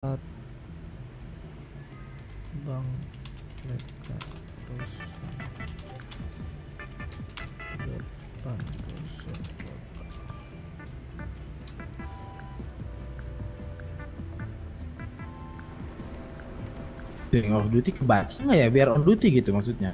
Saat Bang Leka rusun depan rusun kota. Ring of Duty kebaca nggak ya biar on duty gitu maksudnya?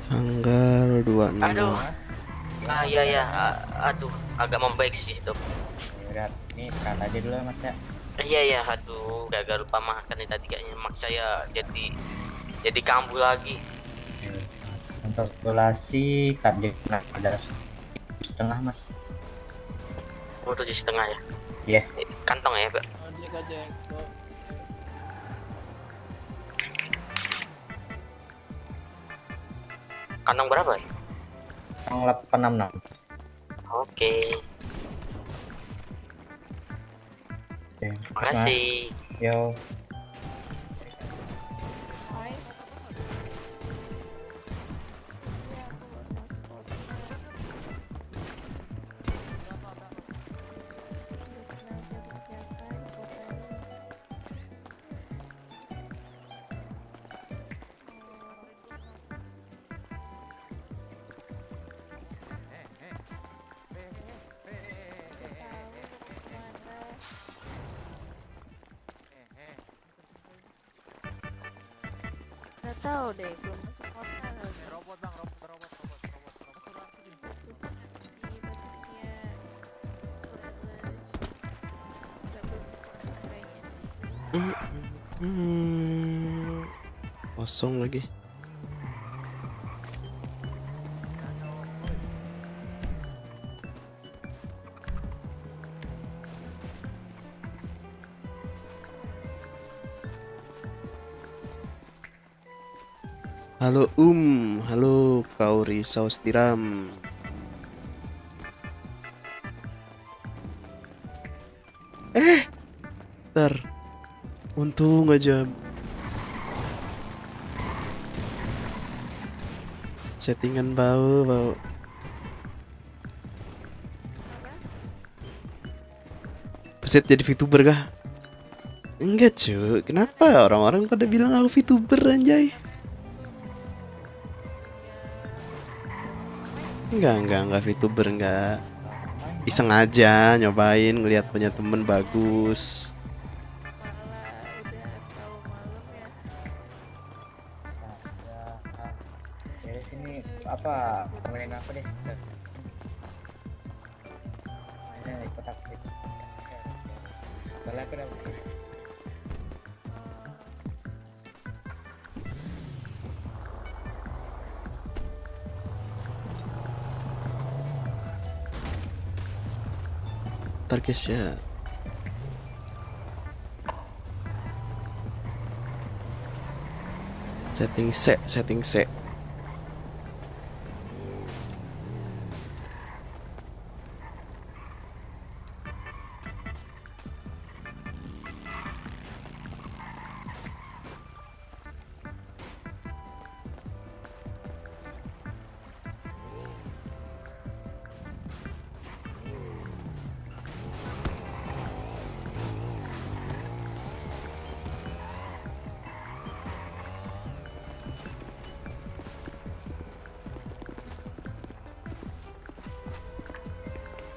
Tanggal 26. Aduh, iya ya, aduh, agak membaik sih dok. Berat, ini tahan aja dulu ya, mas ya. Iya ya, aduh, gagal lupa makan nih tadi kayaknya mak saya jadi kambuh lagi. Untuk durasi target ada setengah mas. Oh, 7,5 ya. Iya. Kantong ya, Pak. Kantong berapa ya? Yang 866. Oke, Oke, makasih. Mas. Yo. Nggak tahu deh, belum masuk kota lagi. Robot bang, robot. Kosong lagi. Halo halo Kauri Saus Tiram. Ntar, untung aja settingan bau. Peset jadi VTuber kah? Enggak cuy, kenapa orang-orang pada bilang aku VTuber anjay? Enggak VTuber enggak. Iseng aja nyobain ngelihat punya temen bagus. Dari sini apa? Temenin apa deh? Ini ikut aktif. Soalnya aku udah Ntar guys ya. Setting set.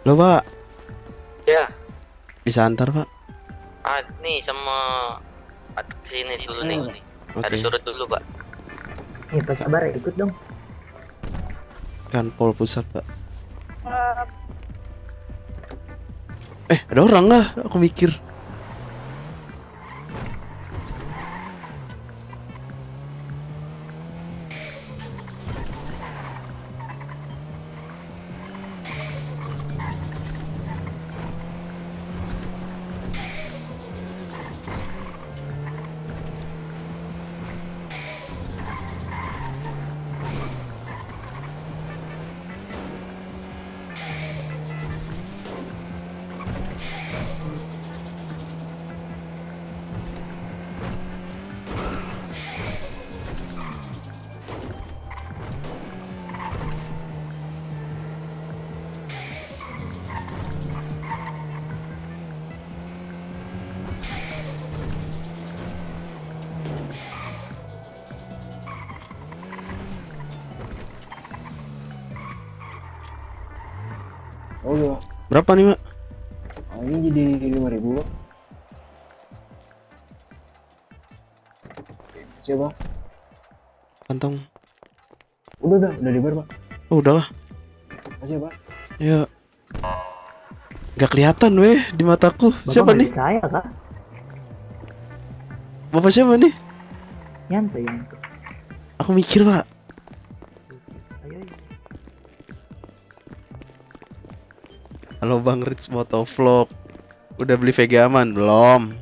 Lo pak, Ya, bisa antar pak? nih sama sini dulu nih. Oke. Ada surut dulu, Pak. Nih, Pak Sabar ikut dong. Kan Pol Pusat pak. Ada orang lah, aku mikir. Oke Pak. Berapa nih, Mak? Ini jadi 5.000 Pak. Siapa? Kantong. Udah dibayar Pak. Oh, udah lah. Makasih ya Pak. Ya. Gak kelihatan weh di mataku. Siapa nih? Saya kak, Bapak siapa nih? Yanto. Aku mikir, Pak. Ayo. Halo Bang Rich Motovlog. Udah beli VG aman belum?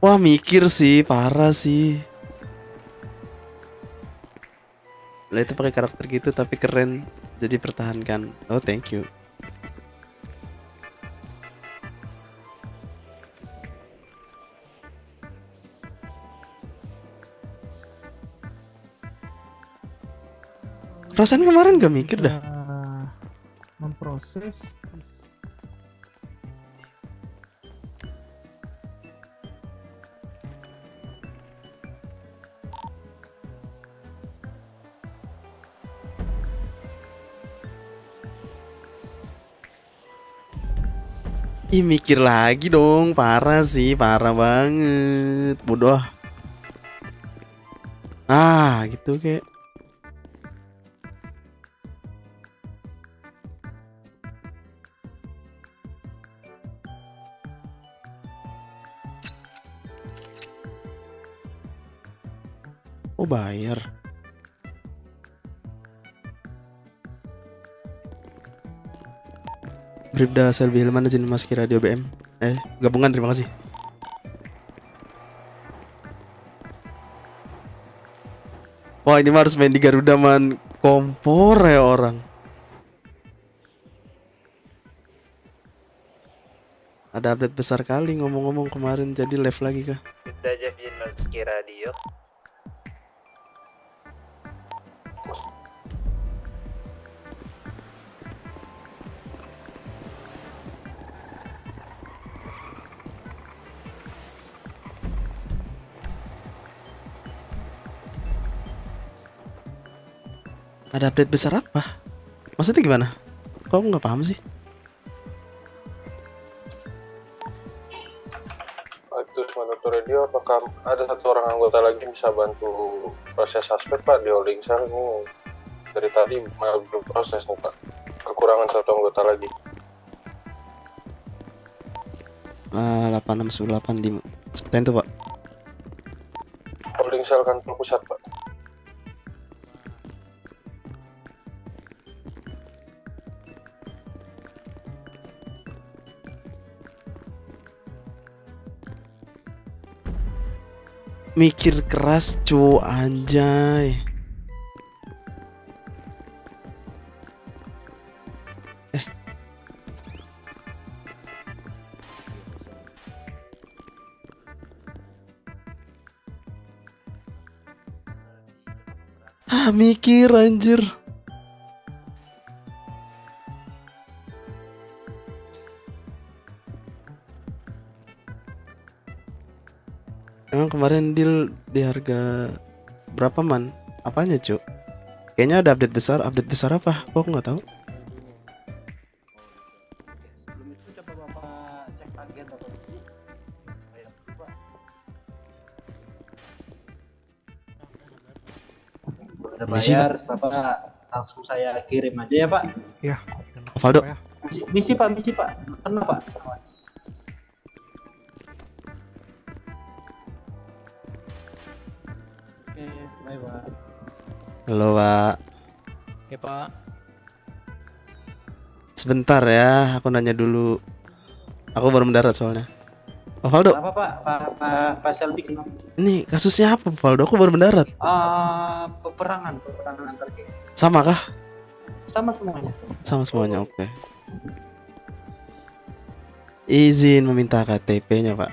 Wah, mikir sih, parah sih. Lah itu pakai karakter gitu tapi keren. Jadi pertahankan. Oh, thank you. Perasaan kemarin gak mikir dah. Memproses. Ih, mikir lagi dong. Parah sih, parah banget. Bodoh. Gitu kayak. Oh, bayar. Bribda Selby Hilman izin masuki radio BM. Gabungan, terima kasih. Wah, ini mah harus main di Garuda man. Kompor ya orang. Ada update besar kali ngomong-ngomong kemarin, jadi live lagi kah? Bribda Jeff izin masuki radio. Ada update besar apa? Maksudnya gimana? Kok aku nggak paham sih? Aktus Manutu Radio, apakah ada satu orang anggota lagi bisa bantu proses suspek Pak di holding cell ini? Dari tadi belum proses nih Pak. Kekurangan satu anggota lagi. 8618 di seperti itu Pak. Holding cell kantor pusat Pak. Mikir keras cu, anjay. Mikir anjir. Emang kemarin deal di harga berapa man? Apanya cu? Kayaknya ada update besar. Update besar apa? Kok aku nggak tahu. Sebelum itu coba Bapak cek tagihan Bapak dulu. Bayar dulu Pak. Udah Misi, bayar, Bapak langsung saya kirim aja ya Pak. Ya. Valdo. Misi Pak, Kenapa Pak? Oke, bye Pak. Halo Pak. Oke Pak. Sebentar ya, aku nanya dulu. Aku baru mendarat soalnya. Pak Valdo, Apa Pak? Pak Selby kenapa? ini kasusnya apa Pak Valdo? Aku baru mendarat. Peperangan antar geng. Sama kah? Sama semuanya. Sama semuanya, oke. Izin meminta KTP-nya Pak.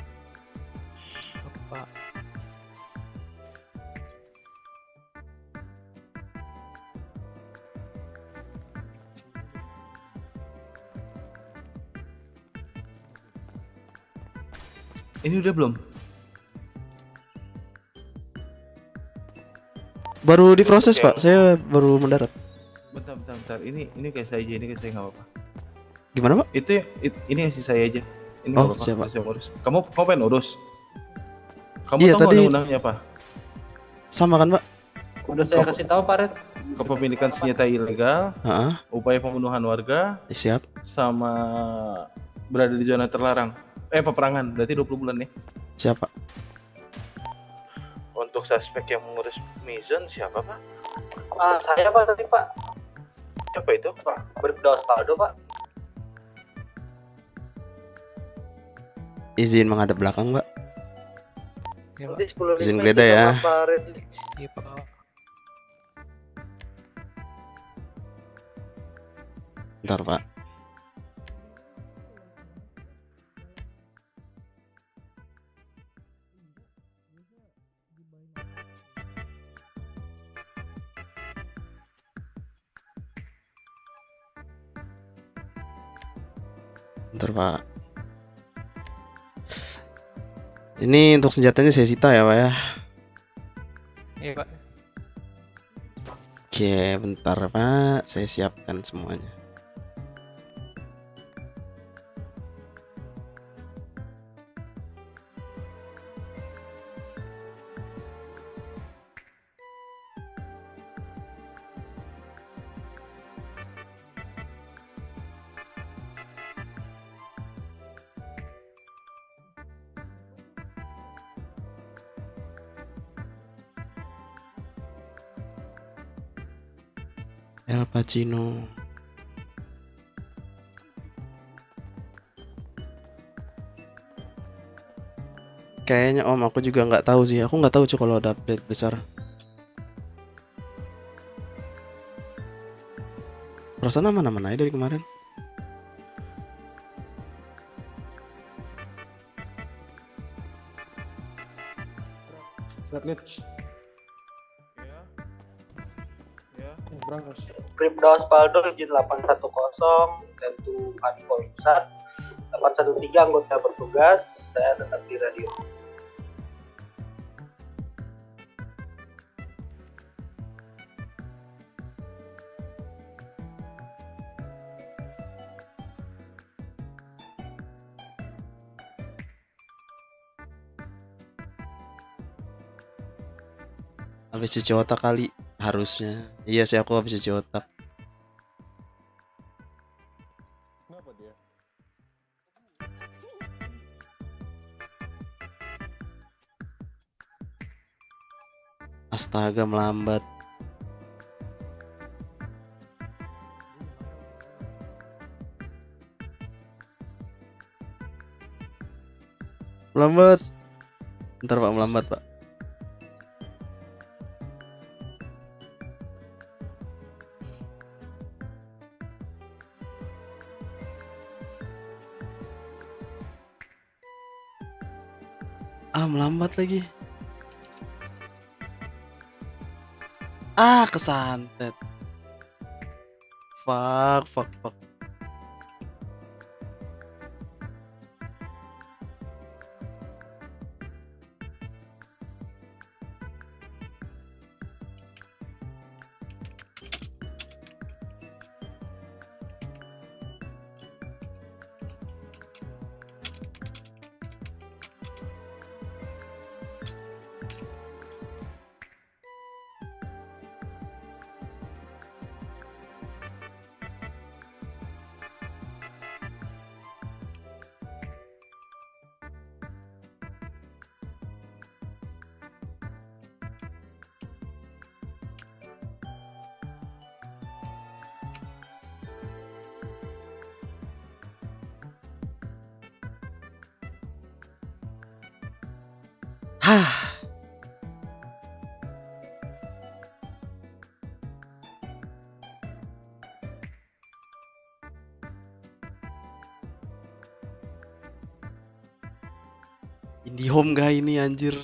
Pak. Ini udah belum? Baru diproses Pak, saya baru mendarat. Bentar. Ini kayak saya aja, ini kayak saya nggak apa-apa. Gimana Pak? Ini kasih saya aja. Ini Oh, nggak apa-apa. siapa? Saya urus. Kamu pengen urus? Kamu Iya, tahu tadi- undang-undangnya apa? Sama kan Pak? Udah saya kasih tahu Pak Red. Kepemilikan senjata ilegal, Heeh, upaya pembunuhan warga, siap. sama berada di zona terlarang. Peperangan. Berarti 20 bulan nih. Siapa? Untuk suspek yang mengurus Mizon siapa Pak? Saya Pak tadi Pak. Siapa itu? Pak Bribda Osvaldo Pak. Izin menghadap belakang Pak. Ya, Pak. Nanti 10 Izin menit geledah itu ya. sama Pak Redli. Iya, Pak. Bentar Pak. Bentar Pak. Ini untuk senjatanya saya sita ya Pak ya. Iya, Pak. Oke, bentar Pak. Saya siapkan semuanya. El Pacino. Kayaknya Om aku juga nggak tahu sih. Aku nggak tahu cuy kalau ada update besar. Perasaan aman-aman aja dari kemarin. Bribda Osvaldo izin 810 dan to Unpointsat 813 anggota bertugas. Saya tetap di radio. Habis cuci otak kali harusnya. Iya sih aku habis cuci otak. Kenapa dia? Astaga melambat. Melambat. Bentar Pak, melambat Pak. Melambat lagi. Kesantet. Fuck. IndiHome gak ini anjir.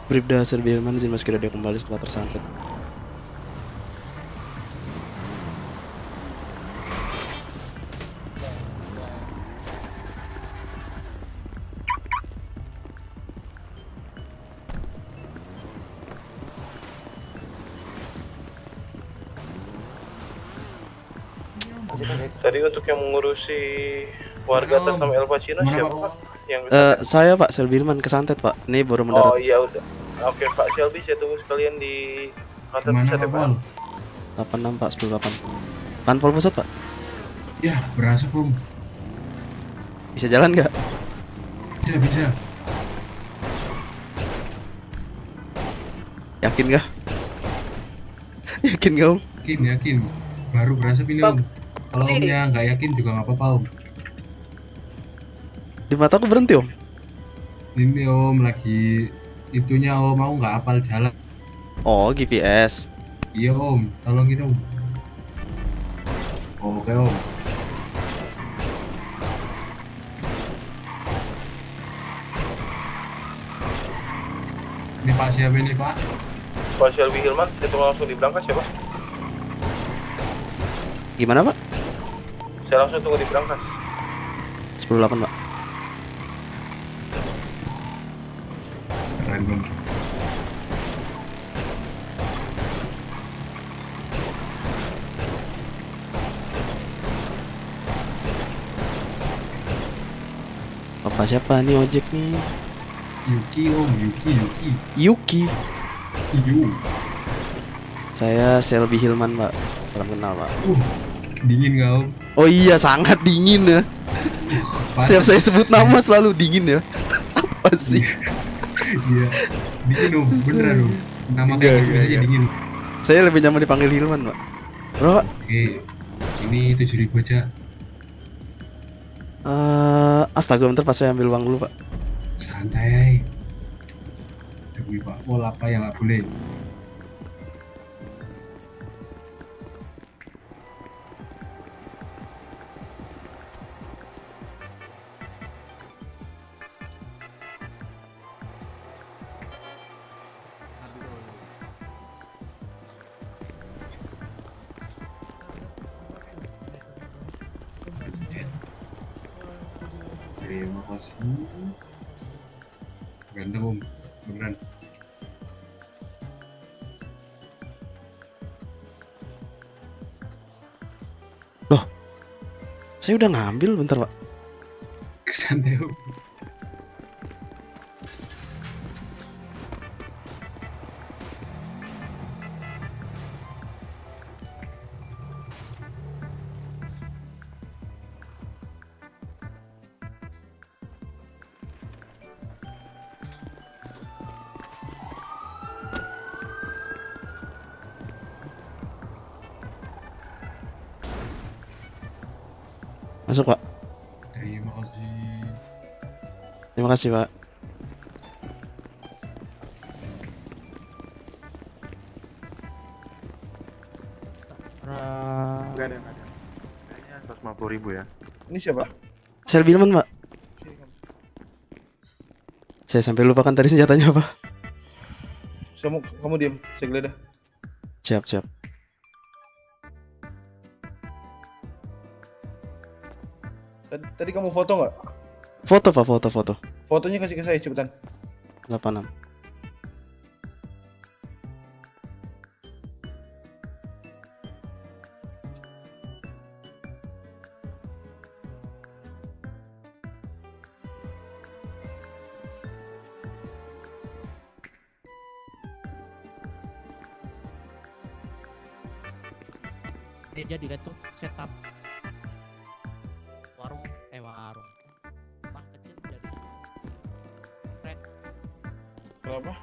Bribda Serbilman izin meski radio kembali setelah tersantet. Tadi untuk yang mengurusi warga atas nama El Pacino siapa Pak? Yang Saya Pak Serbilman kesantet Pak. Ini baru mendarat. Oh iya udah. Oke Pak Shelby, saya tunggu sekalian di kantor pusat ya Pak. 86 Pak 108. Panpol pusat Pak. Ya, berasa Om. Bisa jalan nggak? Bisa. Yakin nggak? Yakin nggak Om? Yakin. Baru berasa ini Om. Kalau Omnya nggak yakin juga nggak apa-apa Om. Di mataku berhenti Om. Ini Om lagi itunya Om, mau nggak hafal jalan. Oh GPS. Iya Om, tolongin Om. Oke Om. Ini Pak siapa ini Pak? Pak Shelby Hilman, saya tunggu langsung di Brankas ya Pak. Gimana Pak? Saya langsung tunggu di Brankas. 108 Pak. Keren Om. Bapak siapa nih ojek nih? Yuki Om, Yuki. Yu. Saya Shelby Hilman Pak. Salam kenal Pak. Dingin nggak Om? Oh iya sangat dingin ya. Setiap saya sebut nama selalu dingin ya. Apa sih? Iya. Dingin Om, beneran Om. Nama Enggak, kayak gitu enggak, aja enggak. dingin. Saya lebih nyaman dipanggil Hilman Pak. Bro Pak. Oke. Ini 7.000 aja. Astaga bentar pas saya ambil uang dulu Pak. Santai. Demi Pak Pol apa yang nggak boleh? Terima kasih. Ganteng Om, beneran. Loh, saya udah ngambil bentar Pak. Santai Om. Masuk Pak. Terima kasih. Terima kasih Pak. Enggak ada. Kayaknya 150.000 ya. Ini siapa? Shelby Hilman Pak. Saya sampai lupakan tadi senjatanya apa. Kamu diam, saya geledah. Siap. Tadi kamu foto nggak? Foto Pak, foto. Fotonya kasih ke saya cepetan. 86. Dia jadi kan tuh setup warung bank kecil jadi red. Kenapa?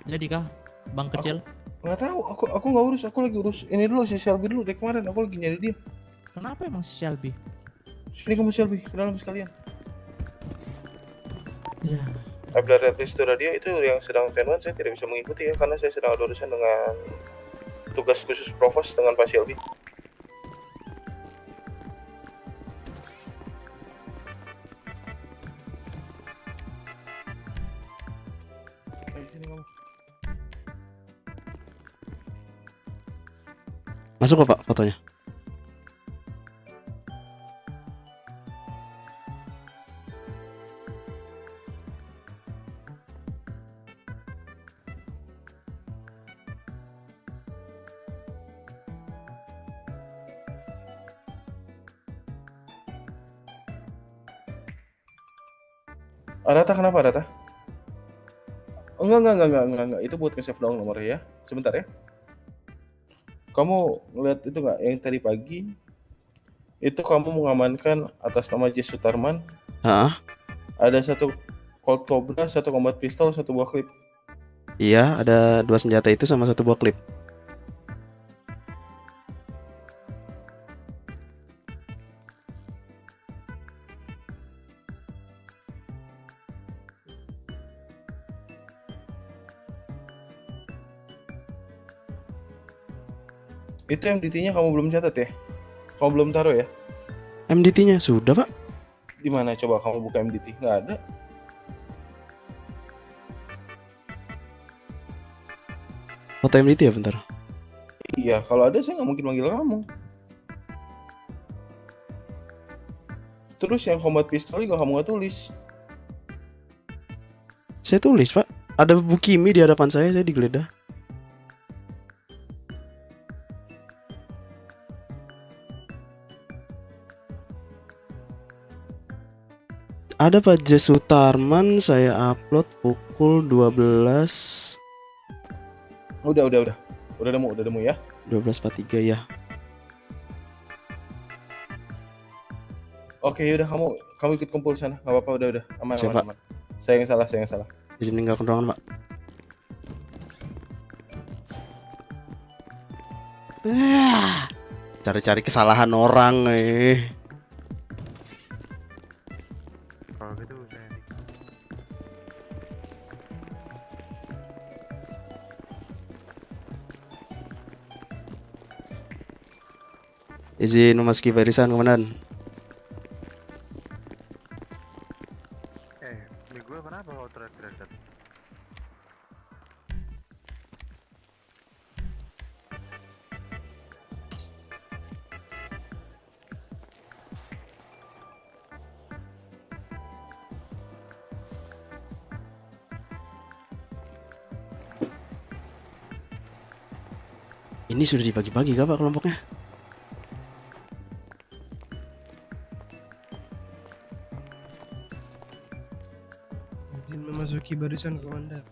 Jadi kah bank kecil? Nggak tahu, aku nggak urus, aku lagi urus ini dulu si Shelby dulu dari kemarin, aku lagi nyari dia. Kenapa emang si Shelby? Sini kamu Shelby, ke dalam sekalian. Ya. Update Retristo Radio itu yang sedang stand-by saya tidak bisa mengikuti ya karena saya sedang ada urusan dengan tugas khusus Provos dengan Pak Shelby. Ayo sini kamu. Masuk kok Pak fotonya. Arata kenapa Arata? Enggak. Itu buat nge-save doang nomornya ya. Sebentar ya. Kamu ngeliat itu nggak yang tadi pagi? Itu kamu mengamankan atas nama J. Sutarman. Hah? Ada 1 Colt Cobra, 1 combat pistol, 1 buah klip. Iya, ada 2 senjata itu sama 1 buah klip. Itu MDT-nya kamu belum catat ya? Kamu belum taruh ya? MDT-nya sudah Pak. Di mana coba kamu buka MDT? Nggak ada. Foto MDT ya bentar. Iya, kalau ada saya nggak mungkin manggil kamu. Terus yang combat pistol juga kamu nggak tulis. Saya tulis Pak. Ada Bukimi di hadapan saya digeledah. Ada Pak J. Sutarman, saya upload pukul 12. Udah nemu ya. 12.43 ya. Oke, udah kamu ikut kumpul sana. Enggak apa-apa, udah aman. Siapa? Aman. Saya yang salah. Izin meninggalkan ruangan, Pak. Cari-cari kesalahan orang Kalau gitu saya izin memasuki barisan, Komandan. Di gue kenapa kau teriak-teriak? Ini sudah dibagi-bagi gak Pak kelompoknya? Izin memasuki barisan komandan.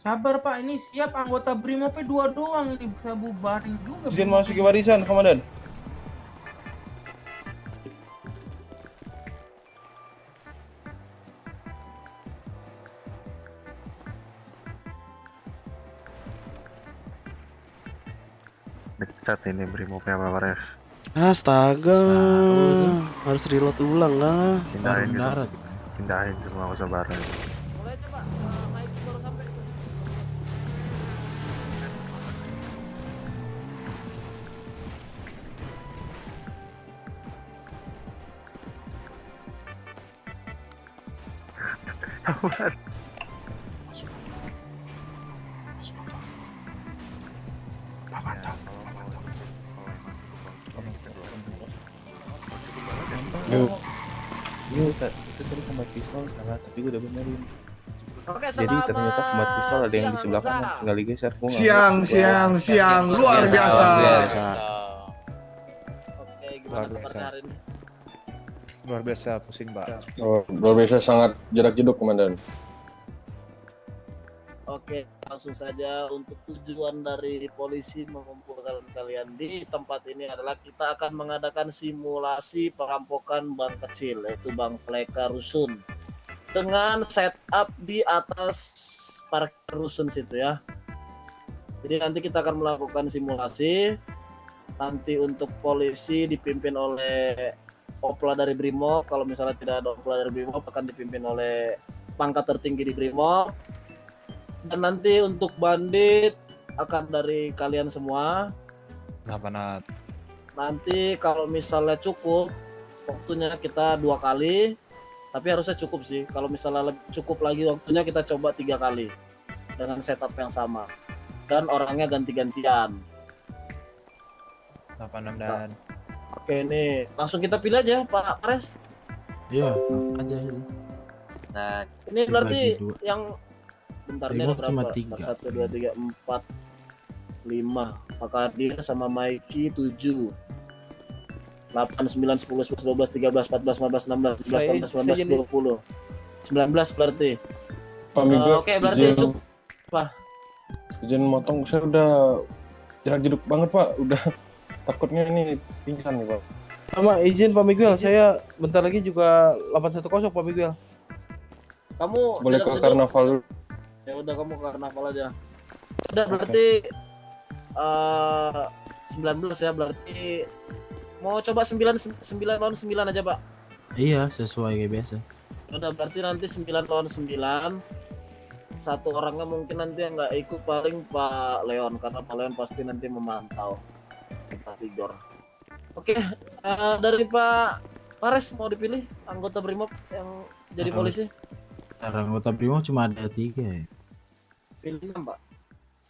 Sabar Pak, ini siap anggota Brimob 2 doang ini bisa bubarin juga. Izin masuki barisan, Komandan. Dekat ini Brimobnya Pak Wares. Astaga, harus reload ulang lah. Pindahin gitu. Pindahin semua usah bareng. Mulai aja Pak, naik baru sampai. Itu tadi combat pistol salah, tapi gue udah benerin. Oke, Jadi ternyata combat pistol ada yang di sebelah kanan, tinggal digeser. Gua nggak ngerti. Siang, luar biasa. Oke, gimana kabarnya hari ini? Luar biasa, pusing Pak. Oh, luar biasa sangat jarak jeduk Komandan. Oke, langsung saja untuk tujuan dari polisi mengumpulkan kalian di tempat ini adalah kita akan mengadakan simulasi perampokan bank kecil, yaitu Bank Pleka Rusun, dengan setup di atas parkir rusun situ ya. Jadi nanti kita akan melakukan simulasi. Nanti untuk polisi dipimpin oleh Opla dari Brimob. Kalau misalnya tidak ada Opla dari Brimob akan dipimpin oleh pangkat tertinggi di Brimob. Dan nanti untuk bandit akan dari kalian semua. Kenapa Nat? Nanti kalau misalnya cukup waktunya kita 2 kali. Tapi harusnya cukup sih. Kalau misalnya cukup lagi waktunya kita coba 3 kali. dengan setup yang sama dan orangnya ganti-gantian. 86 dan Oke, ini langsung kita pilih aja Pak Ares. Iya, aja. Nah, Ini berarti Dibagi dua. yang bentar ini Brimob ada cuma berapa? 3. 1 2 3 4 5. Pak Kadir sama Mikey 7. 8 9 10 11 12 13 14 15 16 17 18 19 20. 19 berarti. Pak Miguel, Oke, berarti cukup. izin motong, saya udah jerak-jeduk banget Pak, udah takutnya ini pingsan nih Pak. Sama izin Pak Miguel, saya bentar lagi juga 810 Pak Miguel. Kamu Boleh ke jeduk-jeduk? karnaval dulu. Ya udah kamu ke karnaval aja. Udah berarti 19 ya, berarti mau coba 9 lawan 9 aja, Pak. Iya, sesuai kayak biasa. Udah berarti nanti 9 lawan 9. Satu orangnya mungkin nanti yang nggak ikut paling Pak Leon, karena Pak Leon pasti nanti memantau tempat tidur. Oke, dari Pak Pares mau dipilih anggota Brimob yang jadi polisi? Anggota Brimob cuma ada 3 ya. Pilih 6, Pak.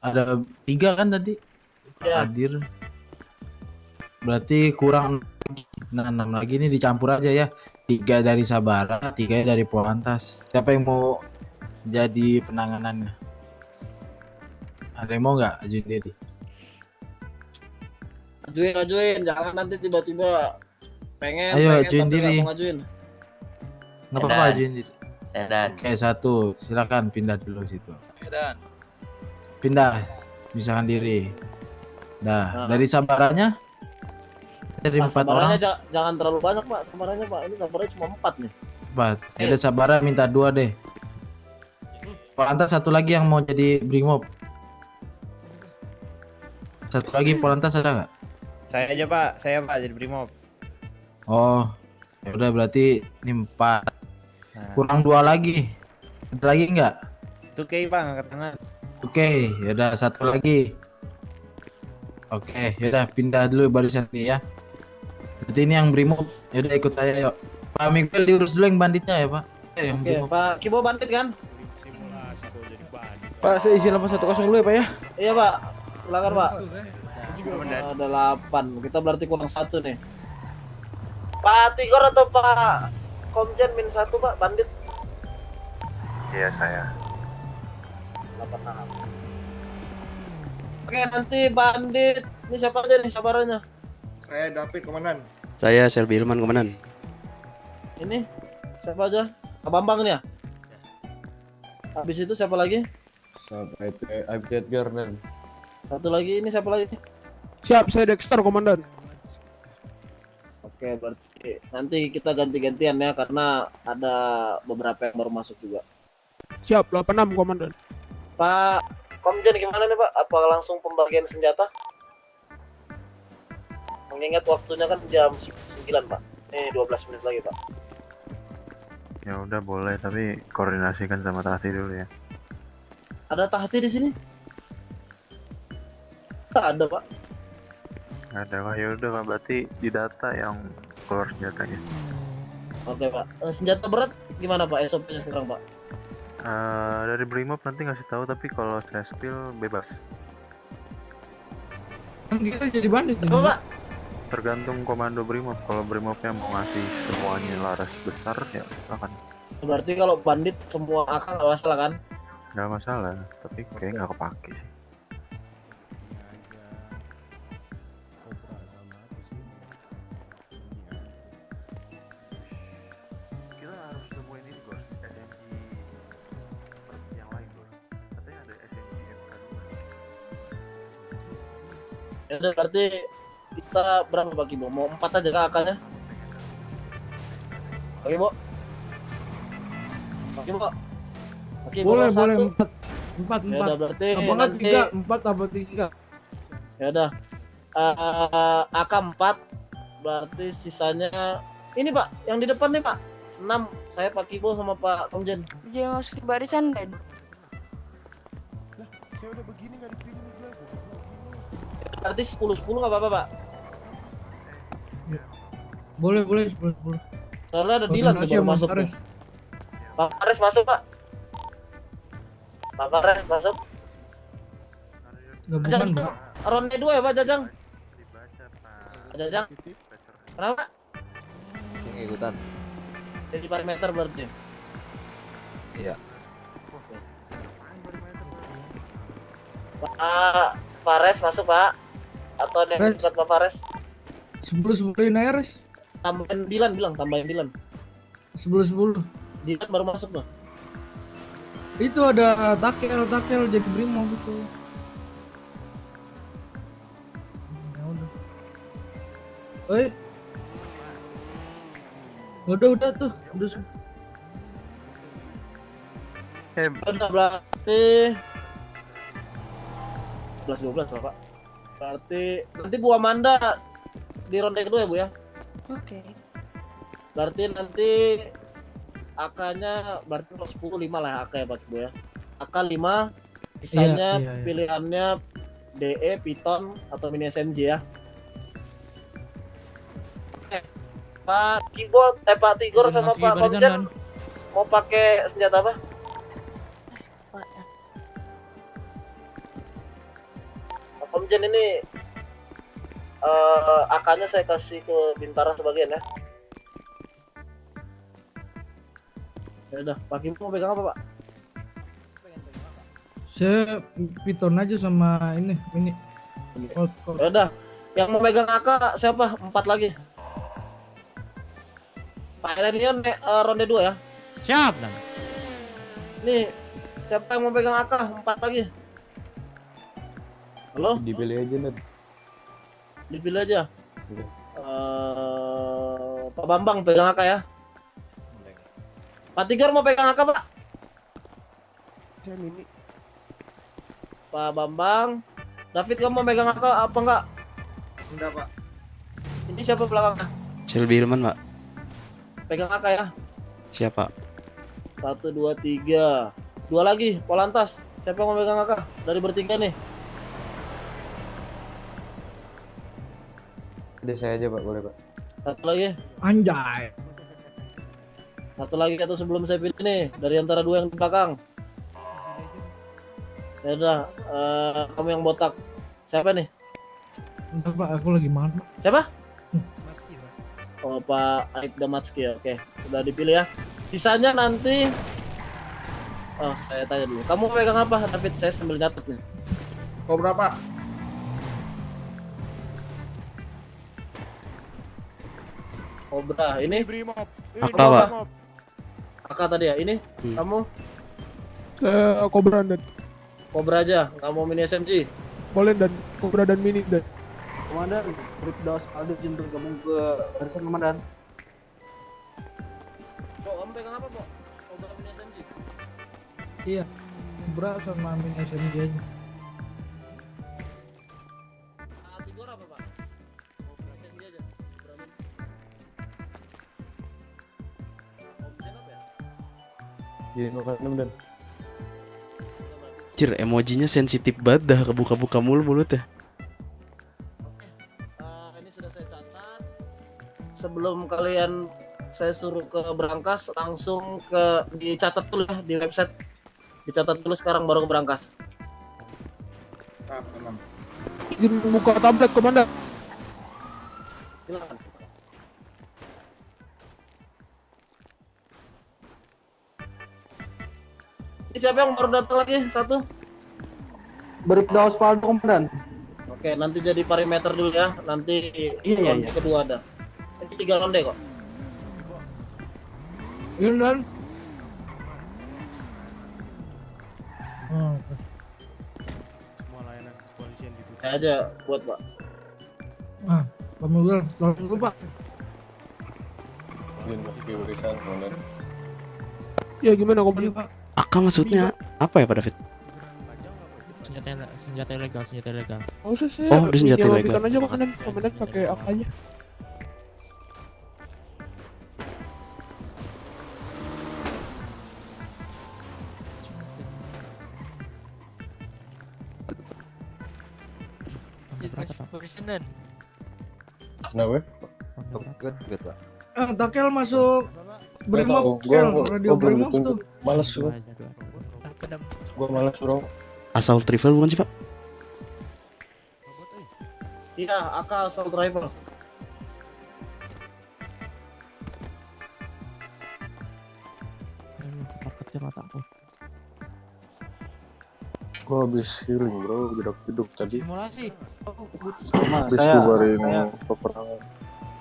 Ada 3 kan tadi? Ya. Hadir. Berarti kurang 6 lagi nih, dicampur aja ya. 3 dari Sabara, 3 dari Polantas. Siapa yang mau jadi penanganannya? Ada yang mau nggak ajuin diri? Ajuin, jangan nanti tiba-tiba pengen. Ayo, pengen, ajuin tapi diri. nggak mau ngajuin. Nggak apa-apa, ajuin diri. Sedan. Oke, 1. Silakan pindah dulu situ. Sedan. Pindah, misalkan diri. Nah, dari Sabaranya dari 4 orang. Sabarannya jangan terlalu banyak, Pak. Sabarannya, Pak. Ini sabarannya cuma 4 nih. 4. Ada Sabara minta 2 deh. Polantas 1 lagi yang mau jadi Brimob. 1 lagi Polantas ada nggak? saya aja Pak, saya Pak jadi Brimob. Oh, ya udah berarti ini 4. Nah, Kurang 2 lagi. Ada lagi nggak? itu kayak Pak angkat tangan. Oke, ya udah 1 lagi. Oke, ya udah pindah dulu barisan nih ya. Berarti ini yang Brimob. Ya udah ikut saya yuk. Pak Miguel diurus dulu yang banditnya ya, Pak. Yang Oke, Brimob. Pak Kibo bandit kan? Pak, saya izin 810 dulu ya Pak ya. Iya, Pak. Silakan, Pak. Ada 8. Kita berarti kurang 1 nih. Pak Tigor atau Pak Komjen min 1, Pak, bandit. Iya saya. 86. Oke, nanti bandit. Ini siapa aja nih sabarannya? Saya David komandan. Saya Selby Ilman komandan. Ini siapa aja? Bambang nih ya? Habis itu siapa lagi? Abjad Garden. Satu lagi, ini siapa lagi? Siap, saya Dexter komandan. Oke, berarti nanti kita ganti-gantian ya, karena ada beberapa yang baru masuk juga. Siap, 86 komandan. Pak Komjen gimana nih, Pak? Apa langsung pembagian senjata? Mengingat waktunya kan jam 9, Pak. Ini 12 menit lagi, Pak. Ya udah boleh, tapi koordinasikan sama Tati dulu ya. Ada Tahti di sini? Tak ada, Pak. Ada Pak, ya udah Pak, berarti di data yang keluar senjatanya. Oke, Pak. Senjata berat gimana, Pak? SOP-nya sekarang, Pak? Dari Brimob nanti ngasih tahu, tapi kalau saya spill bebas. Kita jadi bandit. Apa, Pak? Tergantung komando Brimob. Kalau Brimobnya mau ngasih semuanya laras besar ya silakan. Berarti kalau bandit semua akal nggak masalah kan? Nggak masalah, tapi kayaknya nggak kepake sih. Kita harus nemuin ini Gor, SMG seperti yang lain Gor. Katanya ada SMG MK2. Ya udah, berarti kita berapa Pak Kibo? Mau 4 aja kah akalnya? Oke, Bo. Oke, Bo. Oke, Boleh, Bo, boleh. 1. 4. Ya udah, berarti Apa nanti 3? 4 tambah 3. ya udah. AK 4 berarti sisanya ini, Pak, yang di depan nih, Pak. 6. Saya Pak Kibo sama Pak Komjen. Jangan masuk di barisan, Dan. Saya udah begini enggak dipilih lagi. Berarti 10 enggak apa-apa, Pak? Boleh. Soalnya ada Dilan tuh baru masuk nih. Pak Ares masuk, Pak. Pak Fares masuk. Gabungan, Jajang, Pak. ronde 2 ya Pak Jajang? Pak Jajang? Kenapa? Ikutan. Jadi parameter berarti. Iya. Pak Fares masuk Pak. Atau ada yang ikut Pak Fares? 10-10 aja, Res. Tambahin Dilan bilang, tambahin Dilan. 10-10. Dilan baru masuk tuh. Itu ada takel jadi brimo gitu. Ya udah. Udah tuh, udah semua. Udah berarti 11-12 lah Pak. Berarti nanti Bu Amanda di ronde kedua ya Bu ya? Oke. Berarti nanti AK-nya berarti 10-5 lah AK ya Pak Bu ya. AK 5, sisanya Iya. pilihannya DE, Python atau mini SMG ya. Oke. Pak Keyboard, Pak Tigor sama Masih Pak barisan, Komjen Dan. mau pakai senjata apa? Pak, ya. Pak Komjen ini AK-nya saya kasih ke Bintara sebagian ya. Ya udah, Pak Kim mau pegang apa Pak? Saya piton aja sama ini. Ya udah, yang mau megang AK siapa? 4 lagi. Pak Elenion ronde 2 ya. Siap, Dan. Nih, siapa yang mau pegang AK? 4 lagi. Halo? Dipilih aja, Ned. Dipilih aja. Pak Bambang pegang AK ya. Pak Tigor mau pegang AK Pak? Saya mini. Pak Bambang, David kamu mau megang AK apa enggak? Enggak, Pak. Ini siapa belakangnya? Shelby Hilman, Pak. Pegang AK ya. Siapa? 1, 2, 3. 2 lagi, Polantas. Siapa yang mau megang AK? Dari bertiga nih. Udah saya aja, Pak. Boleh, Pak. Satu lagi. Anjay. Satu lagi atau sebelum saya pilih nih dari antara 2 yang di belakang. Ya udah, kamu yang botak. Siapa nih? Bentar, Pak, aku lagi makan, Pak. Siapa? Oh, Pak Aibda Matski ya. Oke, udah dipilih ya. Sisanya nanti saya tanya dulu. Kamu pegang apa, David? Saya sambil nyatet nih. Kau berapa? Cobra. Ini AK, Pak. AK tadi ya. Ini kamu Cobra dan Cobra aja. Kamu mini SMG. boleh dan Cobra dan mini dan. Komandan, Bribda Osvaldo izin bergabung ke barisan komandan. Bo, kamu pegang apa, Bo? Cobra mini SMG. Iya. Bra sama min SMG aja. Tigor apa, Pak? Cobra SMG aja. Cobra mini. Komjen apa ya? Iya, makanya, Dan. Cir, emojinya sensitif banget dah, kebuka-buka mulu mulutnya. Ini sudah saya catat. Sebelum kalian saya suruh ke berangkas, langsung dicatat dulu ya di website. Dicatat dulu sekarang baru ke berangkas. Izin buka tablet, Komandan. Silakan. Ini siapa yang baru datang lagi? Satu. Bribda Osvaldo komandan. Oke, nanti jadi parameter dulu ya. Nanti Iya, ronde kedua ada. Ini 3 ronde kok. Iya, Dan. Saya aja buat Pak. Pak Miguel, tolong dulu, Pak. Izin masuk barisan, Komandan. Ya gimana, Komandan? Pak. AK maksudnya apa ya, Pak David? Senjata ilegal. Oh, saya. Oh, udah senjata ilegal. Bukan aja, Komandan. Komandan pakai AK aja. Presiden. Kenapa? Good, Pak. Takel masuk Brimo, Gua radio Brimo tuh. Males gua. Gua malas bro. Assault rifle bukan sih, Pak? Iya, AK assault rifle. Kecil mataku. Gua habis healing bro, jeduk-jeduk tadi. Simulasi. Habis bubarin peperangan.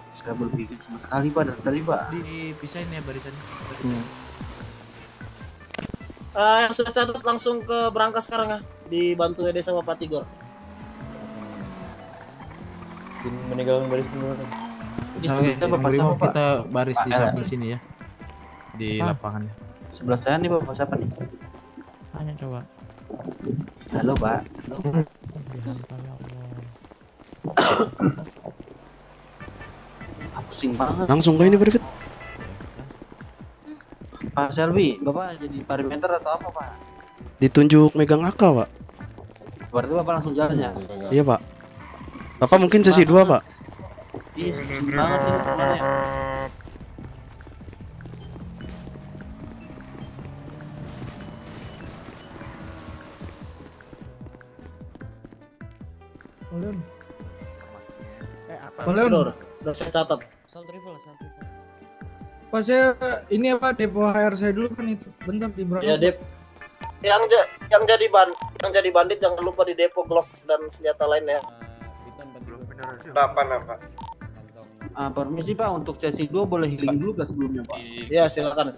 Saya berpikir sama sekali Pak dari tadi Pak. Dipisahin ya barisannya. Yang sudah catat langsung ke berangkas sekarang ya. Dibantu Ede sama Pak Tigor. Meninggalkan baris dulu. Kita kita baris di samping sini ya. Di lapangannya. Sebelah saya nih Bapak siapa nih? Tanya coba. Halo Pak. Pusing banget. Langsung ke ini, Pak. Pak Selvi, Bapak jadi parameter atau apa Pak? Ditunjuk megang AK, Pak. Berarti Bapak langsung jalan ya? Iya, Pak. Bapak mungkin sesi 2, Pak. Ih, pusing banget ini temannya. Balon. Udah saya catat. Assault rifle. Pas saya ini apa depo HR saya dulu kan itu. Bentar di berapa? Ya, Dep. Yang jadi bandit jangan lupa di depo Glock dan senjata lain ya. 8 Pak. Permisi Pak, untuk sesi 2 boleh healing dulu gak sebelumnya Pak? Iya, silakan.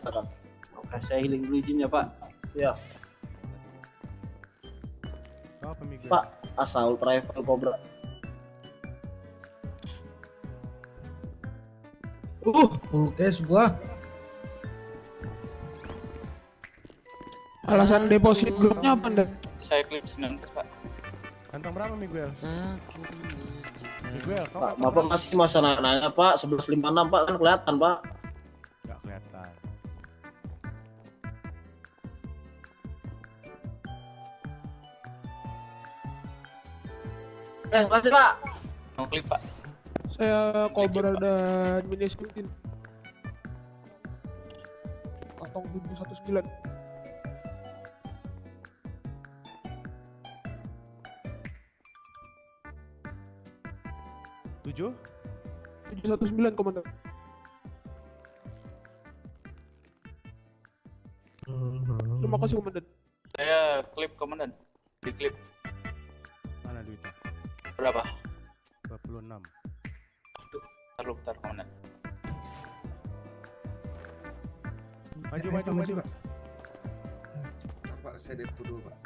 Oke, saya healing dulu izin ya Pak. Iya. Pak, assault rifle Cobra. Full case gua. Alasan deposit Glocknya apa ndak? Saya klip 19 Pak. Kantong berapa Miguel? Miguel, Pak, Bapak masih masa nanya Pak, 1156 Pak, kan kelihatan Pak. Gak kelihatan. Makasih Pak. Mau klip Pak. Saya Cobra dan Mini 17. Kantong 719. Tujuh? 719 komandan. Terima kasih komandan. Saya klip komandan. Di klip. Mana duitnya? Berapa? 26. Bentar komandan. Maju. Pak, saya depo dulu Pak.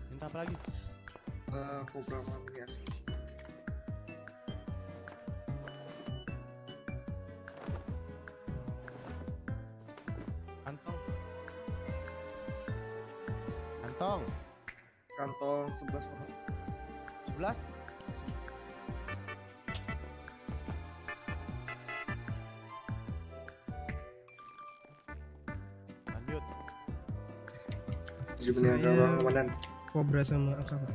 Minta apa lagi? Program aplikasi. Kantong 11 Pak. 11? Lanjut. Gimana komandan? Cobra sama AK Pak.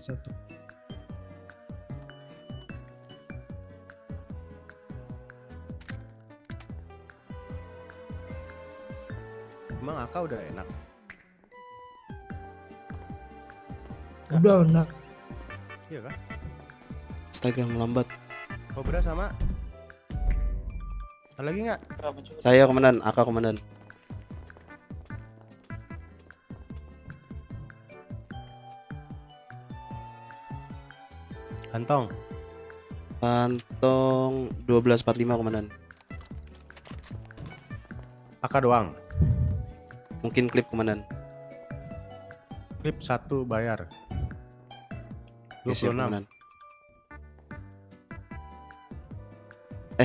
satu. Emang AK udah enak? Udah enak. Iya kan? Astaga, melambat. Cobra sama? Ada lagi nggak? Saya komandan, AK komandan. Kantong 1245 komandan. AK doang. Mungkin klip komandan. Klip 1 bayar. Ya, siap, 26. komandan.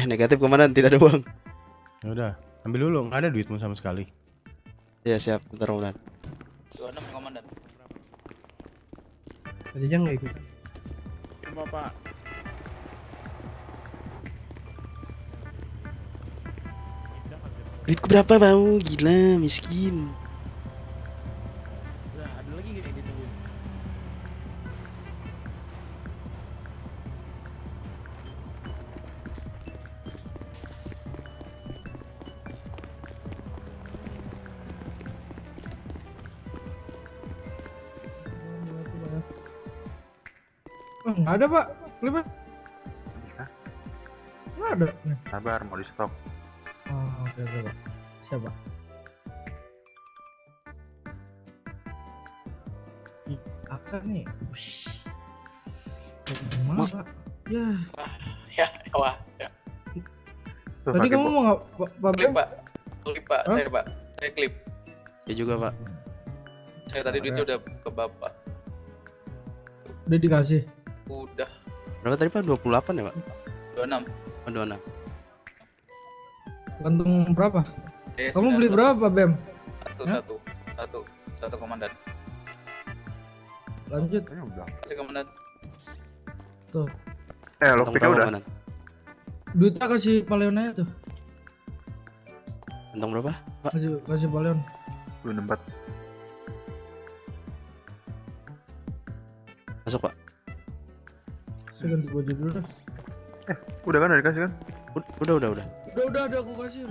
Negatif komandan, tidak ada uang. Ya udah, ambil dulu, nggak ada duitmu sama sekali. Ya siap, bentar komandan. 26 komandan. Tadi aja nggak ikut. Terima Pak. Duitku berapa bang? Gila, miskin. Udah, ada lagi nggak yang ditungguin? Oh, nggak ada pak, klipnya nggak ada. Nih. Sabar, mau di stok. Oh, oke pak. Siapa? Akan nih. Gimana pak? Ya. Ya, wah. Ya. Tadi kamu mau nggak, Pak Klip Bem? pak. Klip pak, Hah? saya pak. Saya klip. Ya juga pak. Saya tadi duitnya udah ke bapak. Udah dikasih. Udah. Berapa tadi pak? 28 ya pak? 26. Oh, 26. Gantung berapa? Eh, Kamu beli berapa Pak Bem? Satu komandan. Lanjut. Kasih komandan. Tuh. Lockpicknya udah. Mana? Duitnya kasih Paleon aja tuh. Kantong berapa pak? Kasih Paleon. 24. Masuk pak. Saya ganti baju dulu dah. Udah kan, udah dikasih kan? Udah. Udah aku kasih,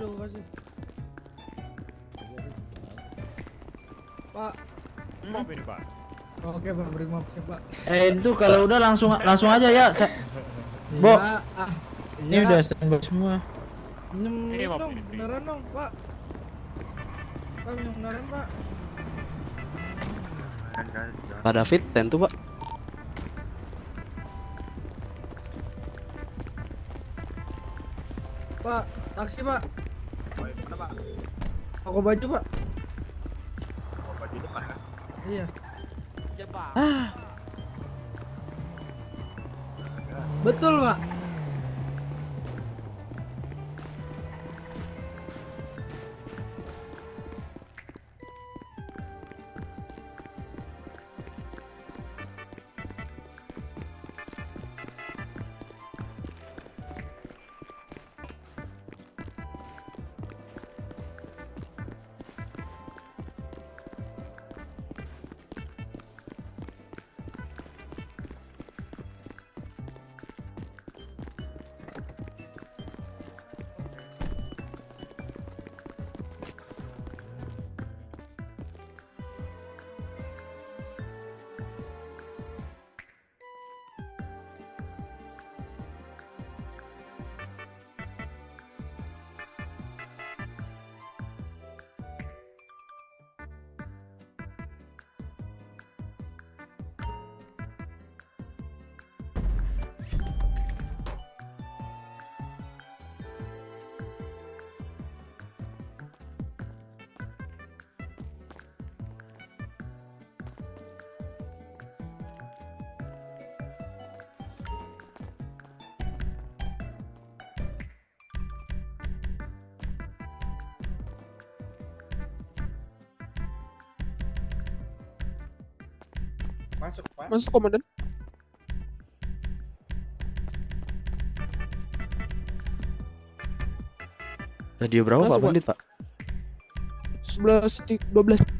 Pak. Maaf ini Pak. Oke Pak, beri maaf sih Pak. Itu kalau udah langsung aja ya. Bo. Iya, Ini udah standby semua. Minjem dong, beneran dong Pak. Pak, minjem beneran Pak. Pak David, tentu pak. Pak, taksi Pak. Mana Pak? Toko baju Pak. Oh, baju depan kan? Iya. Ya, Pak. Betul Pak. Masuk, Pak. Masuk, Komandan. Radio berapa Masuk, Pak Bandit Pak? 11.12.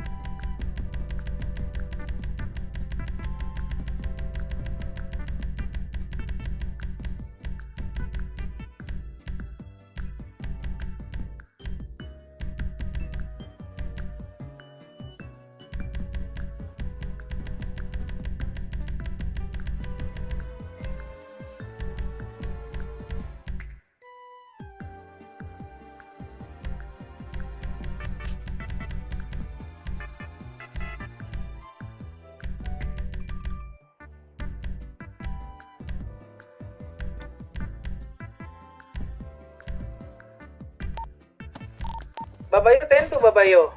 Babayo tentu Babayo.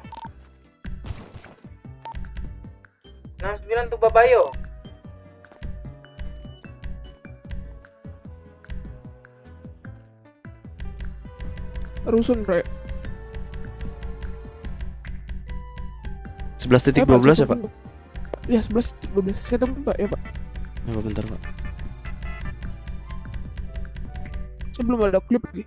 69 tuh Babayo. Rusun, Bre. 11.12 ya Pak? Ya 11.12. Saya temen Pak ya Pak. Ya bentar Pak. Saya belum ada klip lagi.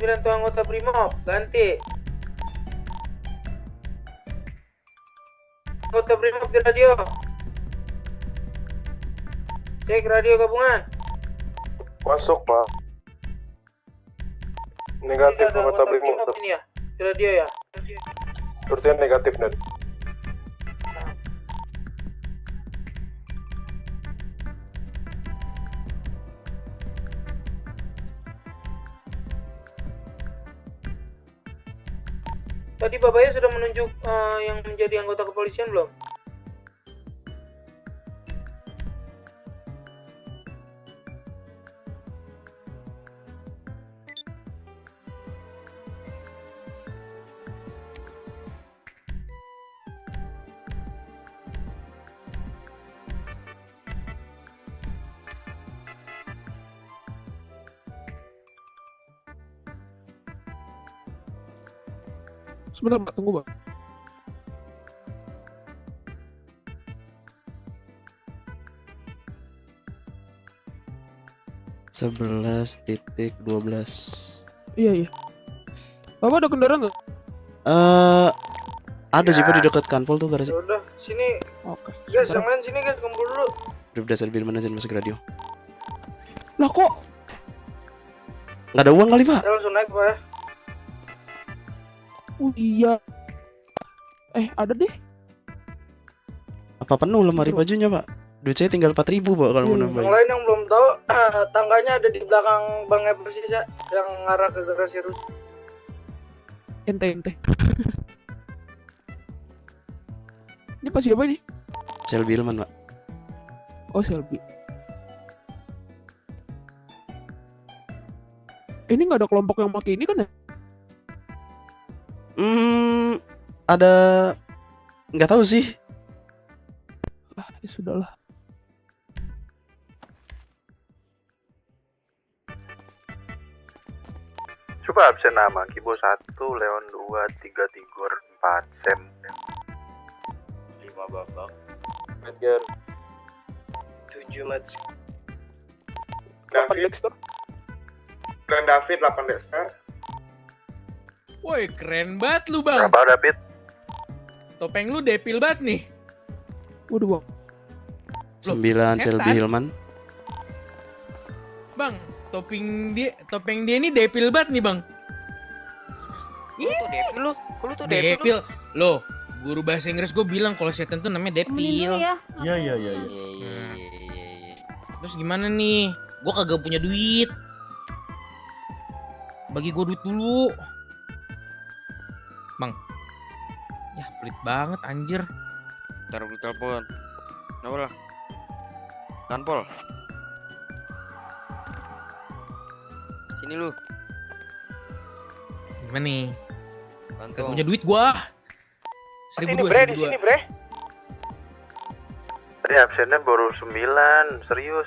Sembilan tuh anggota Brimob, ganti. Anggota Brimob di radio. Cek radio gabungan. Masuk, Pak. Negatif Ada anggota anggota Brimob. Brimob ini ya? Di radio ya? Sepertinya negatif, Dan. Tadi Babaya sudah menunjuk yang menjadi anggota kepolisian belum? Sebentar Pak, tunggu Pak. Sebelas titik 12. Iya. Bapak ada kendaraan nggak? Ada sih Pak di dekat kanpol tuh garasi. Ya udah, sini. Oke. Guys, yang lain sini guys, kumpul dulu. Udah Selbil manajer masuk radio. Lah kok? Nggak ada uang kali Pak? Saya langsung naik Pak ya. Oh iya. Ada deh. Apa penuh lemari bajunya Pak? Duit saya tinggal 4.000 Pak kalau mau Yang nambahin. lain yang belum tahu, tangganya ada di belakang Bang Ebersis ya, yang ngarah ke garasi Rus. Ente. Ini pas siapa ini? Selbilman Pak. Oh Selby. Ini nggak ada kelompok yang pakai ini kan ya? Ada nggak tahu sih. Ya sudahlah. Coba absen nama. Kibo 1, Leon 2, 3 Tigor, 4 Sam, 5 Bambang, Edgar, 7 Mats, David, Grand David 8 Dexter. Woi, keren banget lu, Bang. Berapa David? Topeng lu depil banget nih. Waduh, Bang. 9 Selbilman. Bang, topeng dia ini depil banget nih, Bang. Lu tuh depil lu. Kok lu tuh Depil. Loh, guru bahasa Inggris gue bilang kalau setan tuh namanya depil. Iya. Terus gimana nih? Gue kagak punya duit. Bagi gue duit dulu. Bang. Ya, pelit banget anjir. Ntar gue telepon. Kenapa lah? Kanpol. Sini lu. Gimana nih? Kantong. Gak punya duit gua. 1.200, 1.200. Di sini, Bre. Tadi absennya baru 9, serius.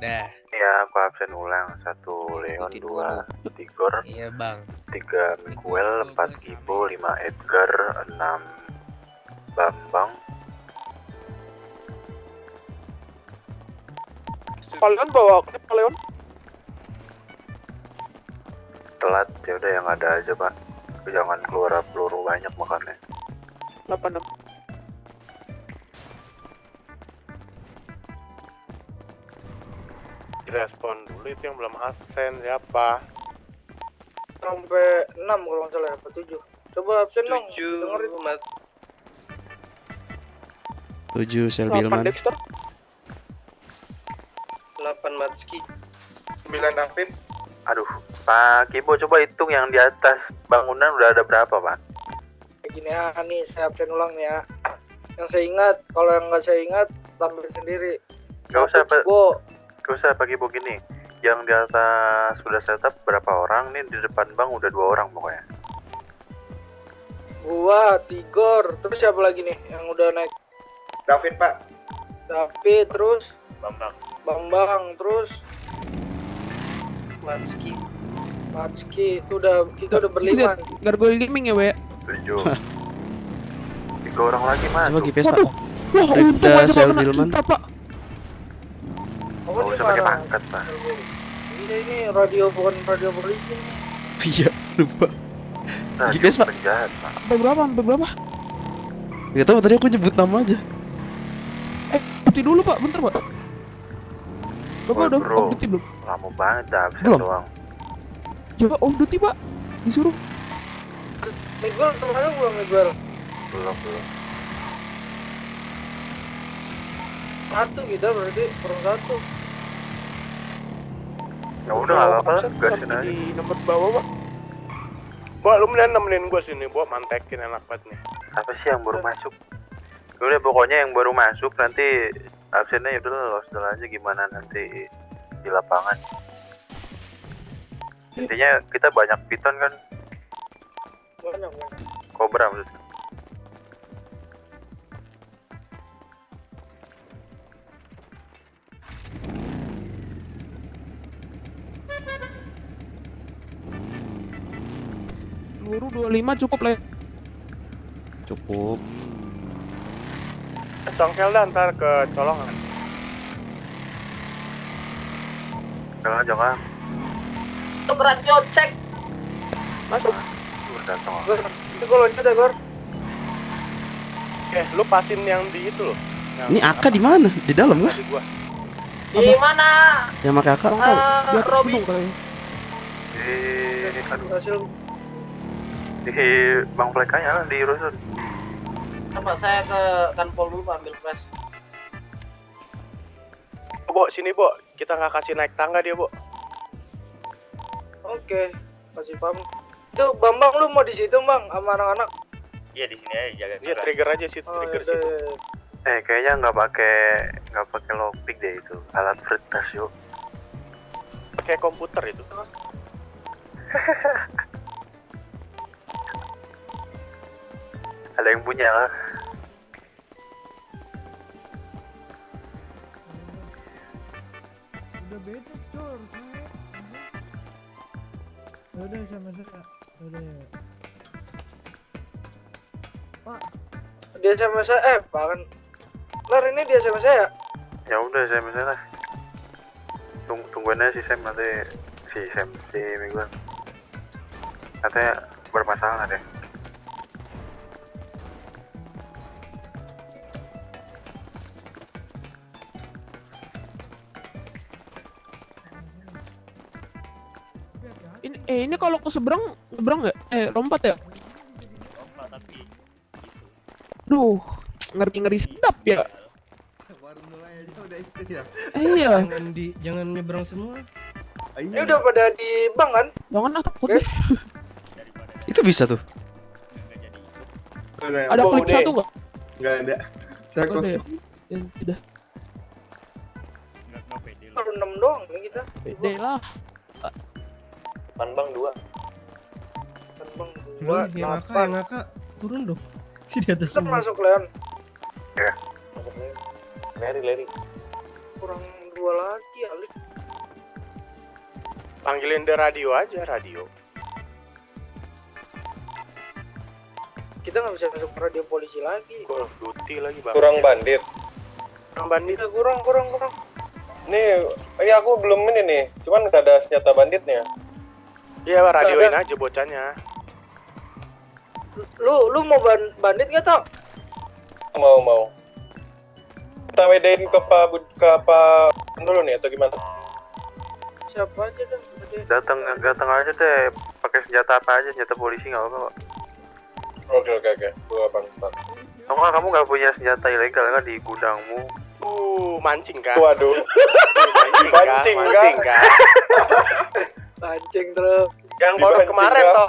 Dah. Iya, aku absen ulang. 1 Leon, 2 Tigor, Iya, Bang. 3 Miguel, 4 Kibo, 5 Edgar, 6 Bambang. Leon bawa klip Leon. Telat, ya udah yang ada aja Pak. Jangan keluar peluru banyak makannya. 86. Direspon dulu itu yang belum absen siapa? Sampai 6 kalau nggak salah, apa 7. Coba absen dong. 7 Mat. 7 Selbilman. 8 Matski. 9 David. Aduh, Pak Kibo coba hitung yang di atas bangunan udah ada berapa Pak? Gini ya, nih saya absen ulang nih ya. Yang saya ingat, kalau yang nggak saya ingat, tampil sendiri. Gak usah Pak. Kibo. Gak usah Pak Kibo gini. Yang di atas sudah setup berapa orang? Nih di depan bang udah 2 orang pokoknya. Gua, Tigor, terus siapa lagi nih yang udah naik? David Pak. David, terus Bambang, terus Matski, itu udah kita udah berlima. Gargoyle Gaming ya, Be? 7. 3 orang lagi Mas. Coba GPS Pak. Wah, untung Bribda aja Selbilman. kita, Pak. Gak usah pakai pangkat Pak. Ini radio bukan radio polisi. Iya, lupa. GPS pak. Sampai berapa? Gak tahu tadi aku nyebut nama aja. Berhenti dulu pak, bentar pak. Bapak udah bro. off duty belum? Lama banget dah, absen Belum. doang. Coba off duty pak, disuruh. Miguel kemana belum Miguel? Belum. Satu kita berarti kurang satu. Ya udah nggak apa-apa lah, gasin aja. Di nomor bawah, Pak. Mbak, lu nemenin gua sini, gua mantekin enak banget nih. Apa sih yang baru masuk? Udah pokoknya yang baru masuk nanti absennya ya udah lolos aja gimana nanti di lapangan. Intinya kita banyak piton kan, Banyak. Cobra maksudnya. Peluru 25 cukup lah ya. Cukup. Congkel dah ntar ke colongan. Jangan. Untuk radio cek. Masuk. Udah datang. Itu gue loncat ya, Gor. Lu pasin yang di itu loh. Ini AK di mana? Di dalam kah? Di gua. Di mana? Yang pakai AK? Di atas Robby. gunung kali. Hasil Di Bang Plekanya lah, di Rusun. Apa saya ke kanpol dulu Pak, ambil flash. Bo, sini Bo, kita nggak kasih naik tangga dia Bo. Oke, masih paham. Itu Bambang lu mau di situ Bang sama anak-anak? Iya di sini aja jaga. Iya trigger aja sih, trigger situ. Kayaknya nggak pakai lockpick deh itu, alat fretas yuk. Pakai komputer itu. Ada yang punya lah. Udah beda cor. Udah sama saya. Udah. Pak. Di SMS saya, Pak kan. Lar ini di SMS saya. Ya udah saya misalnya. Tungguin aja si Sam nanti si Miguel. Katanya bermasalah deh. Ini kalau ke seberang nggak? Lompat ya? Lompat tapi Duh, ngeri sedap ya. Baru mulai aja udah itu ya. Iya. Jangan nyebrang semua. Ini udah pada di bank kan? Jangan takut deh. Itu bisa tuh. Ada klip satu nggak? Enggak ada. Saya Oh, kosong. ya, tidak. nggak pede lu. Baru 6 doang kan kita. Beda lah. Panbang 2. Bambang Lu 2, yang ngaka turun dong. Si di atas Kita semua. masuk Leon. Ya. Lari. Kurang 2 lagi Alik. Panggilin the radio aja, radio. Kita nggak bisa masuk radio polisi lagi. Call of Duty lagi Bang. Kurang bandit. Kurang bandit. Kurang. Nih, ini aku belum ini nih. Cuman nggak ada senjata banditnya. Iya, radioin aja bocahnya. Lu mau bandit nggak tau? Mau. Kita wedain ke Pak dulu nih atau gimana? Siapa aja dah. Datang aja deh. Pakai senjata apa aja, senjata polisi nggak apa-apa kok. Oke. Gua Bang. Soalnya kamu nggak punya senjata ilegal kan di gudangmu? Mancing kan? Waduh. Mancing kan? Pancing terus. Yang baru kemarin toh.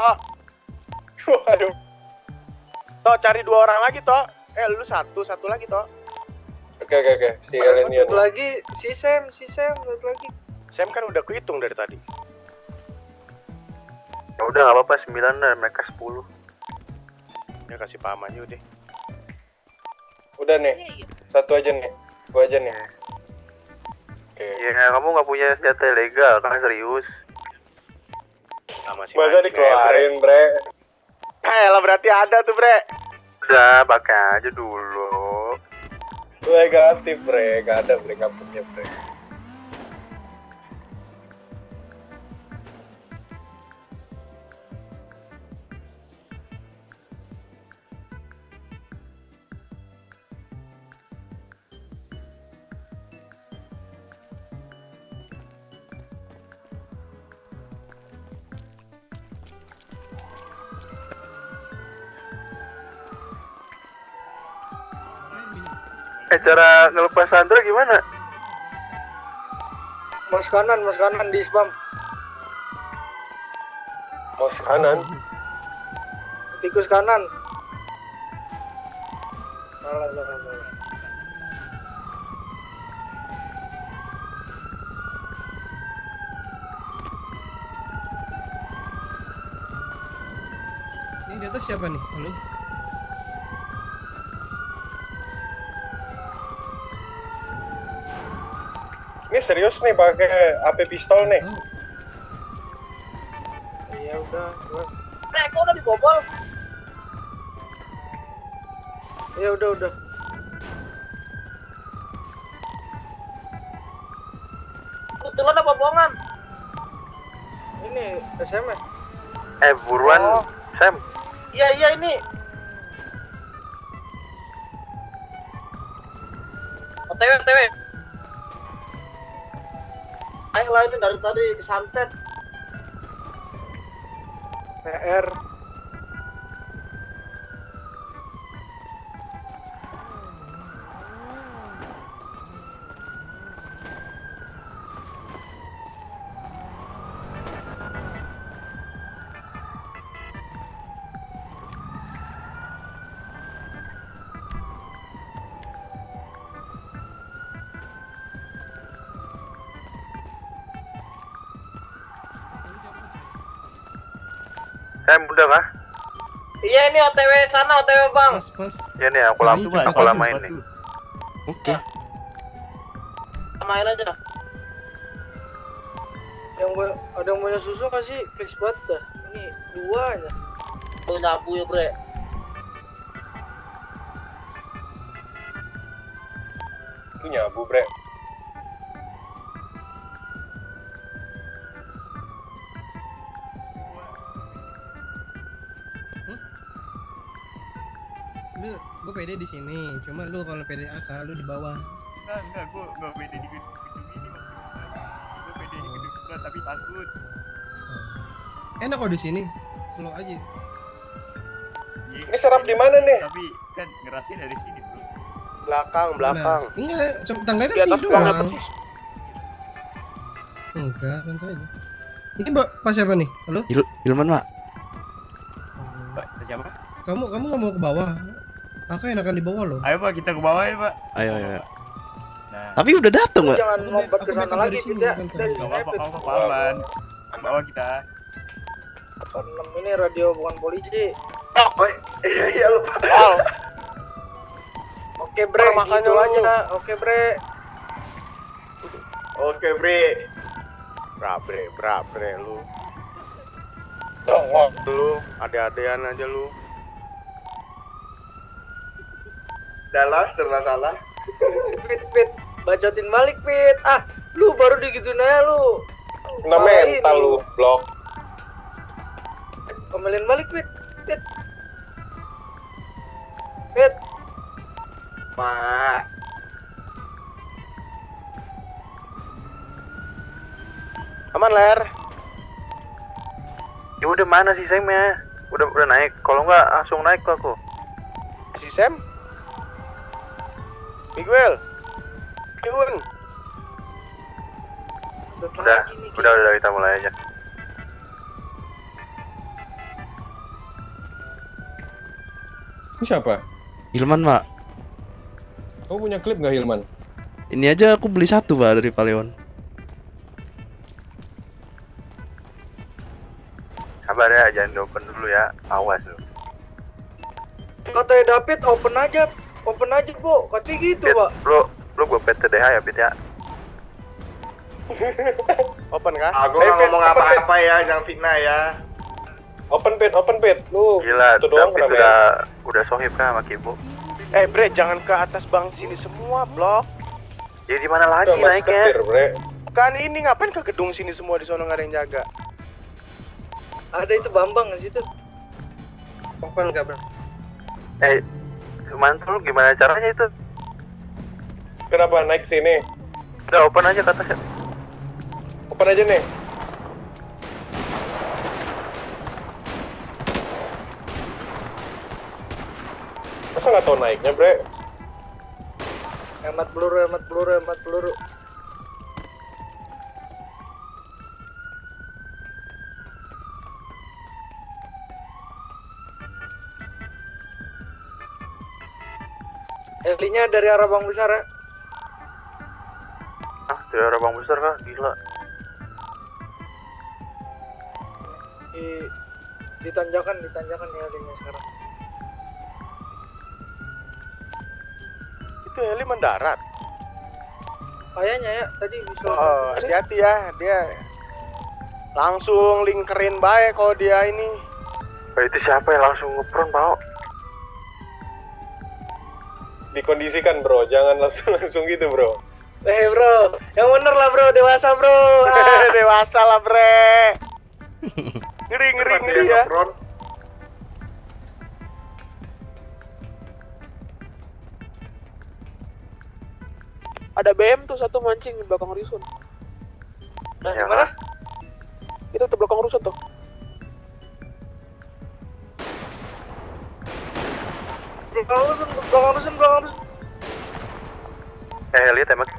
Waduh. Toh cari 2 orang lagi toh. Lu satu lagi toh. Oke. Si Elenia Satu lagi si Sam satu lagi. Sam kan udah kehitung dari tadi. Ya udah nggak apa-apa 9 dan mereka 10. Ya kasih paham aja udah. Udah nih. Satu aja nih. Gua aja nih. Oke. Ya kamu nggak punya senjata ilegal kan serius? Masa dikeluarin, Bre? Lah berarti ada tuh, Bre. Udah, pakai aja dulu. Negatif, Bre. Gak ada, Bre. Gak punya, Bre. Cara ngelepas Sandra gimana? Mas kanan di spam. Mos kanan. Tikus kanan. Salah. Ini di atas siapa nih? Halo? Ini serius nih pakai AP pistol nih. Iya udah. Kok udah dibobol? Iya udah. Kebetulan apa bohongan? Ini SMS. Buruan, Sam. Iya ini. OTW. Ayolah ini dari tadi kesantet. PR. Sam udah kah? Iya ini OTW sana, OTW bang. Pas. Ya nih aku lamain nih. Oke. Main aja. Ada yang punya susu nggak sih? Please banget dah. Ini 2 aja. Tuh nyapu ya bre. Itu nyabu, Bre. Gue pede di sini, cuma lu kalau pede AK lu di bawah. Enggak, gue pede di gedung ini maksudnya. Gue pede di gedung sebelah tapi takut. Enak kok di sini, slow aja. Ini serap di mana nih? Tapi kan ngerasain dari sini, bro. Belakang. Enggak, tangga kan Di sih atas banget. doang. Enggak, santai aja. Ini mbak, pas siapa nih? Halo? Ilman, Pak. Pak, siapa? Kamu nggak mau ke bawah? Aku enakan di bawah loh. Ayo Pak, kita ke bawah ya Pak. Ayo. Nah, Tapi udah dateng, Pak. Jangan lompat ke sana lagi, tidak. nggak apa-apa, kamu aman. Bawa kita. 86 ini radio bukan polisi. Iya lupa. Oke bre, gitu aja. Oke bre. Oke, Bre. Bre lu. Dongok lu, ade-adean aja lu. Dalas salah. Fit, bacotin balik Fit. Ah, lu baru digituin aja lu. Kena mental lu, blok. Komelin balik Fit. Mak. Aman, Ler. Ya udah mana sih Sam ya? Udah naik. Kalau nggak langsung naik ke aku. Si Sam? Miguel. Yun. Udah kita mulai aja. Ini siapa? Ilman, Pak. Kamu punya klip nggak, Hilman? Ini aja aku beli 1, Pak, dari Paleon. Sabar ya, jangan open dulu ya. Awas lu. Katanya David open aja, Bu. Katanya gitu, Pak. Lu gua PTDH ya, Pit ya. Open kah? Aku nggak ngomong apa-apa ya, jangan fitnah ya. Open Pit. Lu gila, David udah sohib kan sama Kibo. Bre, jangan ke atas bang sini semua, blok. Ya di mana lagi naiknya? Kan ini ngapain ke gedung sini semua, di sono nggak ada yang jaga. Ada itu Bambang di situ. Open nggak, bro? Mantul gimana caranya itu? Kenapa naik sini? Udah open aja ke atas ya. Open aja nih. Masa nggak tahu naiknya, Bre? Hemat peluru, hemat peluru, hemat peluru. Helinya dari arah Bang Besar ya. Ah, dari arah Bang Besar kah? Gila. Ditanjakan ya helinya sekarang. Itu heli mendarat. Kayaknya ya tadi visual. Oh, hati-hati ya, dia langsung lingkerin baik kalau dia ini. Itu siapa yang langsung ngepron, Pak? Dikondisikan, bro, jangan langsung gitu, bro. Bro, yang bener lah bro, dewasa bro. Dewasa lah bre. Ngeri ya. Ada BM tuh satu mancing di belakang rusun. Nah, gimana? Itu di belakang rusun tuh. Belakang rusun. Lihat tembak.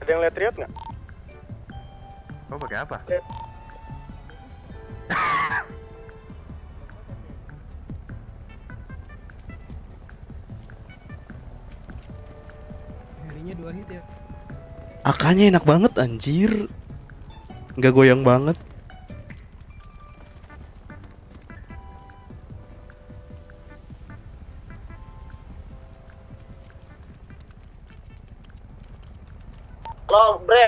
Ada yang lihat Riot nggak? Oh, pakai apa? Helinya 2 hit ya. AK-nya enak banget anjir. Nggak goyang banget. Halo, Bre.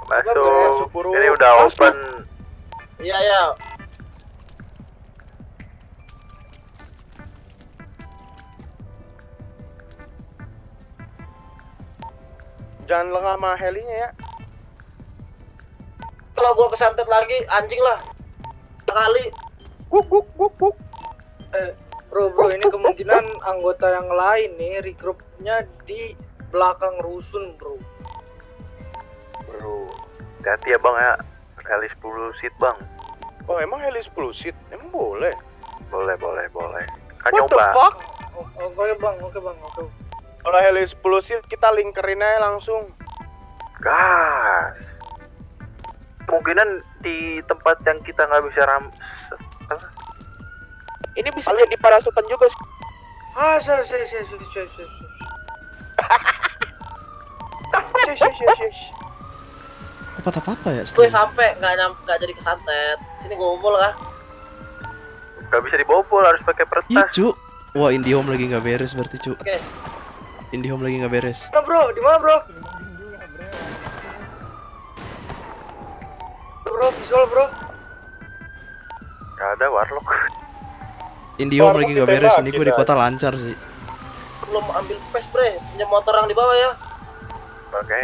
Masuk. Ini udah open. Iya. Jangan lengah sama helinya ya. Kalau gua kesantet lagi, anjing lah. Sekali. Guk. Bro, ini kemungkinan anggota yang lain nih regroupnya di belakang rusun, bro. Bro, hati-hati ya bang ya. Heli 10 seat bang. Oh emang heli 10 seat? Emang boleh? Boleh. Kan What the nyoba. fuck? Oke bang. Kalau heli 10 seat kita lingkerin aja langsung. Gas. Kemungkinan di tempat yang kita nggak bisa Ini bisa jadi parasukan juga. Apa ya? Gue sampai nggak jadi kesantet. Sini gue bobol kah? Nggak bisa dibobol, harus pakai Ih, peretas. cu. Wah, IndiHome lagi nggak beres berarti, cu. Oke. IndiHome lagi nggak beres. Nah, bro, di mana bro? Bro, visual bro. Nggak ada warlock. IndiHome lagi nggak beres. Ini gue di kota lancar sih. Belum ambil space, Bre. Punya motor yang di bawah ya. Oke.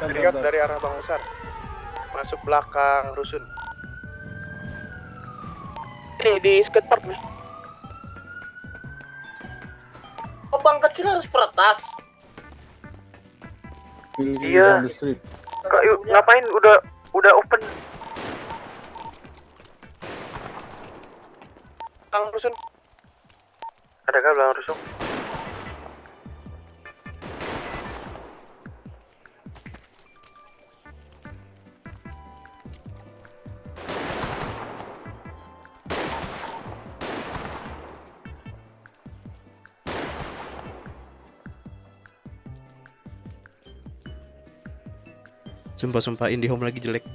Riot dari arah Bang Besar. Masuk belakang rusun. Di skatepark nih. Oh, bang kecil harus peretas. Iya. Kak, yuk, ngapain udah open? Belakang rusun. Ada kah belakang rusun? Sumpah IndiHome lagi jelek.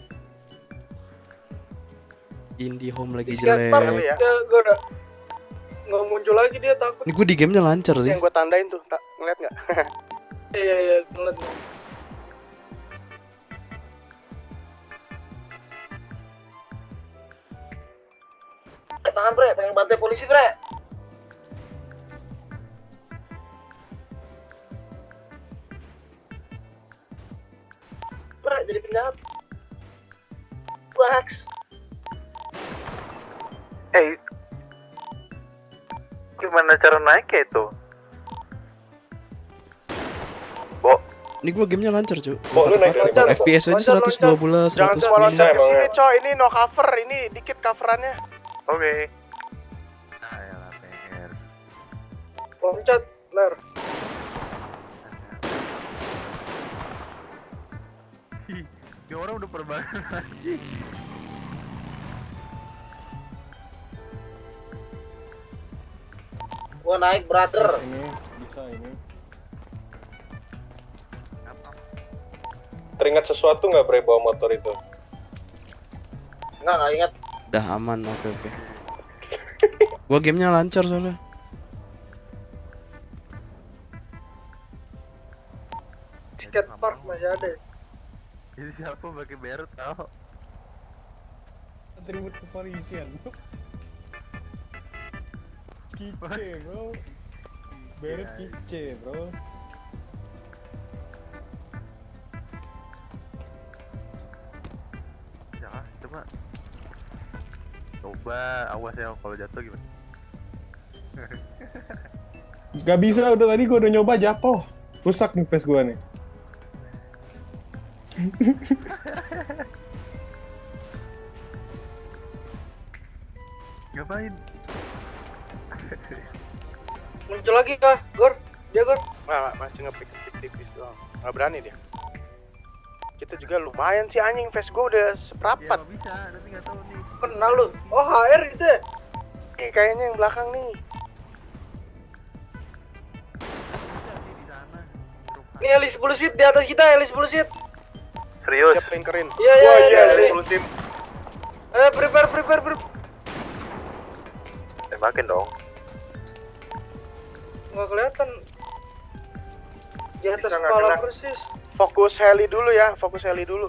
IndiHome lagi Skatepark jelek. ya, gue udah nggak muncul lagi, dia takut. Ini gue di gamenya lancar sih. Yang gue tandain tuh, ngeliat nggak? Iya, ngeliat. Tangan, Bre. Pengen bantai polisi, Bre. Bre, jadi penjahat. Wax. Gimana cara naik ya itu? Ini gua gamenya lancar, Cuk. Oh, lu naik dari mana? FPS aja 112, Jangan 110. semua loncat ke sini, coy. Ini no cover, ini dikit coverannya. Oke. Loncat, Ler. Dia orang udah perbanan lagi. Gua naik, brother. Ini bisa ini. Teringat sesuatu nggak Bre bawa motor itu? Nggak ingat. Udah aman, oke. Gua gamenya lancar soalnya. Skate park masih ada. Ini siapa pakai Berut tau? Atribut kepolisian. Kice bro. Beret kice bro. Jangan, coba awas ya kalau jatuh gimana? Gak bisa, udah tadi gua udah nyoba jatuh. Rusak nih face gua nih. Ngapain? Muncul lagi kah, Gor? Dia Gor? Nah, masih ngepick tipis doang. Nggak berani dia. Kita juga lumayan sih anjing, face gue udah seperempat. Ya, bisa, tapi nggak tahu nih. Kenal lu. Oh, HR itu ya? Kayaknya yang belakang nih. Ini heli 10 feet di atas kita, heli 10 feet. Serius? Siap lingkerin. Iya, iya, Wah, iya, heli iya. 10 tim. Prepare. Tembakin dong. Nggak kelihatan. Di atas Bisa nggak kepala kena? persis. Fokus heli dulu ya, fokus heli dulu.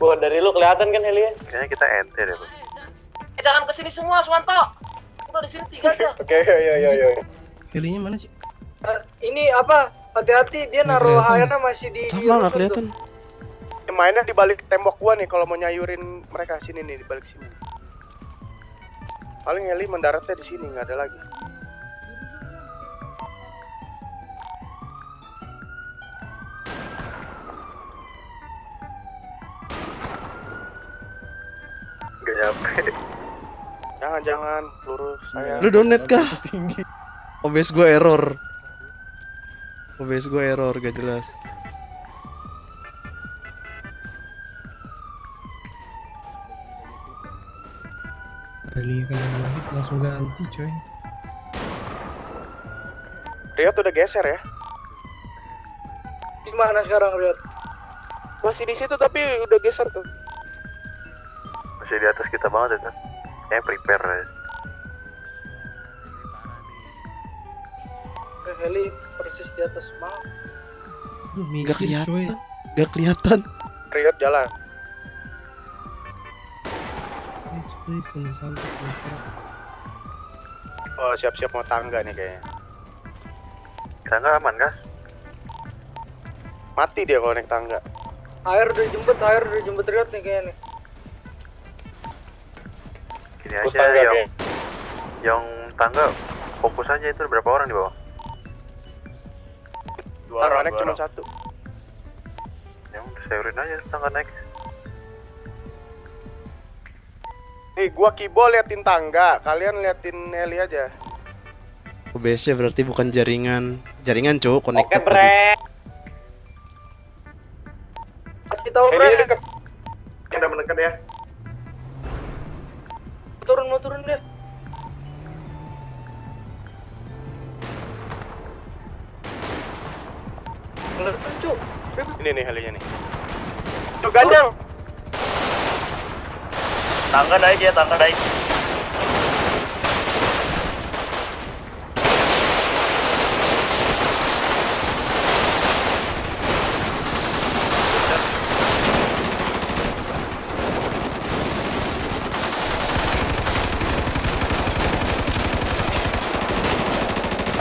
Gua dari lu kelihatan kan heli? Kayaknya kita enter ya, Bro. Jangan kesini semua, Swanto. Udah di sini 3 aja. Oke, iya. Helinya mana sih? Ini apa? Hati-hati, dia naruh HR-nya masih di. Sama nggak kelihatan. Mainnya di balik tembok gua nih kalau mau nyayurin mereka sini nih, di balik sini. Paling heli mendaratnya di sini, nggak ada lagi. Nggak nyampe. Jangan, lurus saya. Lu donet kah? OBS gua error. Gak jelas. Helinya kena lagi langsung ganti coy. Riot udah geser ya? Di mana sekarang, Riot? Masih di situ tapi udah geser tuh. Masih di atas kita banget ya kan? Kayaknya prepare ya. Heli persis di atas banget. Gak kelihatan. Riot jalan. Please, santai. Oh, siap-siap mau tangga nih kayaknya. Tangga aman kah? Mati dia kalau naik tangga. HR udah jemput Riot nih kayaknya nih. Gini aja yang tangga fokus aja itu berapa orang di bawah? 2 orang naik cuma 1. Yang sayurin aja tangga naik. Nih gua Kibo liatin tangga, kalian liatin heli aja. OBS-nya berarti bukan jaringan, Cuk, connected. Oke, Bre. Kasih tahu, Bre. Deket. Kita mendekat ya. Mau turun dia. Kelihatan, Cuk. Ini nih helinya nih. Tuh ganjang. Tangga naik ya, tangga naik.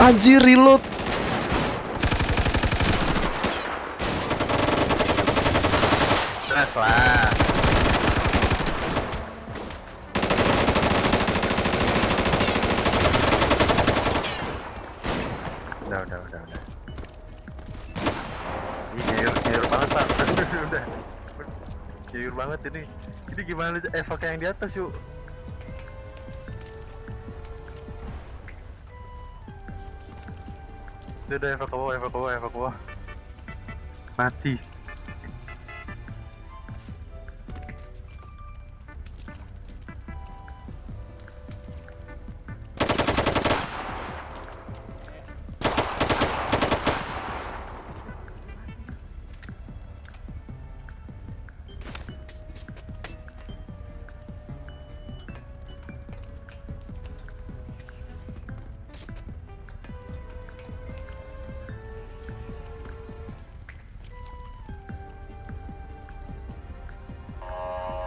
Anjir, reload. Lah. Udah. banget ini. Ini gimana evak yang di atas yuk? Udah evak ke bawah. Mati.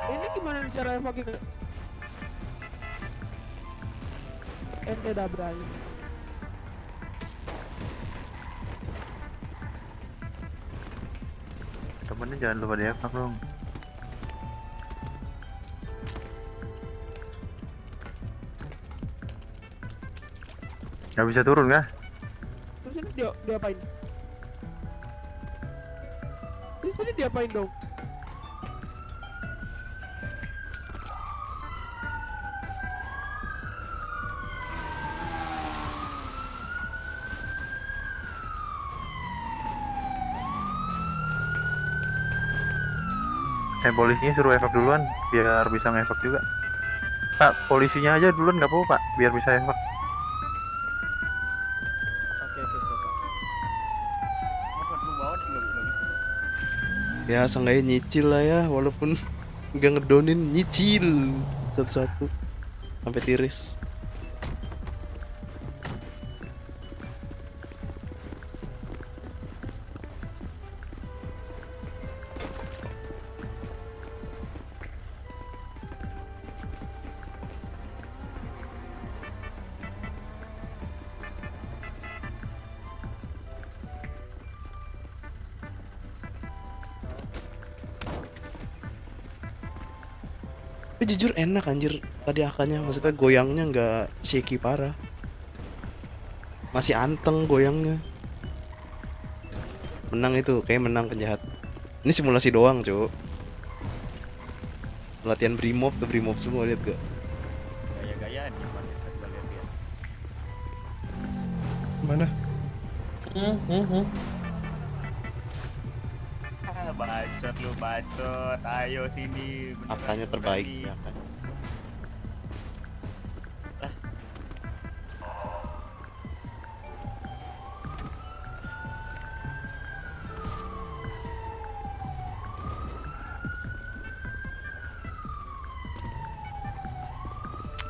Ini gimana cara evakuasi? Ente dabrai. Temennya jangan lupa di evak dong. Gak bisa turun kah? Terus ini diapain? Terus ini diapain dong? Polisinya suruh evak duluan biar bisa ngevak juga. Pak, polisinya aja duluan nggak apa-apa Pak, biar bisa evak. Ya seenggaknya nyicil lah ya, walaupun nggak ngedonin, nyicil satu-satu sampai tiris. Tapi jujur enak anjir tadi akanya, maksudnya goyangnya nggak shaky parah, masih anteng goyangnya. Menang itu, kayak menang penjahat. Ini simulasi doang cuk, latihan Brimob tuh, Brimob semua, lihat gak? Gaya-gayaan ya Pak, kita lihat. Mana? Bacot lu, bacot. Ayo sini. Apanya terbaik sih apanya?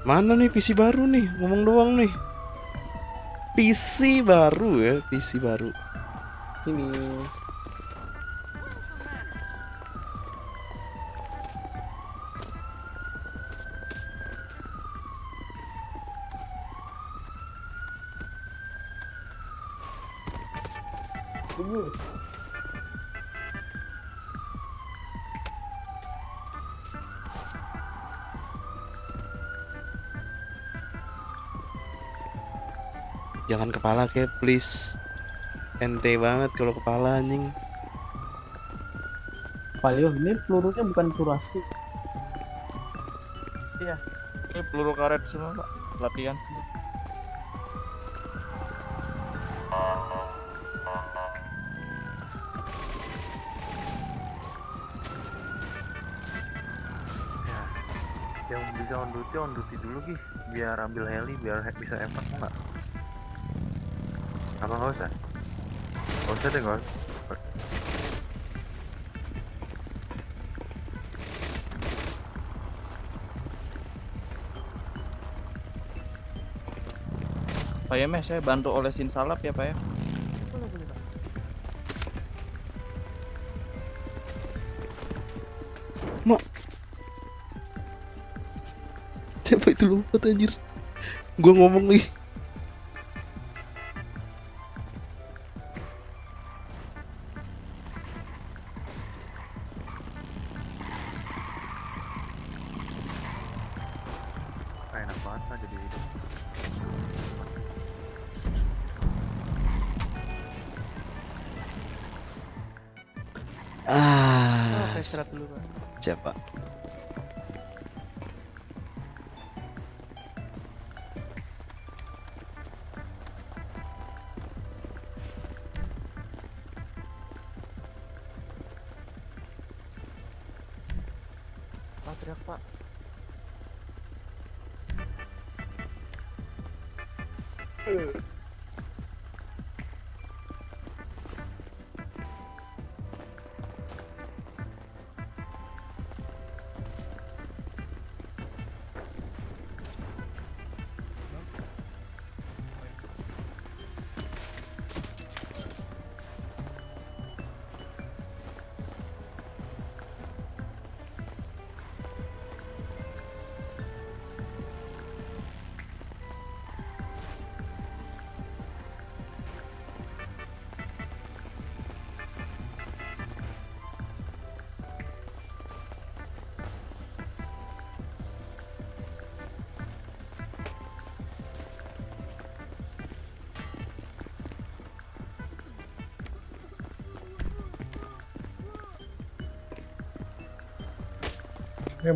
Mana nih PC baru nih? Ngomong doang nih. PC baru ya, PC baru. Ini. Jangan kepala kayak please. Ente banget kalau kepala anjing. Palio, ini pelurunya bukan curasi. Iya. Ini peluru karet semua Pak, latihan. Yang bisa on duty dulu Ki, biar ambil heli biar bisa evak enggak? Apa nggak usah? Nggak usah deh, nggak usah. Pak Yeme, saya bantu olesin salap ya Pak ya. Mak, siapa itu lompat anjir? Gua ngomong nih. Enak banget lah jadi hidup. aja, Pak. Pak, teriak, Pak.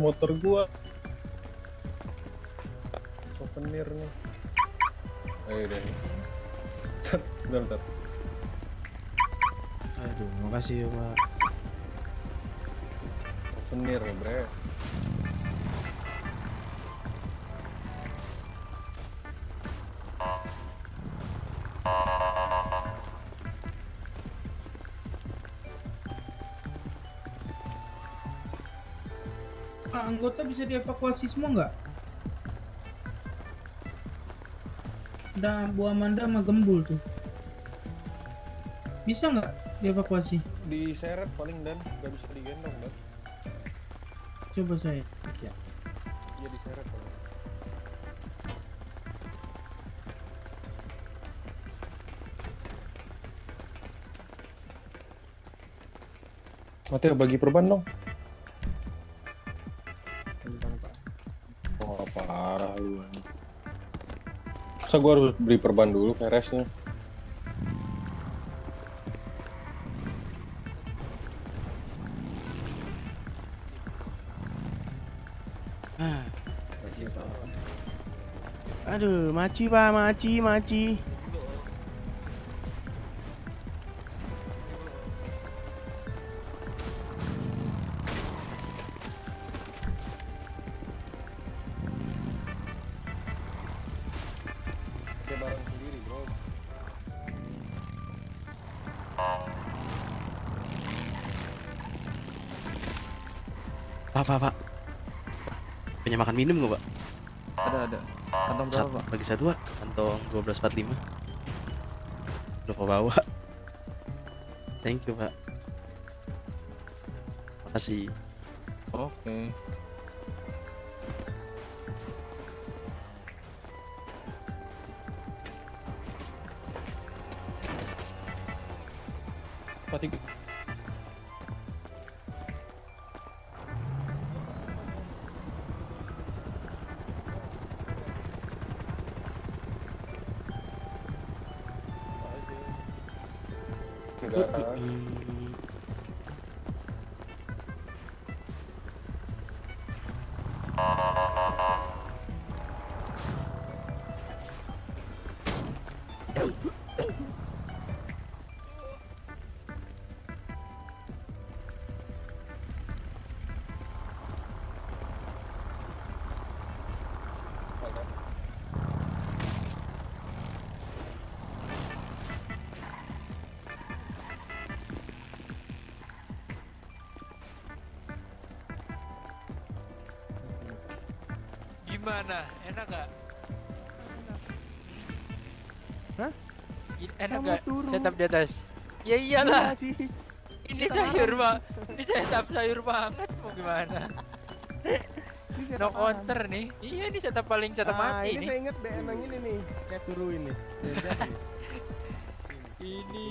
Motor gua souvenir nih. Ayo deh. Bentar. Aduh, makasih ya, Pak. Souvenir ya, Bre. Pak, anggota bisa dievakuasi semua nggak? Ada Bu Amanda sama Gembul tuh. Bisa nggak dievakuasi? Diseret paling dan nggak bisa digendong dan. Coba saya. Ya. Iya diseret paling. Mateo bagi perban dong. Oh parah lu. Masa gua harus beri perban dulu ke resnya. Aduh, maci Pak, maci. Pakai barang sendiri, bro. Pak. Punya makan minum nggak, Pak? Ada. Kantong berapa, Pak? Bagi satu, Pak. Kantong 1245. Lupa bawa. Thank you, Pak. Makasih. Oke. Pak tiga. Negara. Gimana? Enak gak? Hah? Enak Kamu gak turun. setup di atas? Ya iyalah. Iya sih. Ini sayur, Pak. Ini setup sayur banget. Mau gimana? No counter nih. Iya, ini setup paling setup mati ini nih. saya inget deh emang ini nih. Saya turuin nih. Ini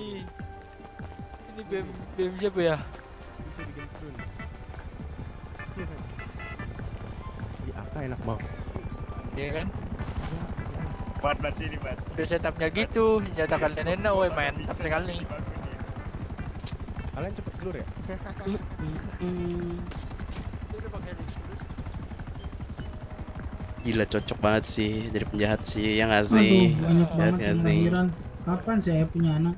BM siapa ya? Bisa bikin turun. Di AK enak banget. Iya kan? Buat sini, Bat. Udah setupnya gitu. Senjata kalian enak, woi mantap sekali. Kalian cepet keluar ya? Gila cocok banget sih jadi penjahat sih, ya nggak sih? Aduh, banyak Ya banget nggak yang sih? lahiran. Kapan saya punya anak?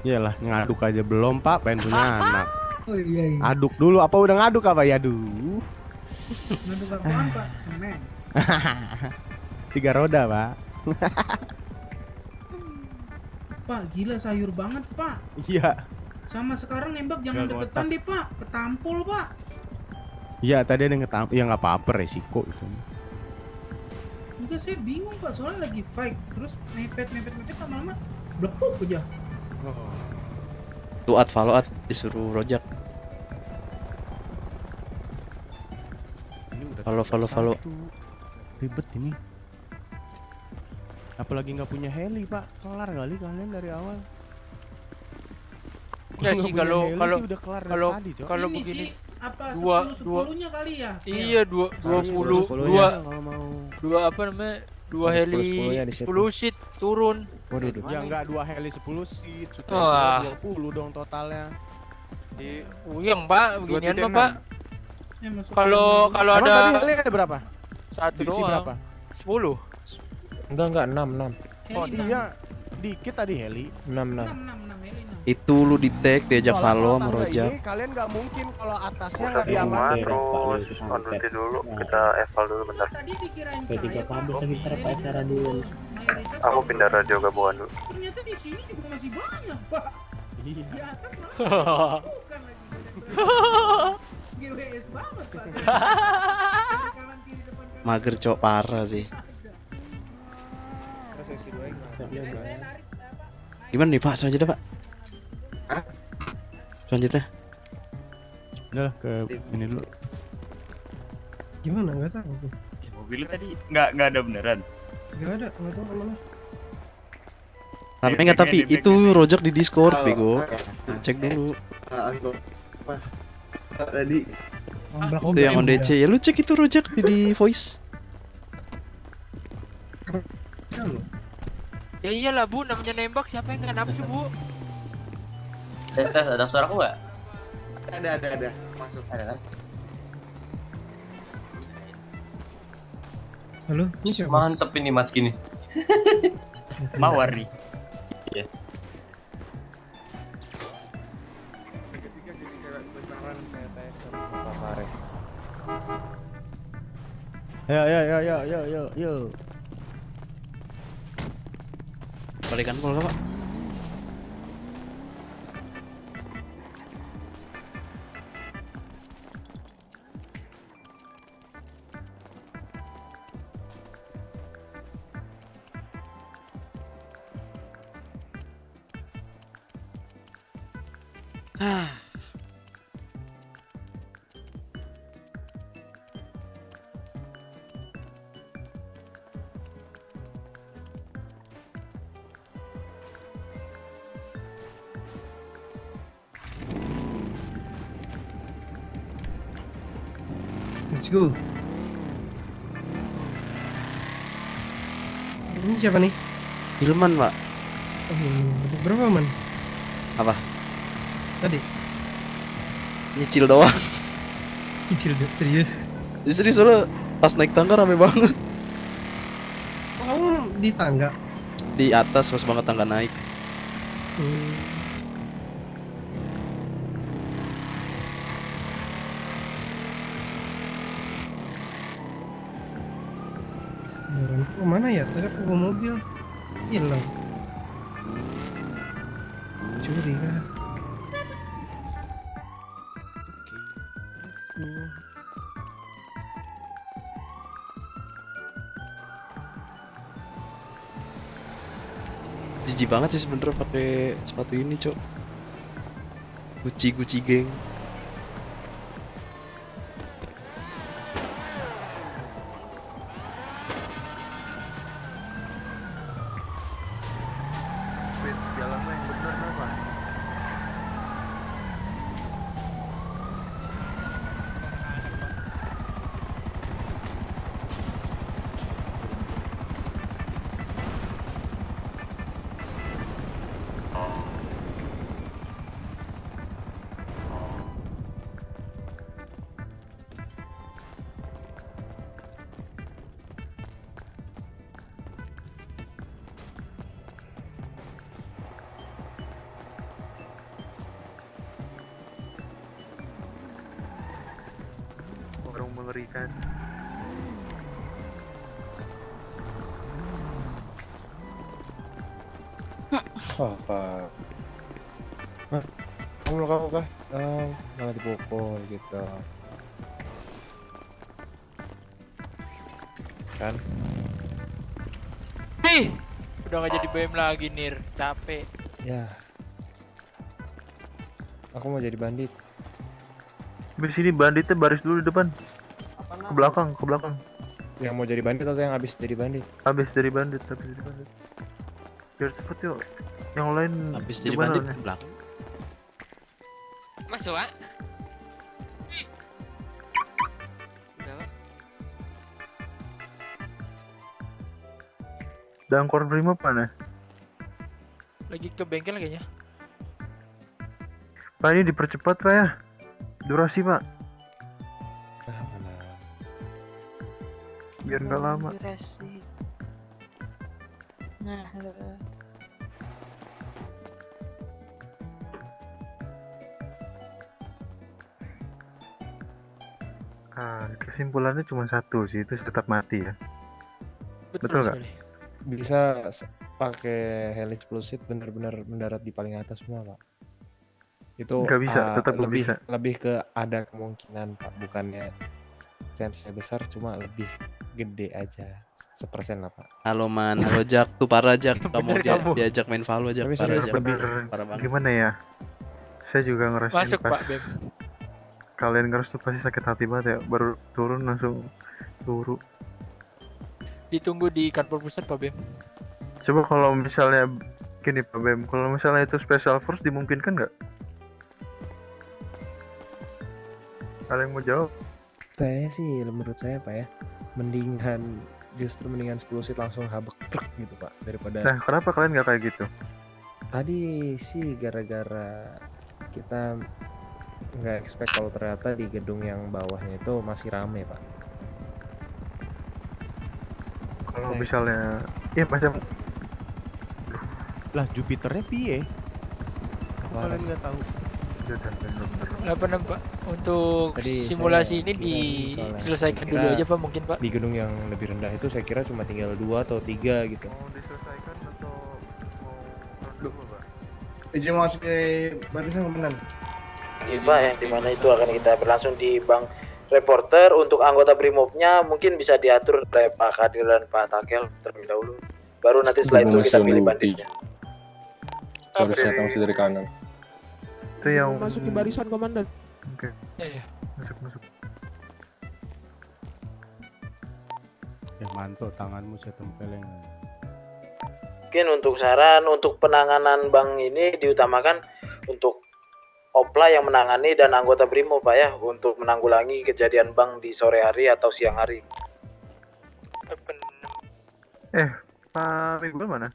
Iyalah, ngaduk aja belum Pak, pengen punya anak. Oh iya. Aduk dulu, apa udah ngaduk apa ya? Aduh. Ngaduk apaan Pak? Semen. 3 roda Pak. Pak, gila sayur banget Pak. Iya. Sama sekarang nembak jangan Nggak deketan deh Pak. Ketampol Pak. Iya tadi ada yang ngetampil, ya nggak apa-apa resiko itu. Enggak, saya bingung Pak, soalnya lagi fight. Terus mepet lama-lama blepuk aja. Tuat follow disuruh rojak. Follow. Ribet ini. Apalagi nggak punya heli Pak, kelar kali kalian dari awal. Ya sih kalau Ini begini sih apa dua 10-10-nya kali ya? iya 20 dua apa namanya 2 heli 10 seat turun. Waduh. Ya enggak 2 heli 10 seat, Wah. 20 dong totalnya. Uyang Pak, beginian mah Pak. Ya, masuk Kalau Emang ada tadi heli ada berapa? satu Diisi doang. berapa? 10. Enggak 6. Oh iya, dikit tadi heli. 6. Itu lu di tag diajak follow sama rojak. Kalian nggak mungkin kalau atasnya nggak diamankan. Terus on duty dulu, kita eval dulu bentar. Tadi dikirain P3 saya kabel Pak. lagi terpacara dulu. Mayoritas Aku pindah radio gabungan dulu. ternyata di sini juga masih banyak Pak. Di Iya. atas malah bukan lagi. GWS banget Pak. Kanan kiri depan kanan. Mager cok parah sih. Gimana nih Pak selanjutnya Pak? Selanjutnya? Udah ke ini dulu. Gimana enggak tahu tuh. Mobil tadi nggak ada beneran. Enggak tahu mana. Tapi nggak, tapi itu rojak di Discord bego. Cek dulu. Tadi Itu yang on DC ya, lu cek itu rojak di voice. Ya iyalah Bu, namanya nembak siapa yang nggak nafsu Bu? Tes ada suara aku nggak? Ada. Masuk. Ada kan? Halo, ini siapa? Mantep ini Mas gini. Mawar nih. Iya. Yo. Balikan pol Pak. Let's go. Ini siapa nih? Hilman Pak. Berapa man? Apa? Tadi Nyicil doang. kecil deh, serius. Serius soalnya pas naik tangga rame banget. Oh, kamu di tangga? Di atas pas banget tangga naik. Oh, mana ya? Tadi aku bawa mobil hilang. Curi kan? Let's go. Jijik banget sih sebenernya pakai sepatu ini cok. Gucci geng. Jalannya yang bener apa? mengerikan. Wah, Pak. Kamu kah? Malah dipukul gitu. Kan? Ih, udah gak jadi BM lagi Nir, capek. Ya. Aku mau jadi bandit. Di sini banditnya baris dulu di depan. Ke belakang. Yang mau jadi bandit atau yang habis jadi bandit? Habis dari bandit. Biar cepet yuk. Yang lain Habis jadi gimana bandit nih? ke belakang. Masuk, Wak. Udah, Wak. Dan Korn Primo mana? Lagi ke bengkel kayaknya. Pak ini dipercepat Pak ya. Durasi Pak. Biar nggak lama. Nah, Kesimpulannya cuma satu sih, itu tetap mati ya. Betul nggak? sekali. Bisa pakai helix plus seat benar-benar mendarat di paling atas semua, Pak. Itu Nggak bisa, tetap nggak lebih bisa. lebih ke ada kemungkinan, Pak, bukannya chance-nya besar, cuma lebih gede aja. 1% lah, Pak. Halo man, halo Jak, tuh parah Jak. Bener kamu. diajak main Valo Jak, Tapi parah serius, Jak. Bener-bener Parah banget. gimana ya? Saya juga ngerasain Masuk pas Pak Bem. kalian ngeres tuh pasti sakit hati banget ya. Baru turun langsung turu. Ditunggu di kantor pusat Pak Bem. Coba kalau misalnya gini Pak Bem, kalau misalnya itu special force dimungkinkan nggak? Kalian mau jawab? Saya sih, menurut saya, Pak ya, mendingan 10 seat langsung habek truk gitu, Pak, daripada Nah, kenapa kalian nggak kayak gitu? tadi sih gara-gara kita nggak expect kalau ternyata di gedung yang bawahnya itu masih rame, Pak. Kalau misalnya, ya macam Lah Jupiternya piye? Kalian nggak tahu. Kenapa Pak? Untuk Tadi simulasi saya ini kira soalnya. diselesaikan Kira dulu aja Pak mungkin Pak. Di gedung yang lebih rendah itu saya kira cuma tinggal 2 atau 3 gitu. mau diselesaikan atau mau Izin masuk ke barisan komandan. Pak yang dimana itu akan kita berlangsung di Bank Reporter. Untuk anggota Brimobnya mungkin bisa diatur oleh Pak Kadir dan Pak Takel terlebih dahulu. Baru nanti setelah itu kita pilih banditnya. Harusnya langsung dari kanan. Itu yang Masuk ke barisan komandan. Oke, Iya. masuk. mantul tanganmu saya tempeleng. Mungkin untuk saran untuk penanganan bank ini diutamakan untuk Opla yang menangani dan anggota Brimo Pak ya, untuk menanggulangi kejadian bank di sore hari atau siang hari. Pak Miguel mana?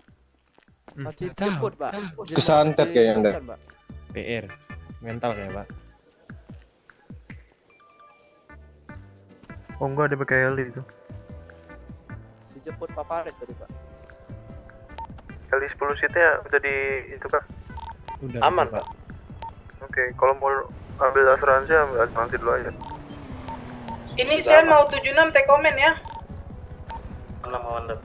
Masih jemput, Pak. Kesantet kayaknya, Barusan, Pak. PR mental kayak, Pak. Oh enggak, ada pakai heli itu. Dijemput Pak Faris tadi, Pak. Heli 10 seatnya udah di itu Pak. Udah Aman, Pak. Oke, kalau mau ambil asuransi dulu aja. Ini saya mau 76 take comment ya. Mantap.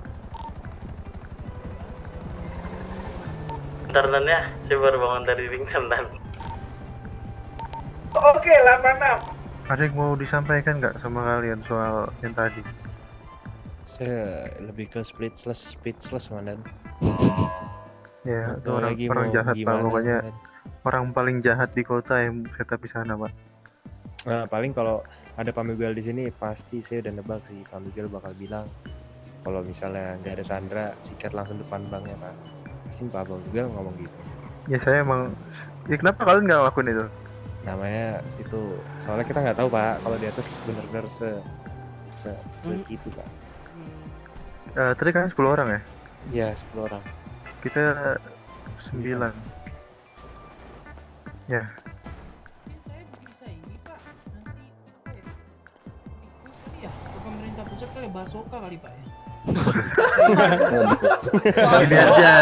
Bentar Nan ya, saya baru bangun dari ringkan Nan. Oke, 86. Ada yang mau disampaikan nggak sama kalian soal yang tadi? Saya lebih ke speechless Mandan. Ya, itu Atau orang lagi orang mau jahat Pak, gimana, pokoknya Mandan. orang paling jahat di kota yang saya tapi sana Pak. Nah, paling kalau ada Pak Miguel di sini pasti saya udah nebak sih Pak Miguel bakal bilang kalau misalnya nggak ada Sandra, sikat langsung depan banknya, Pak. Pasti Pak Miguel ngomong gitu. Ya saya emang, ya kenapa kalian nggak lakuin itu? Namanya itu soalnya kita nggak tahu, Pak, kalau di atas benar-benar itu, Pak. Tadi kan 10 orang ya? Ya, 10 orang. Kita 9. Ya, Saya bisa ini Pak, nanti apa ya? Kali ya, ke pemerintah pusat kali Basoka kali Pak ya. gini aja.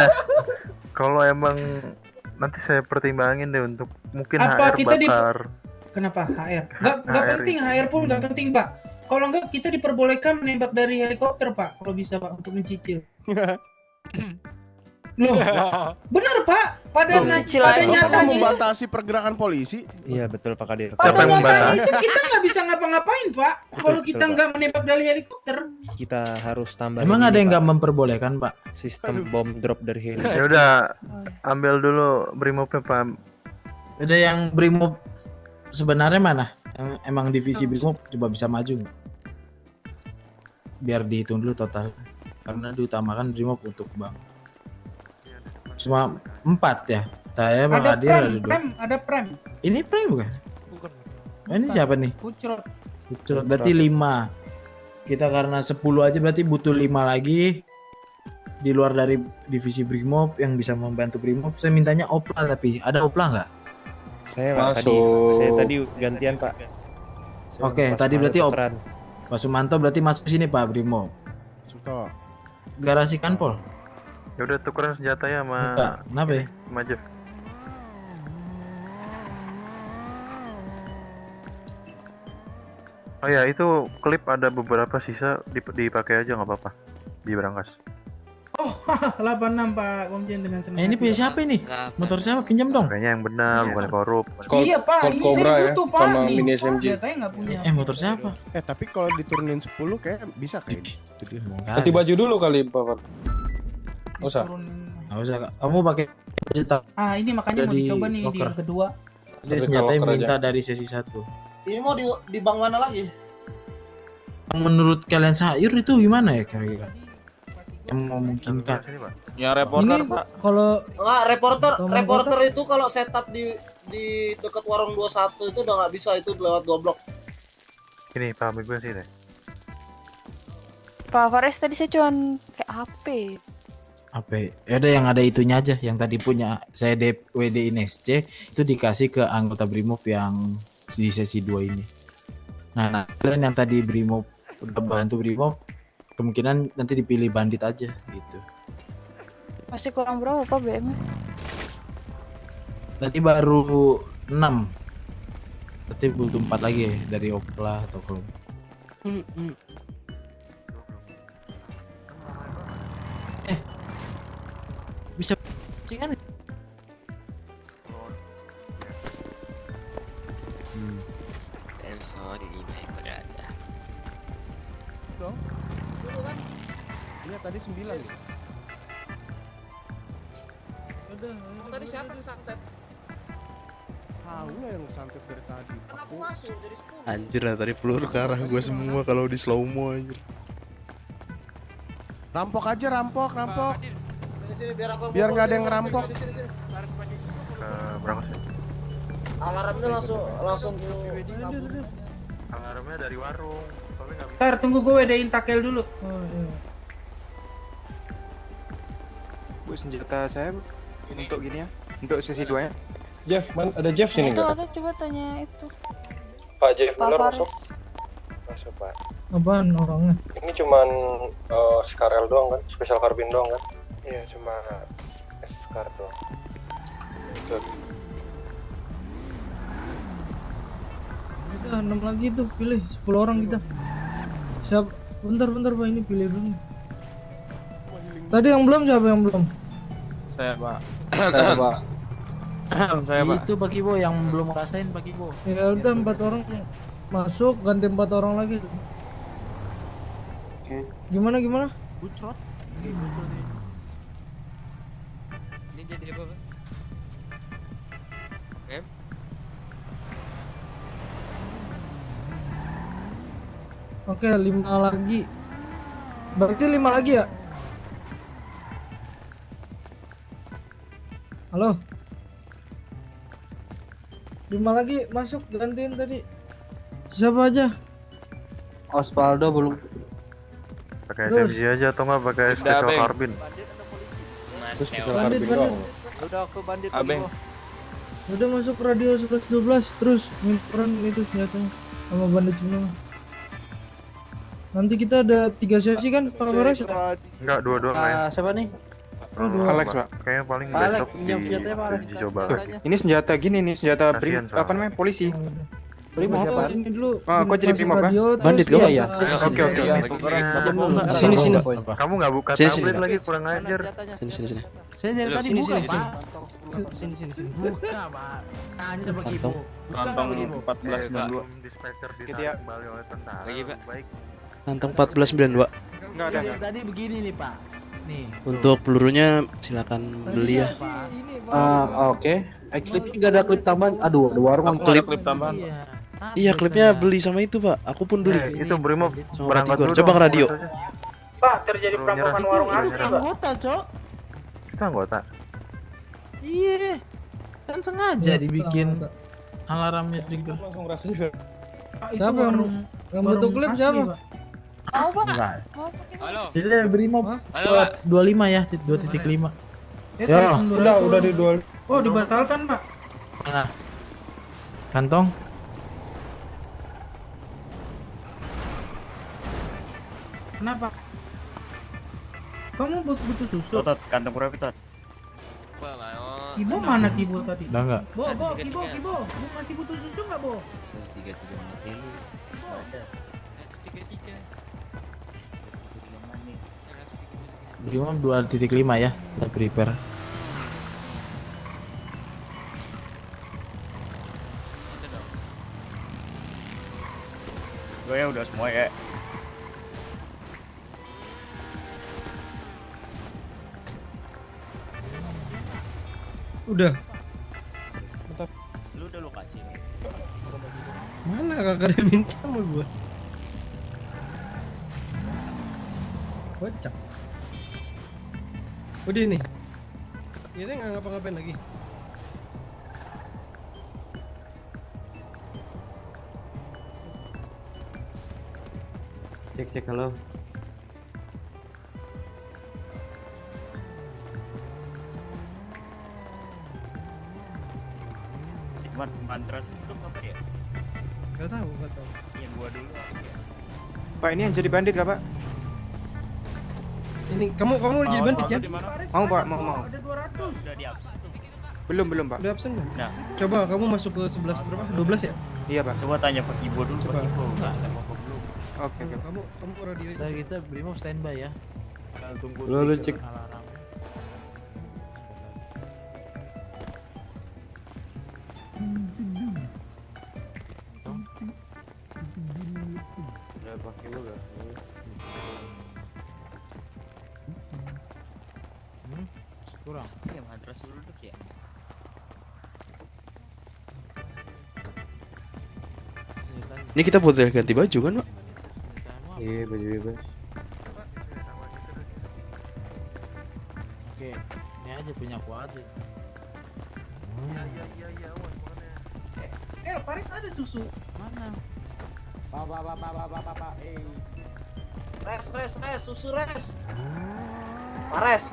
Kalau emang nanti saya pertimbangin deh untuk mungkin Apa HR kita bakar. Kenapa HR? Nggak HR penting, itu. HR pun nggak penting Pak. Kalau enggak kita diperbolehkan menembak dari helikopter Pak, kalau bisa Pak untuk mencicil. Loh, benar Pak. Pada Kita nyatanya membatasi pergerakan polisi. Iya betul Pak Kadir. pada nyatanya itu kita nggak bisa ngapa-ngapain Pak. Kalau kita betul, nggak menembak dari helikopter. Kita harus tambah. Emang ada yang nggak memperbolehkan, Pak? Sistem bom drop dari heli. Ya udah, ambil dulu brimobnya Pak. Ada yang brimob sebenarnya mana? Yang emang divisi brimob coba bisa maju nggak? Biar dihitung dulu total. Karena diutamakan brimob untuk Bang. Cuma 4 ya. Saya Bang Adil ada 2. Ada prem. Ini prem bukan? Oh, ini siapa nih? Pucrot. Pucrot berarti 5. Kita karena 10 aja berarti butuh 5 lagi. Di luar dari divisi brimob yang bisa membantu brimob. Saya mintanya opla tapi ada opla nggak? Saya tadi gantian Pak. Oke, tadi berarti Pak Sumanto berarti masuk sini Pak brimob. Suto. Garasi Kanpol. Ya udah tukeran senjatanya sama Enggak, kenapa ya? sama Jeff. Oh ya, itu klip ada beberapa sisa dipakai aja nggak apa-apa di berangkas. Oh, 86 Pak Komjen dengan senang. Ini punya siapa ini? Motor siapa? Pinjam dong. Kayaknya yang benar, bukan korup. Iya Pak, ini saya butuh Pak. Nih, senjatanya nggak punya. Motor siapa? Tapi kalau diturunin 10 kayak bisa kayak itu dia. Ganti baju dulu kali Pak Far. Nggak usah. Nggak usah Kak. Kamu pakai baju tak. Ini makanya mau dicoba nih di yang kedua. Ini senjata yang minta dari sesi 1. Ini mau di bank mana lagi? Menurut kalian sayur itu gimana ya kira-kira? Yang memungkinkan. Yang reporter Pak. Kalau Nggak, reporter itu kalau setup di dekat warung 21 itu udah nggak bisa, itu lewat 2 blok. Ini Pak ambil gue sih deh. Pak Fares tadi saya cuma kayak HP. Apa? Ada yang ada itunya aja. Yang tadi punya saya WD INSC itu dikasih ke anggota brimob yang di sesi 2 ini. Nah, kalian yang tadi brimob udah bantu brimob, kemungkinan nanti dipilih bandit aja gitu. Masih kurang berapa Pak BM? Tadi baru 6. Berarti butuh 4 lagi ya dari Opla atau kalau. Bisa cingan. Sorry ini berada. Dong. Iya tadi 9 ya. udah. Tadi siapa yang santet? Tahu lah yang santet dari tadi. Aku masuk jadi 10. Anjir lah tadi peluru ke arah gue semua kalau di slow mo anjir. Rampok aja, rampok. Sini, Biar nggak ada yang ngerampok. Berapa sih? Alarmnya langsung ke Alarmnya dari warung. Ntar tunggu gue wedain takel dulu. Bu, senjata saya Bu. Untuk gini ya, untuk sesi 2 ya. Jeff, ada Jeff sini Itu nggak? atau coba tanya itu. Pak Jeff Pak Miller Faris. masuk. Masuk Pak. Apaan orangnya? Ini cuman SKRL doang kan? Special Carbine doang kan? Iya, cuma SKR doang. Udah 6 lagi tuh, pilih 10 orang kita. Siap, bentar Pak, ini pilih dulu. Tadi yang belum siapa yang belum? Saya Pak. Saya Pak. Saya Pak. Itu Pak Kibo yang belum ngerasain Pak Kibo. Ya udah 4 orang masuk, ganti 4 orang lagi. Oke. Gimana? Bucrot. Ini jadi apa Pak? Oke. Oke, 5 lagi. Berarti 5 lagi ya? Halo? 5 lagi masuk, gantiin tadi. Siapa aja? Osvaldo belum. Pakai Terus. SMG aja atau nggak pakai Special Carbine? Terus Special Bandit, Carbine bandit. doang. Udah aku bandit Abeng. Udah masuk radio 11-12, terus minteran itu senjatanya sama bandit semua. Nanti kita ada 3 sesi kan, Pak Faris? Enggak, dua-dua lain. Siapa nih? Alex Pak. Kayaknya paling Pak Alex, besok pinjam senjatanya Pak Alex. dicoba. Ini senjata gini nih, senjata Kasian, apa namanya polisi. Primo Kita apa? ini dulu. Oh, kok jadi masuk Primo, Pak? radio, Bandit terus kau? dia- Oke, oke, oke. Sini, sini. Kamu nggak buka Sini, sini, tablet Pak. lagi, kurang ajar. Sini. Saya dari tadi Sini, buka, sini, Pak. sini. Buka, Pak. Tanya sama Kantong. Ibu. Kantong Buka, Ibu. 1492. Dispatcher Gitu ya. ditarik kembali oleh tentara. Lagi, Pak. Baik. Kantong 1492. Enggak ada. Dari tadi begini nih, Pak. Nih. Untuk pelurunya silakan beli ya. Oke. Klipnya nggak ada klip tambahan. Aduh, ada warung Apa klip? klip tambahan. Iya, klipnya beli sama itu, Pak. Aku pun beli. Itu Brimob Sama berangkat Batigor. dulu Coba dong, ke radio. foto aja. Pak, terjadi perampokan warung Itu asli, Pak. anggota, Cok. Itu anggota. Iya. Kan sengaja dibikin alarmnya trigger. Siapa yang butuh klip siapa? Mau Pak? Enggak. Halo. Jadi Brimob Halo, buat Pak. 25 ya, 2.5. Ya, Udah dijual. Oh, dibatalkan, Pak. Nah. Kantong. Kenapa? Kamu butuh susu? Kantong berapa, Tot? Kibo mana Kibo tadi? Udah enggak? Bo, Kibo. Lu masih butuh susu nggak, Bo? 3. Brimob 2.5 ya. Kita prepare. Gue ya udah semua ya. Udah. Lu udah lokasi. Mana kakak ada minta sama gua? Kocak. Udah nih. Kita nggak ngapa-ngapain lagi. Cek halo. Mantra sebelum apa ya? Gak tahu. Yang gua dulu. Pak, ini yang jadi bandit gak, Pak? Ini kamu jadi bandit ya? Mau, Pak, mau. Ada 200. Udah di absen. Belum, Pak. Udah absen belum? Nah. Coba kamu masuk ke 11 berapa? 12 ya? Iya, Pak. Coba tanya Pak Ibo dulu, Coba. Pak Ibo. Enggak, sama Pak belum. Oke. Kamu radio aja. Kita Brimob standby ya. Kita tunggu Lalu trigger cek. alarm. Udah Pak Ibo gak? Kurang. Yang madras dulu duk ya. Ini kita boleh ganti baju kan, Pak? Iya, baju bebas. Oke, ini aja punya kuadrit. Paris ada susu. Mana? Pak. Res, susu res. Pares.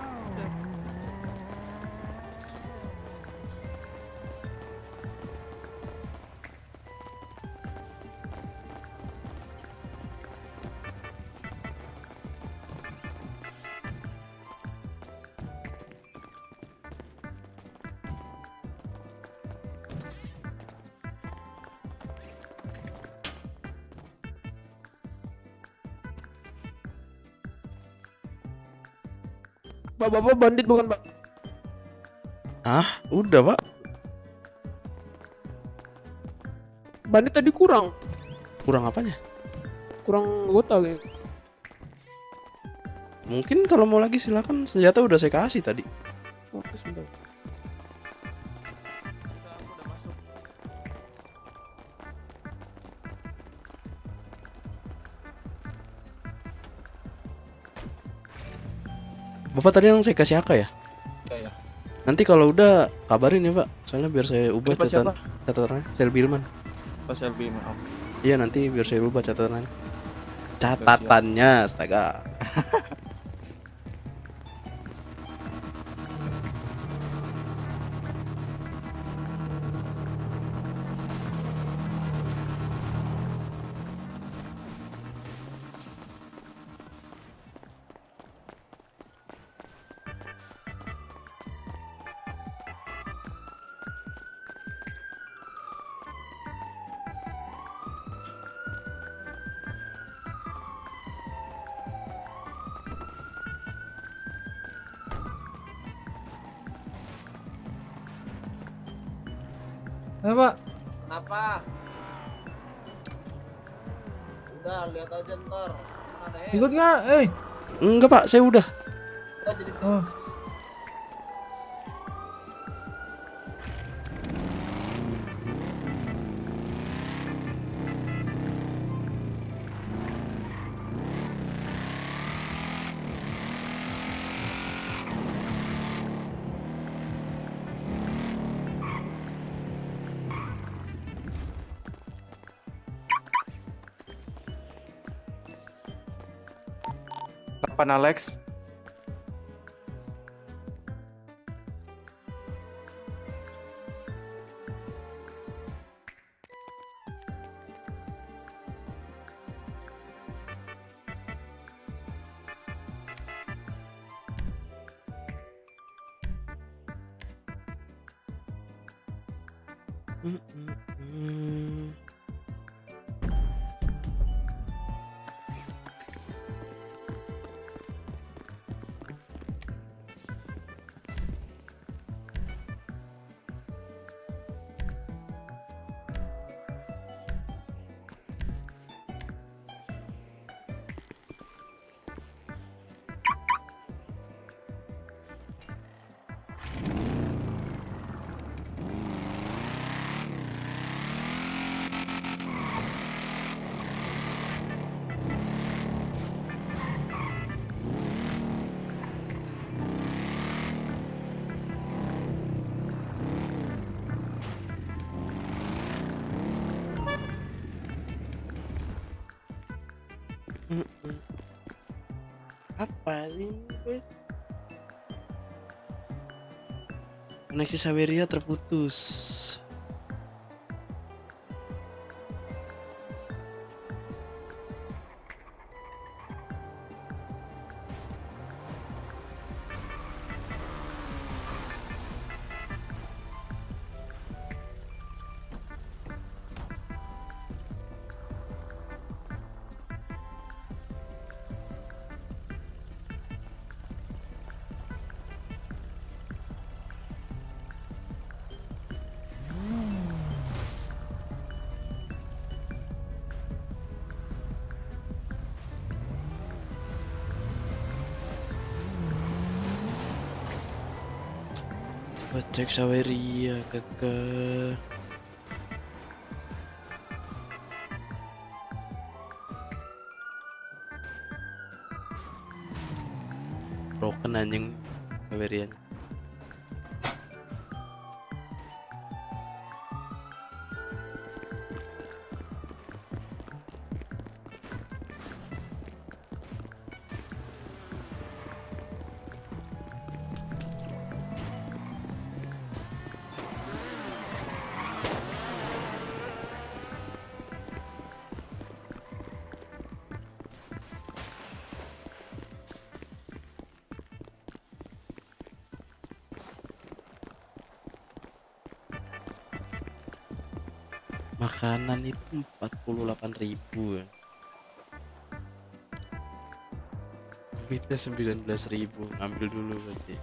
Bapak bandit bukan, Pak? Ah, udah, Pak. Bandit tadi kurang. Kurang apanya? Kurang anggota kayaknya. Mungkin kalau mau lagi silakan, senjata udah saya kasih tadi. Oke, sebentar. Bapak tadi yang saya kasih AK ya? Iya. Nanti kalau udah kabarin ya, Pak. Soalnya biar saya ubah Ini Pak siapa? catatannya. Selbilman. Pas LB maaf. Iya, nanti biar saya ubah catatannya. Catatannya, astaga. Ayo Pak. Kenapa? Udah lihat aja ntar. Ada Ikut nggak? Enggak Pak, saya udah. jadi Oh. Kapan Alex? Apa sih ini, guys? Koneksi Saweria terputus. Coba cek Saweria kakak. Broken anjing Saweria. Makanan itu 48.000 ya. Duitnya 19.000, ambil dulu berarti.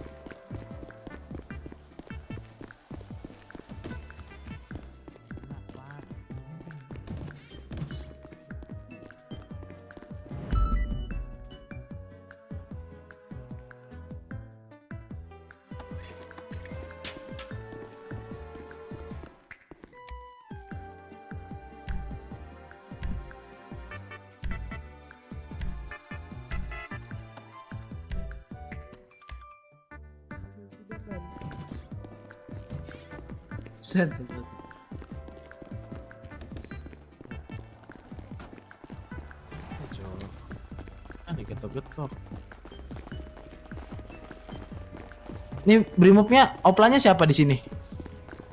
Set. Diketok-ketok. Ini brimobnya oplanya siapa di sini?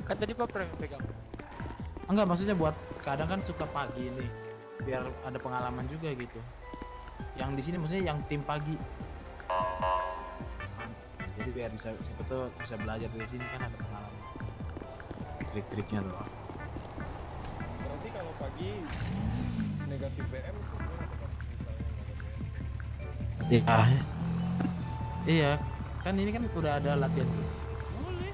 Kan tadi Pak Prem pegang. Enggak, maksudnya buat kadang kan suka pagi nih, biar ada pengalaman juga gitu. Yang di sini maksudnya yang tim pagi. Jadi biar bisa siapa tuh bisa belajar dari sini kan ada pengalaman. Trik-triknya tuh. Berarti kalau pagi negatif BM itu gimana Pak? Iya. Iya, kan ini kan udah ada latihan tuh. Boleh.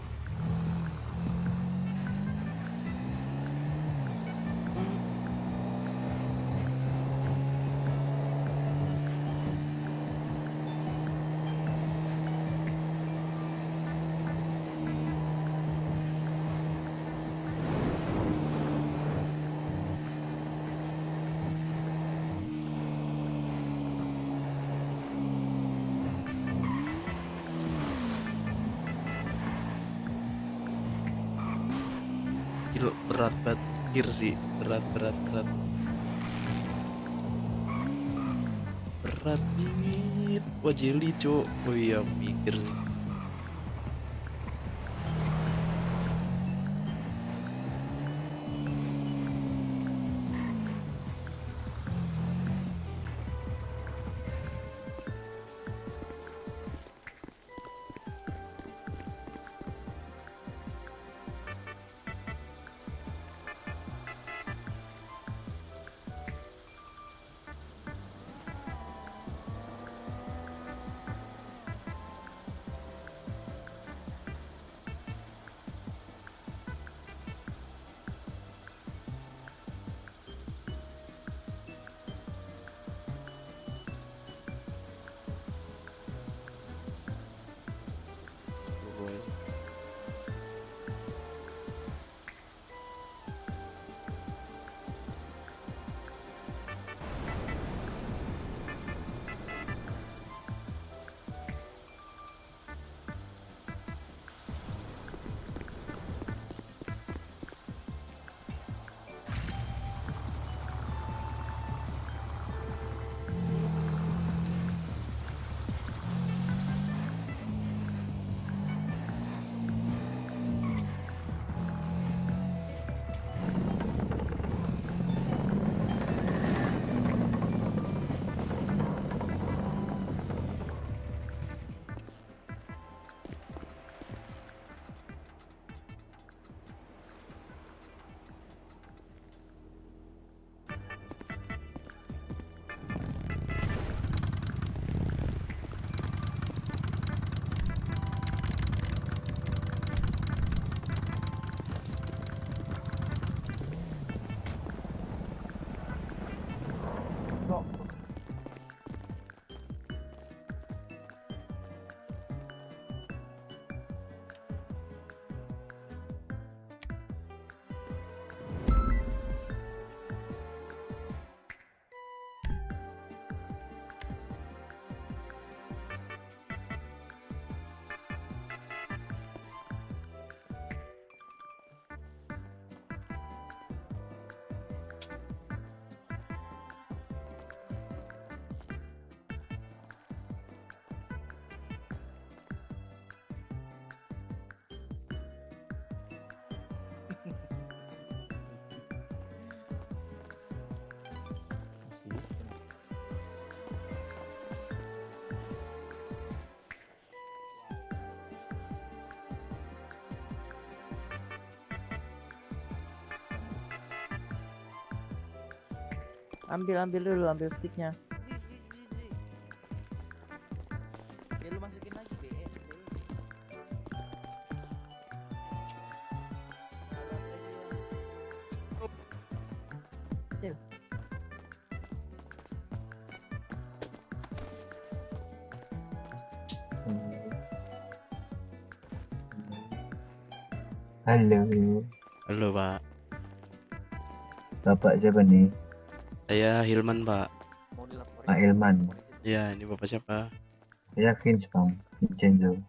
berat banget mikir sih, berat banget. Wah jeli cuk. Oh iya mikir sih. Ambil dulu, ambil sticknya. Oke, lu masukin lagi BS. Kecil. Halo. Halo Pak. Bapak siapa nih? Saya Hilman Pak. Pak Ilman. Ya ini Bapak siapa? Saya Vince Bang, Vincenzo.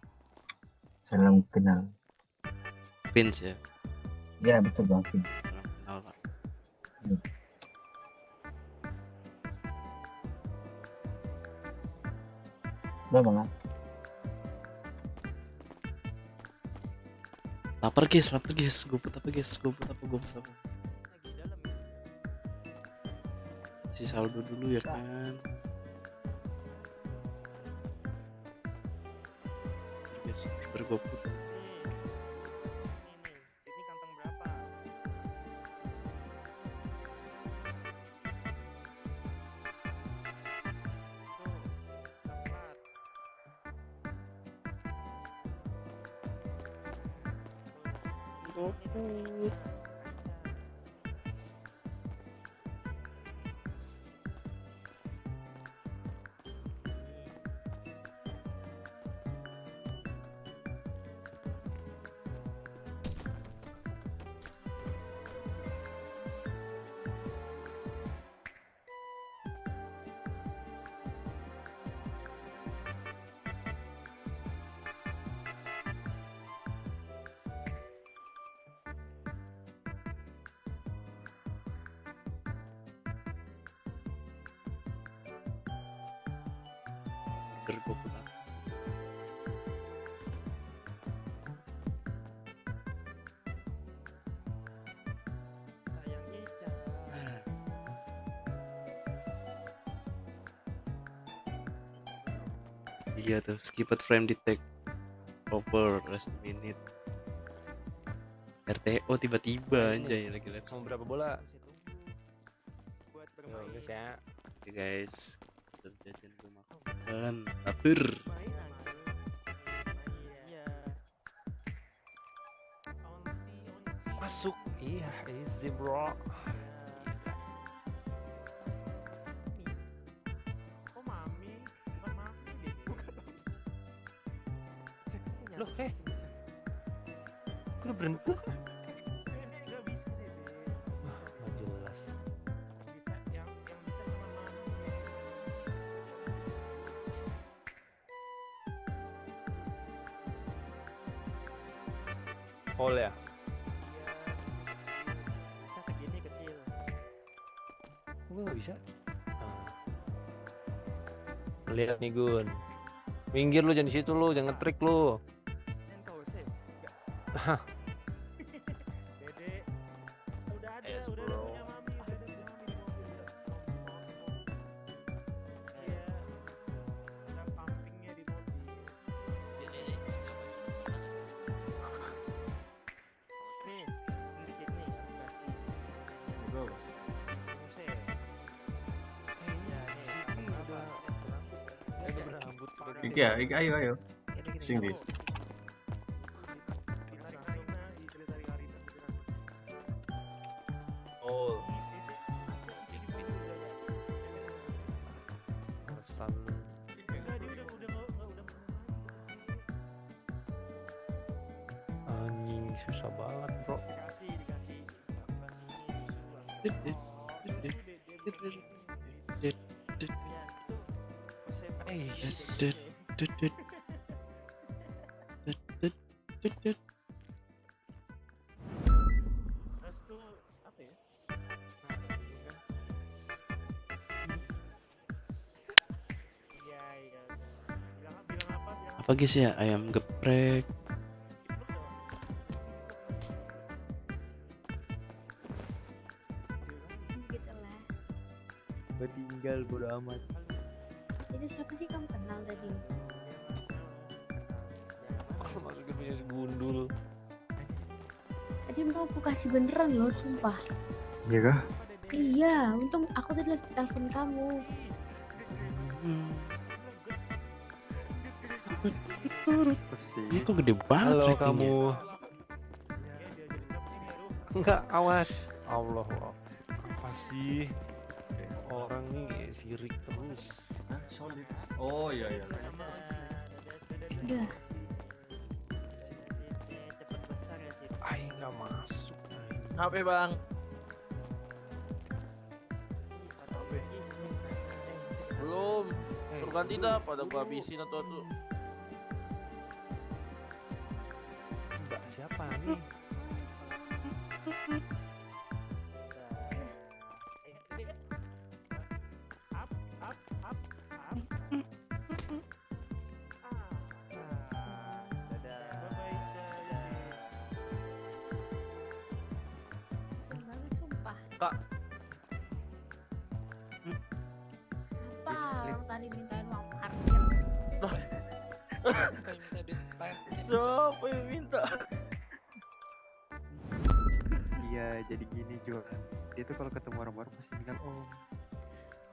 Salam kenal. Vince ya. Ya betul Bang Vince. Salam kenal Pak. Udah Bang. Lapar guys. Goput apa? Si saldo dulu ya kan. Guys, bergoput. Ini kantong berapa? Goput. burger gue pulang. Iya tuh, skipped frame detect over last minute. RTO tiba-tiba anjay lagi live Mau stream. berapa bola? Buat Yo, bermain. guys ya. Oke guys, terjadian gue makan lapar. Masuk. Iya, easy bro. Kok mami? Bukan mami deh. Loh, Kok udah berhenti? Gak bisa deh. Wah, nggak jelas. Bisa yang bisa cuma mami. Hall ya? Bisa segini kecil. Gue nggak bisa. Lihat nih Gun. Minggir lu, jangan di situ lu, jangan ngetrik lu. Yang kau sih. Dede. Udah ada punya mami. Udah ada punya mami di mobil. Iya. Ada pumpingnya di mobil. Nih, dikit nih aku kasih. Bro. Iya, nih. Udah berambut. Ayo. Sing this. Oh. Pesan. Anjing susah banget bro. Terus tuh apa ya? Iya. Bilang apa? Apa guys ya, ayam geprek. Gitu lah. Gue tinggal bodo amat. Itu siapa sih kamu kenal tadi? Masukin punya si gundul. Tadi mau aku kasih beneran loh, sumpah. Iya kah? Iya, untung aku tadi langsung telepon kamu. Ini kok gede banget Halo ratingnya? kamu. Enggak, awas. Allah, apa sih? Orang nih sirik terus. Solid. Oh iya. Udah. Ay, nggak masuk. HP bang. Belum. Suruh ganti dah pada gua habisin atau tuh. Mbak siapa nih? Susah banget sumpah. Kak. Apa? Orang tadi mintain uang parkir. Minta duit parkir. Siapa yang minta? Iya, jadi gini Juan. Dia tuh kalau ketemu orang baru pasti bilang om.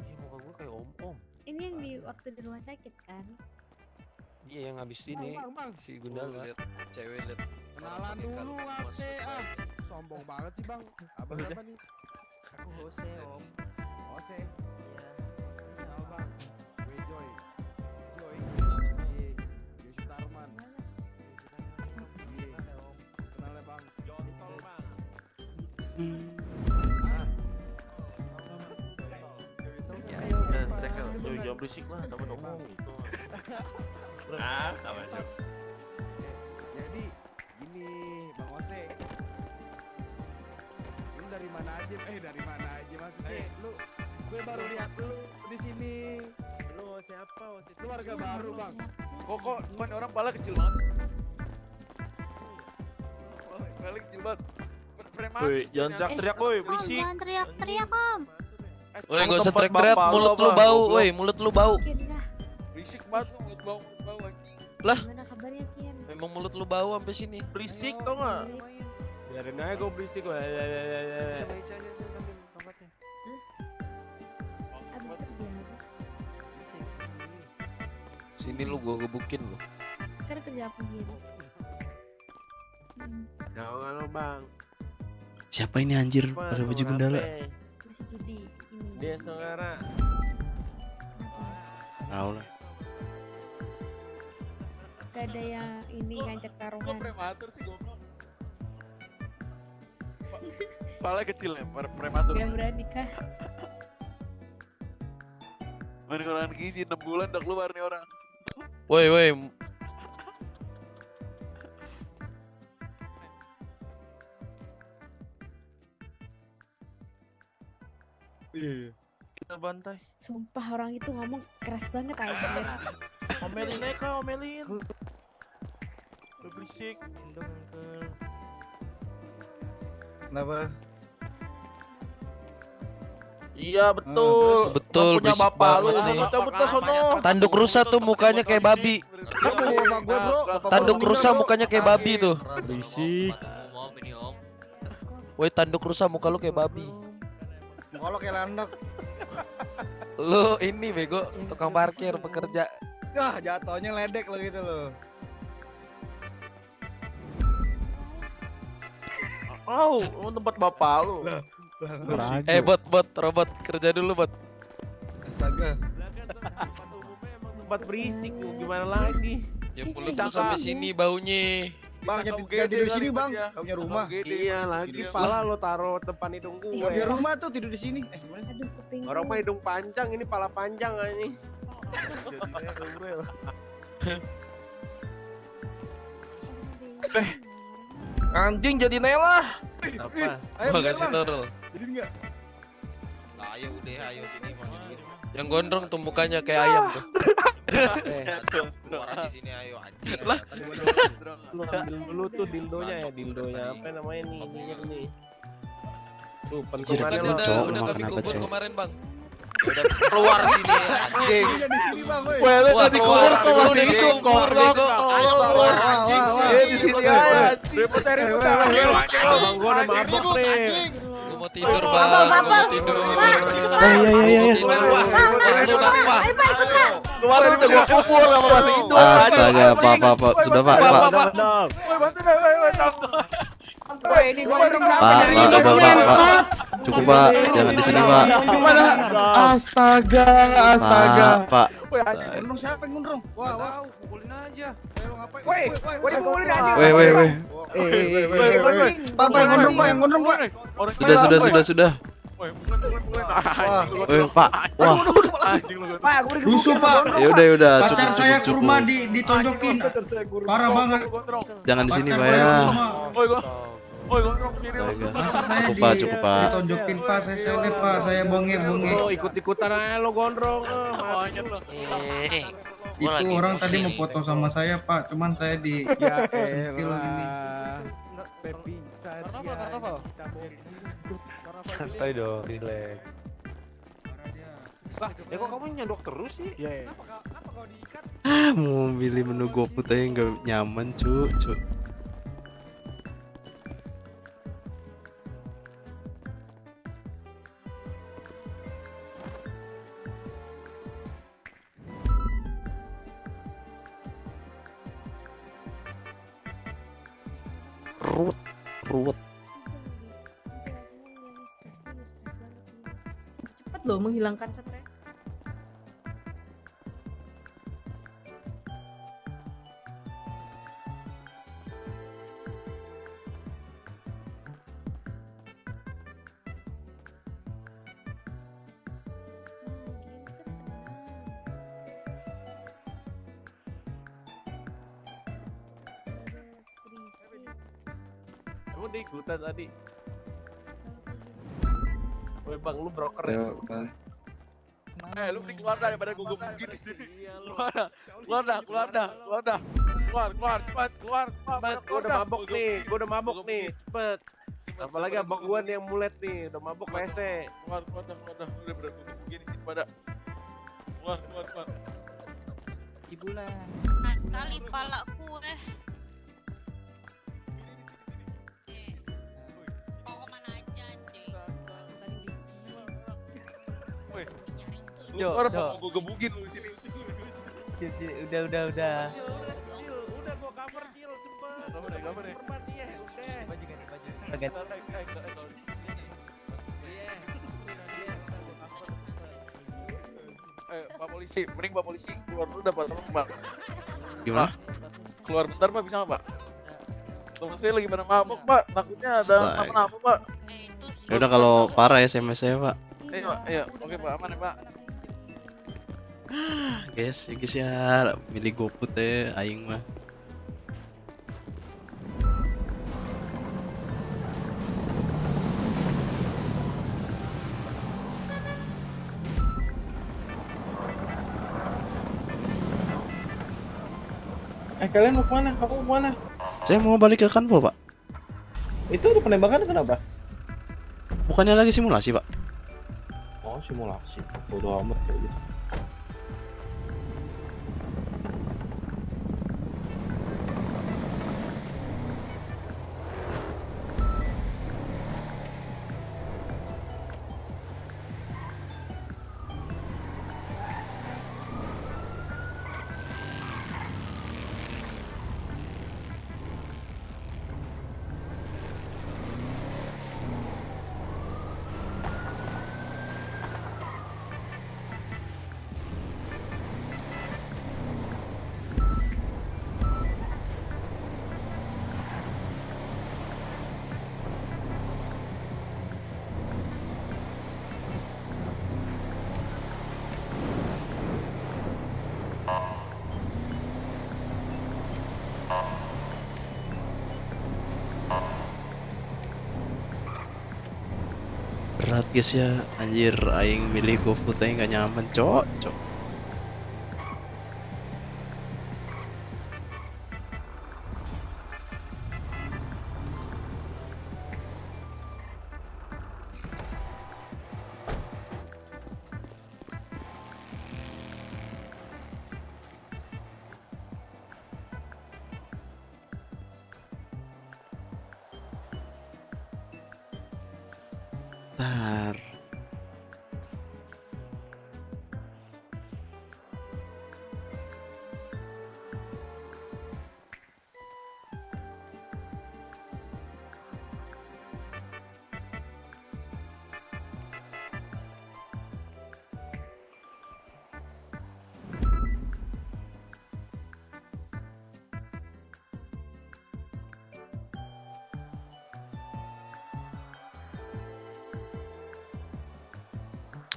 Iya, muka gue kayak om-om. Ini yang di waktu di rumah sakit kan? Iya, yang habis ini si Gundala. Lihat cewek lihat. Kenalan dulu ate ah. Sombong banget sih bang. Abang Udah. siapa nih? Aku Jose om. Jose. Iya. Kenal bang. Gue Joy. Joy. Iya. Joy Sutarman. Iya. Kenal ya bang. Jontol bang. Ya, Zekel, jangan berisik lah, takut ngomong gitu. Gak masuk. Jadi gini bang Jose. Lu dari mana aja? Dari mana aja maksudnya? Lu gue baru lihat lu di sini. Lu siapa? Jose Keluarga baru bang. Kok depan orang pala kecil banget. Pala kecil banget. Preman. Woi, jangan teriak-teriak woi, berisik. Jangan teriak-teriak om. Woi, gak usah teriak-teriak, mulut lu bau, woi, mulut lu bau. Berisik banget lu, mulut bau anjing. Lah, Gimana kabarnya Kian? memang mulut lu bau sampai sini. Berisik tau gak? Biarin aja gue berisik. Sini lu gua gebukin lu. Sekarang kerja apa gitu? Jangan lo bang. Siapa ini anjir pakai baju gundala? Masih judi ini. Dia saudara. Tahu lah. Gak ada yang ini ngajak taruhan. Prematur sih goblok. Pala kecil ya, prematur. Gak berani kah? Main koran gizi 6 bulan udah keluar nih orang. Woi, woi. Iya. Kita bantai. Sumpah orang itu ngomong keras banget aja. Omelin aja kau, omelin. Berisik. Kenapa? Iya betul. Betul, punya berisik bapak lu, banget nih. cabut ke sono. Tanduk rusa tuh mukanya kayak babi. Tanduk rusa mukanya kayak babi tuh. Berisik. Woi, tanduk rusa muka lu kayak babi. Muka lo kayak landak. Lu ini bego, tukang parkir pekerja. Yah, jatuhnya ledek lo gitu lo. Oh, tempat bapak lu. Bot, robot kerja dulu, bot. Astaga. Tempat berisik, gimana lagi? Ya mulut lu sampai sini baunya. Bang, jangan tidur di sini bang. Gak punya rumah. Iya lagi pala lo taruh depan hidung gue. Gak punya rumah tuh tidur di sini. Aduh kuping. Orang mah hidung panjang, ini pala panjang anjing. Anjing jadi Nela. Apa? Gua kasih Nurul. Jadi enggak? Ayo udah, ayo sini mau jadi. Yang gondrong tuh mukanya kayak ayam tuh. Keluar aja sini ayo anjing. Lah. Lu ambil dulu tuh dildonya ya, dildonya apa namanya nih, ininya nih. Tuh pentungannya Anjir, lo. cowok, Udah lu kami kenapa, kubur cowok? kemarin, Bang. Udah keluar sini anjing. Di sini bang, woi. Wah, lu tadi kubur kok masih Udah hidup dikubur, bego. Ayo keluar anjing. Di sini aja. Ribut abang gua udah mabok nih. Gua mau tidur, Bang. Gua mau tidur. Kemarin udah gua kubur sama masih itu. Astaga, Pak. Sudah, Pak. Woi bantu deh, woi tolong. Woi ini gua Pak. Cukup, Pak. Jangan di sini, Pak. Astaga. Pak. Gondrong siapa yang gondrong? Wah. pukulin aja. Ayo ngapain? Woi pukulin aja. Woi. Pak, yang gondrong, Pak. Sudah. Woi, pukulin. Woi, Pak. Wah. Anjing lu. Pak, aku digebukin. Rusuh, Pak. Ya udah, Pacar saya ke cukup. rumah ditonjokin. Parah banget. Jangan di sini, Pacar Pak saya ya. ke rumah. Woi gondrong kiri. Astaga. Pacar saya Cukup, Pak. ditonjokin, Pak. Saya seleb, Pak. Saya bonge. Lo ikut-ikutan aja lo gondrong. Monyet lo. Itu orang tadi mau foto sama saya, Pak. Cuman saya di sentil ini. Pepi Santai dong, relax. Lah, kok kamu nyodok terus sih? Iya. Kenapa kau diikat? Mau pilih menu GoFood aja nggak nyaman, cu. Ruwet. Cepet loh menghilangkan stres. Emang dia ikutan tadi. Woi bang, lu broker ya? Ayo, Bang. Lu mending keluar dah daripada gue gebukin di sini. Keluar dah. Keluar, cepat, keluar. Gue udah mabok nih, cepet. Apalagi abang gua nih yang mulet nih, udah mabok rese. Keluar dah. Udah berat gue gebukin di sini pada. Keluar. Di bulan. Kali palaku Mau kemana aja anjing? Woi. Jo. Gue gebukin lu di sini. Udah. Udah gua cover Cil, cepet. Gambar deh. Permati ya, udah. Baju ganti. Pak polisi, mending Pak polisi keluar dulu dapat Pak. Gimana? Keluar bentar Pak, bisa nggak Pak? Temen saya lagi pada mabuk Pak, takutnya ada apa-apa Pak. Ya udah kalau parah SMS saya, Pak. Iya, oke Pak, aman ya Pak. Guys ya, milih GoFood teh aing mah. Kalian mau kemana? Kamu mau kemana? Saya mau balik ke kantor, Pak. Itu ada penembakan kenapa? Bukannya lagi simulasi, Pak? Oh, simulasi. Bodo amat kayak gitu. Berat guys ya, anjir aing milih GoFood aing gak nyaman, cok. Bentar.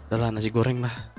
Udahlah nasi goreng lah.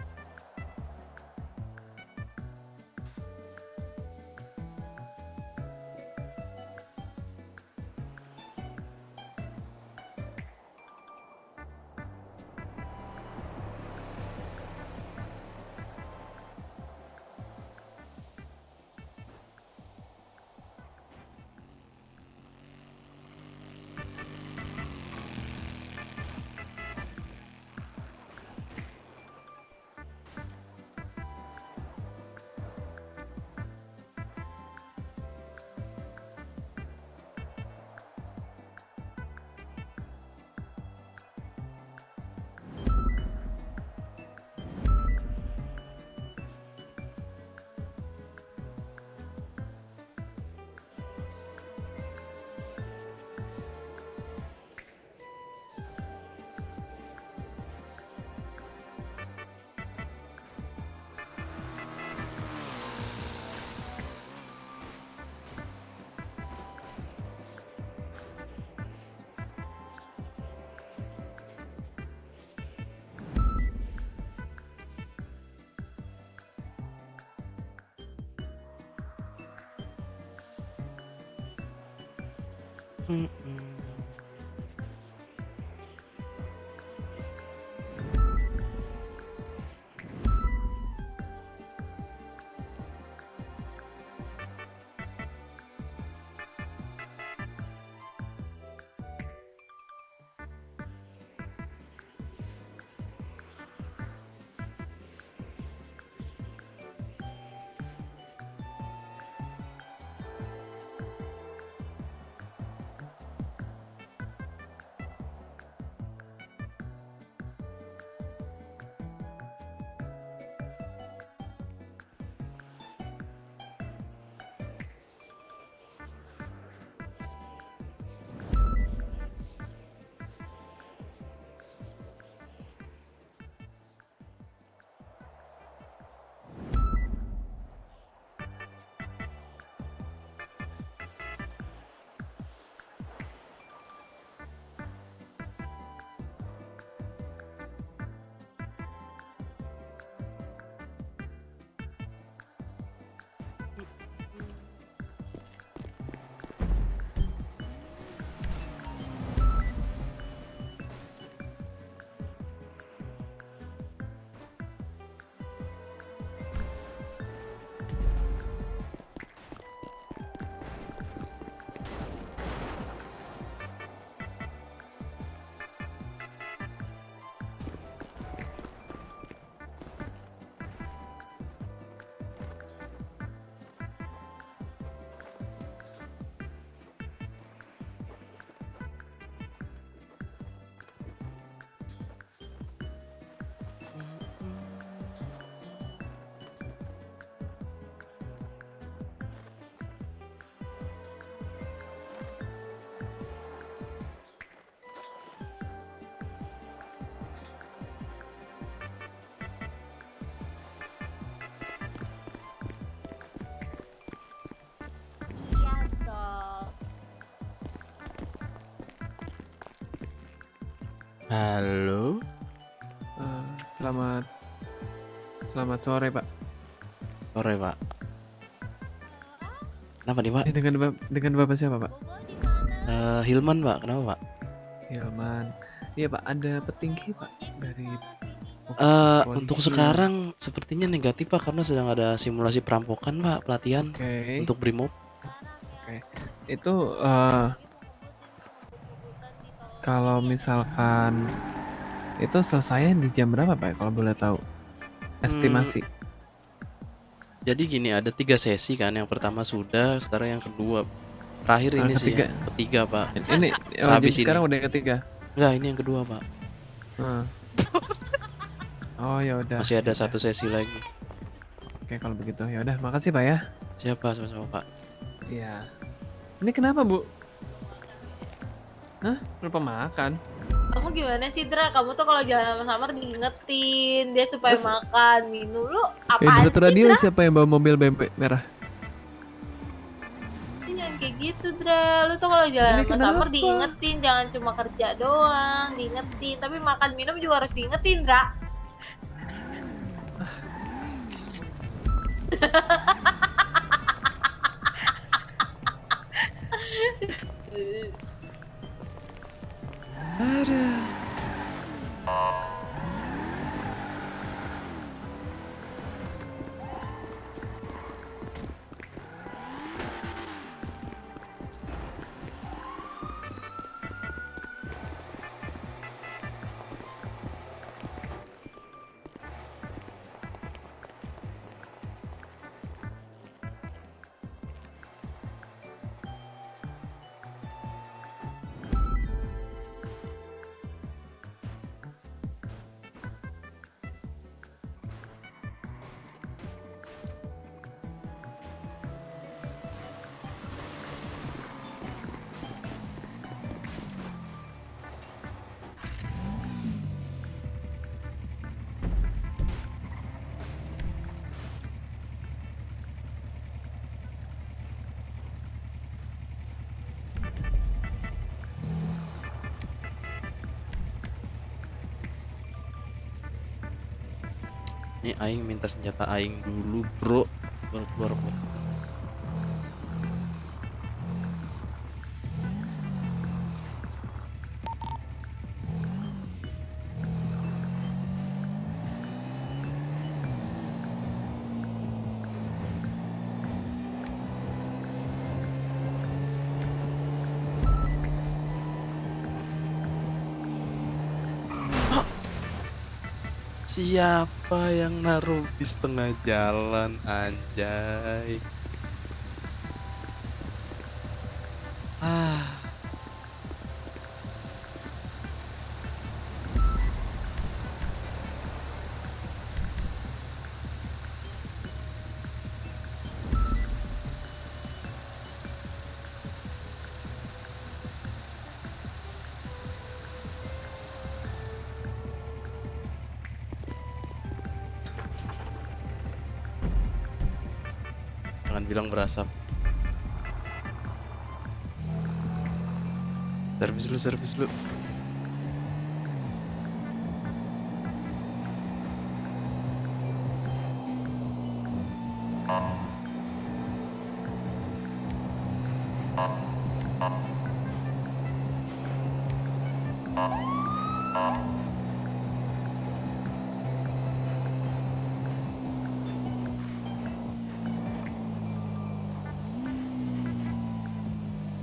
Halo. Selamat sore, Pak. Sore, Pak. Kenapa nih, Pak? Dengan Bapak siapa, Pak? Hilman, Pak. Kenapa, Pak? Hilman. Iya, Pak, ada petinggi, Pak, dari Untuk sekarang sepertinya negatif, Pak, karena sedang ada simulasi perampokan, Pak, pelatihan untuk Brimob. Oke. Itu kalau misalkan itu selesai di jam berapa, Pak, kalau boleh tahu? Estimasi. Jadi gini, ada 3 sesi kan. Yang pertama sudah, sekarang yang kedua. Terakhir ini sih ketiga. yang ketiga, Pak. Ini Sehabis ini. sekarang udah yang ketiga. Enggak, ini yang kedua, Pak. Oh, ya udah. Masih ada 1 sesi lagi. Oke, kalau begitu ya udah, makasih, Pak, ya. Siapa sama-sama, Pak? Iya. Ini kenapa, Bu? Hah? Lupa makan. Kamu gimana sih, Dra? Kamu tuh kalau jalan sama Samar diingetin dia supaya makan, minum. Lu apaan Menurut sih, radio Dra? siapa yang bawa mobil BMW merah? Jangan kayak gitu, Dra. Lu tuh kalau jalan Ini sama Samar kenapa? diingetin, jangan cuma kerja doang, diingetin. Tapi makan minum juga harus diingetin, Dra. Ini aing minta senjata aing dulu, Bro. Baru keluar, Bro. Siapa yang naruh bis tengah jalan, anjay? Jangan bilang berasap. Servis lu.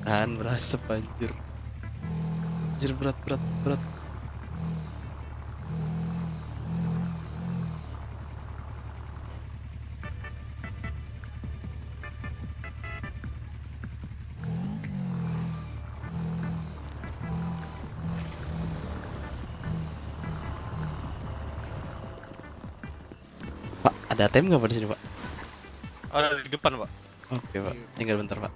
Tahan, berasap anjir. Anjir, berat. Pak, ada ATM nggak Pak di sini, Pak? Ada di depan, Pak. Oke, Pak. Tinggal bentar, Pak.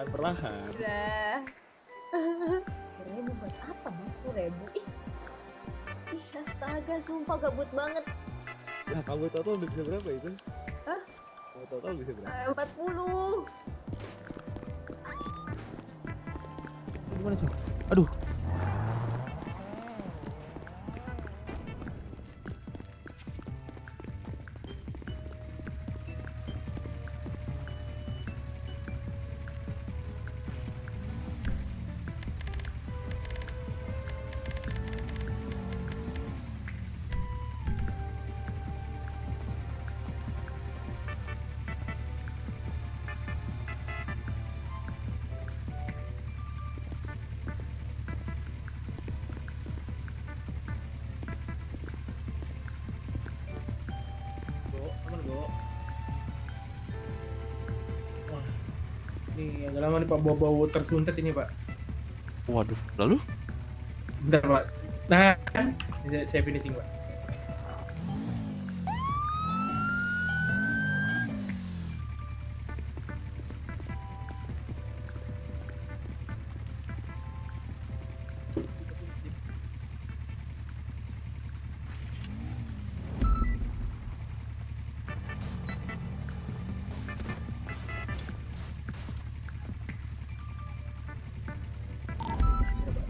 Perlahan. Udah. 10.000 buat apa, Mas? 10.000? Ih, astaga, sumpah gabut banget. Nah, kamu total bisa berapa itu? Hah? Kamu total bisa berapa? 40. Gimana sih? Aduh. Aman, Bo. Wah, ini agak lama nih Pak, bau-bau tersuntet ini Pak. Waduh, lalu? Bentar Pak. Nah, saya finishing Pak.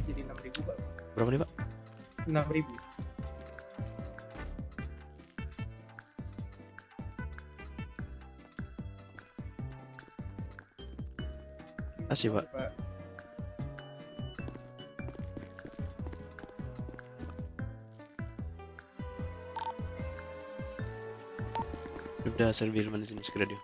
Jadi 6.000 Pak. Berapa nih, Pak? 6.000. Kasih, Pak. Udah sambil manasin musik radio.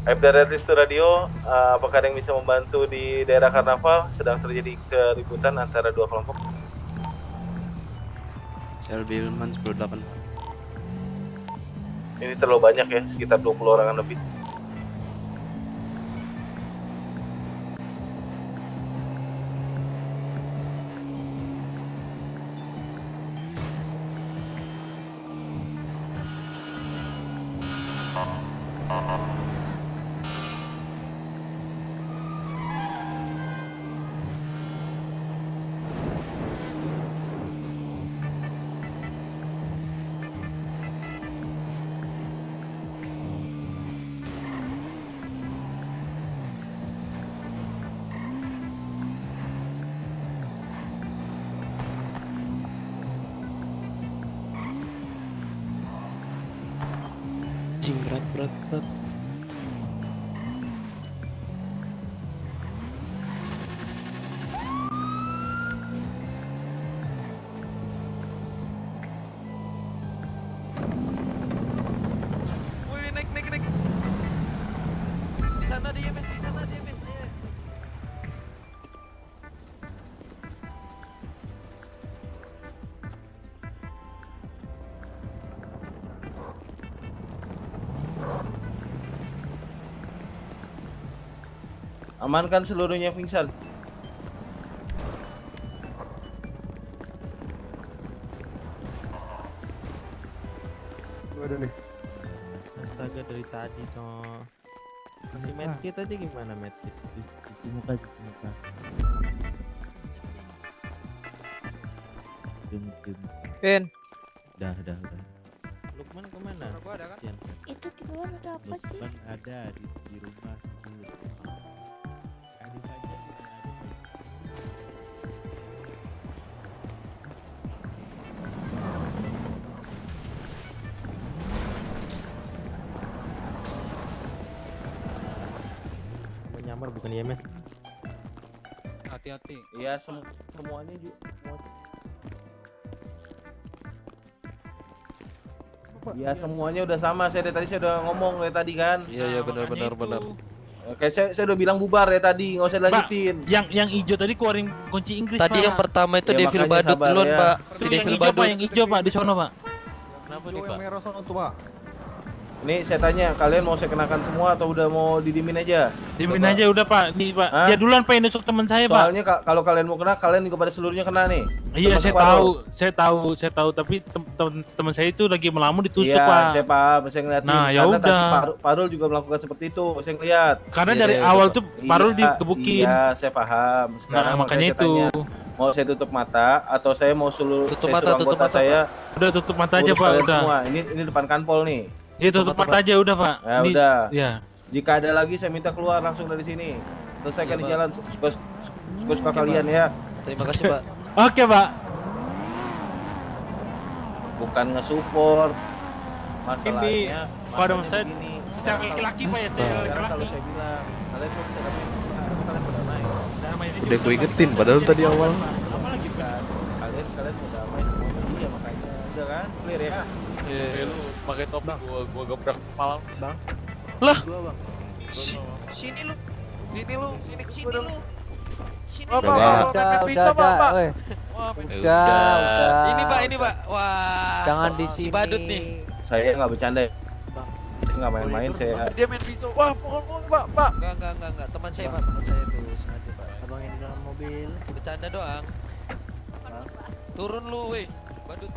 FDR Radio, apakah ada yang bisa membantu di daerah Karnaval? Sedang terjadi keributan antara dua kelompok. Selby Ilman 18. Ini terlalu banyak ya, sekitar 20 orangan lebih. Anjing, berat. Woi, naik. Di sana dia, Mes, ayo. Amankan seluruhnya, Vingsal. Waduh nih. Astaga, dari tadi toh. Kasih medkit aja gimana medkit? Cuci muka. Jum. Pin. Udah. Lukman kemana? Kasihan. Itu di luar ada apa sih? Lukman ada di rumah. Ada saja. Nyamar bukan IMS. Hati-hati. Iya, semuanya juga. Ya semuanya udah sama. Saya dari tadi saya udah ngomong dari tadi kan. Iya benar. Oke, saya udah bilang bubar ya tadi, nggak usah dilanjutin. Yang hijau tadi keluarin kunci Inggris, Tadi Pak. yang pertama itu Ya, Devil makanya Badut sabar duluan, ya. Pak. Itu Si yang Devil hijau, Pak, Badut. yang hijau, Pak, di sono, Pak. Kenapa nih, Pak? Yang merah sono tuh, Pak. Ini saya tanya, kalian mau saya kenakan semua atau udah mau didimin aja? Dimin aja udah, Pak. Nih, Pak. Hah? Dia duluan Pak yang nusuk teman saya, Pak. Soalnya kalau kalian mau kena, kalian juga pada seluruhnya kena nih. Iya, Termasuk saya Parul. tahu, tapi teman saya itu lagi melamun ditusuk, Iya, Pak. saya paham, saya ngeliatin. Nah, ya Karena tadi udah. Parul juga melakukan seperti itu, saya ngeliat. Karena dari awal tuh Parul Iya, digebukin. Iya, saya paham. Sekarang Nah, makanya saya tanya, itu. mau saya tutup mata atau saya mau suruh Tutup saya mata, suruh tutup anggota mata, saya Udah tutup mata aja, urus Pak, kalian udah. semua. Ini depan kanpol nih. Iya, tutup mata aja udah, Pak. Ya Ini- udah. Ya. Jika ada lagi saya minta keluar langsung dari sini. Selesaikan Iya, di Pak. jalan suka-suka Oke, kalian Pak. ya. Terima kasih, Pak. Oke, Pak. Bukan nge-support. Masalahnya pada masalahnya saya begini. secara laki-laki, Pak, ya, secara Sekarang laki-laki. kalau saya bilang kalian cuma bisa damai, kalian berdamai. Udah gue ingetin padahal tadi awal. Apa lagi kan? Kalian mau damai semuanya dia makanya. Udah kan? Clear ya? Iya. Lu pakai topi gua gebrak malam, Bang. Lah. Sini lu. Sini lu. Sini lu. Sini Udah, lu. Pak. Mepet bisa, Pak, Pak. Wah, Udah. Ini, Pak, ini, Pak. Wah. Jangan di si sini. badut nih. Saya nggak bercanda ya. Saya nggak main-main saya. Dia main pisau. Wah, pokoknya, Pak. Enggak. Teman saya, Pak. Teman saya tuh sengaja, Pak. Abang yang di dalam mobil. Bercanda doang. Turun lu, weh. Badut.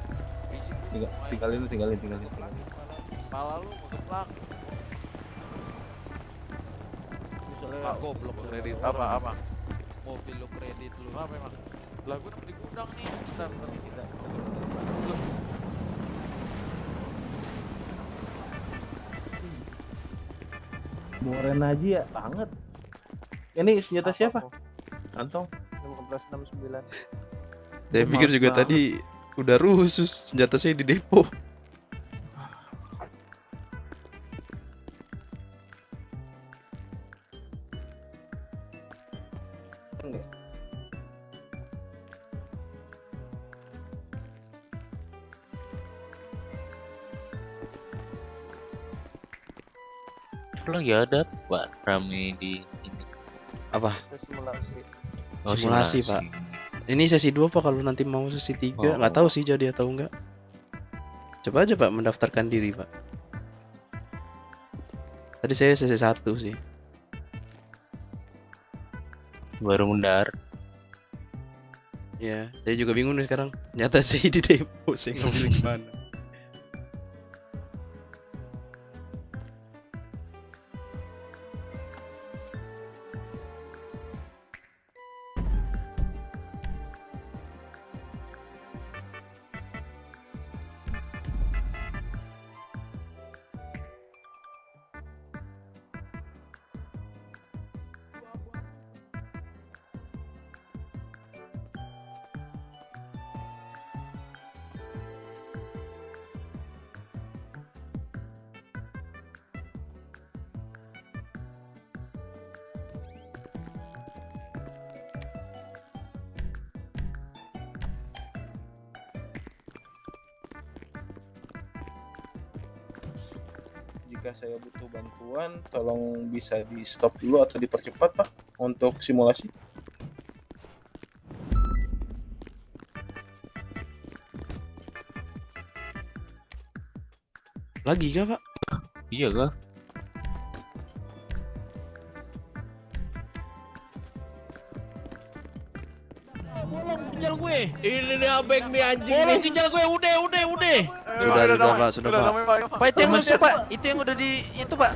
Tinggalin. Kepala lu mau geplak. Pak, goblok kredit apa? Mobil lu kredit lu. Apa emang? Lah gua di gudang nih. Bentar kita. Moren aja ya banget. Ini senjata siapa? Kantong 1569. Saya pikir juga tadi udah rusus senjata saya di depo. Lagi ada Pak rame di ini. Apa? Simulasi. Oh, Simulasi, Pak. Ini sesi 2 Pak, kalau nanti mau sesi 3 nggak tahu sih jadi atau enggak. Coba aja Pak mendaftarkan diri, Pak. Tadi saya sesi 1 sih. Baru mendar. Ya, saya juga bingung nih sekarang. Nyata sih di depo, saya nggak bisa gimana. Jika saya butuh bantuan, tolong bisa di stop dulu atau dipercepat Pak untuk simulasi. Lagi kah Pak? Iya kah? Bolong ginjal gue. Ini nih abeng nih anjing. Bolong ginjal gue. Udah. Sudah Pak, sudah Pak. Pak, itu yang nusuk, Pak. Itu yang udah di itu, Pak.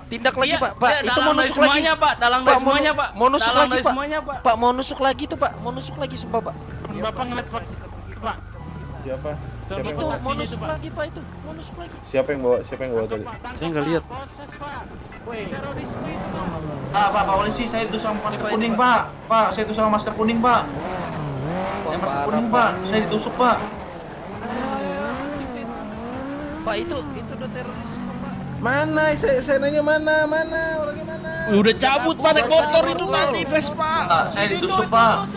Tindak lagi, Iya, Pak. Pak, iya, itu dalang mau dari nusuk lagi. semuanya, Pak. Dalang dari mau- semuanya, Pak. Mau nusuk Dalang lagi, dari Pak. semuanya, Pak. Pak, mau nusuk lagi tuh, Pak. Mau nusuk lagi sumpah, Pak. Bapak ngeliat Pak. Pak. Siapa? Siapa yang Itu bawa? mau nusuk lagi, Pak, itu. Mau nusuk lagi. Siapa yang bawa? Siapa yang bawa tadi? Saya nggak lihat. Pak polisi, saya itu sama masker kuning, Pak. Pak, saya itu sama masker kuning, Pak. Saya masker kuning, Pak. Saya ditusuk, Pak. Pak, itu udah teroris, Pak. Mana? Saya nanya mana? Orangnya mana? Udah cabut Pak, naik motor itu tadi Vespa. Pak, saya ditusuk, Pak.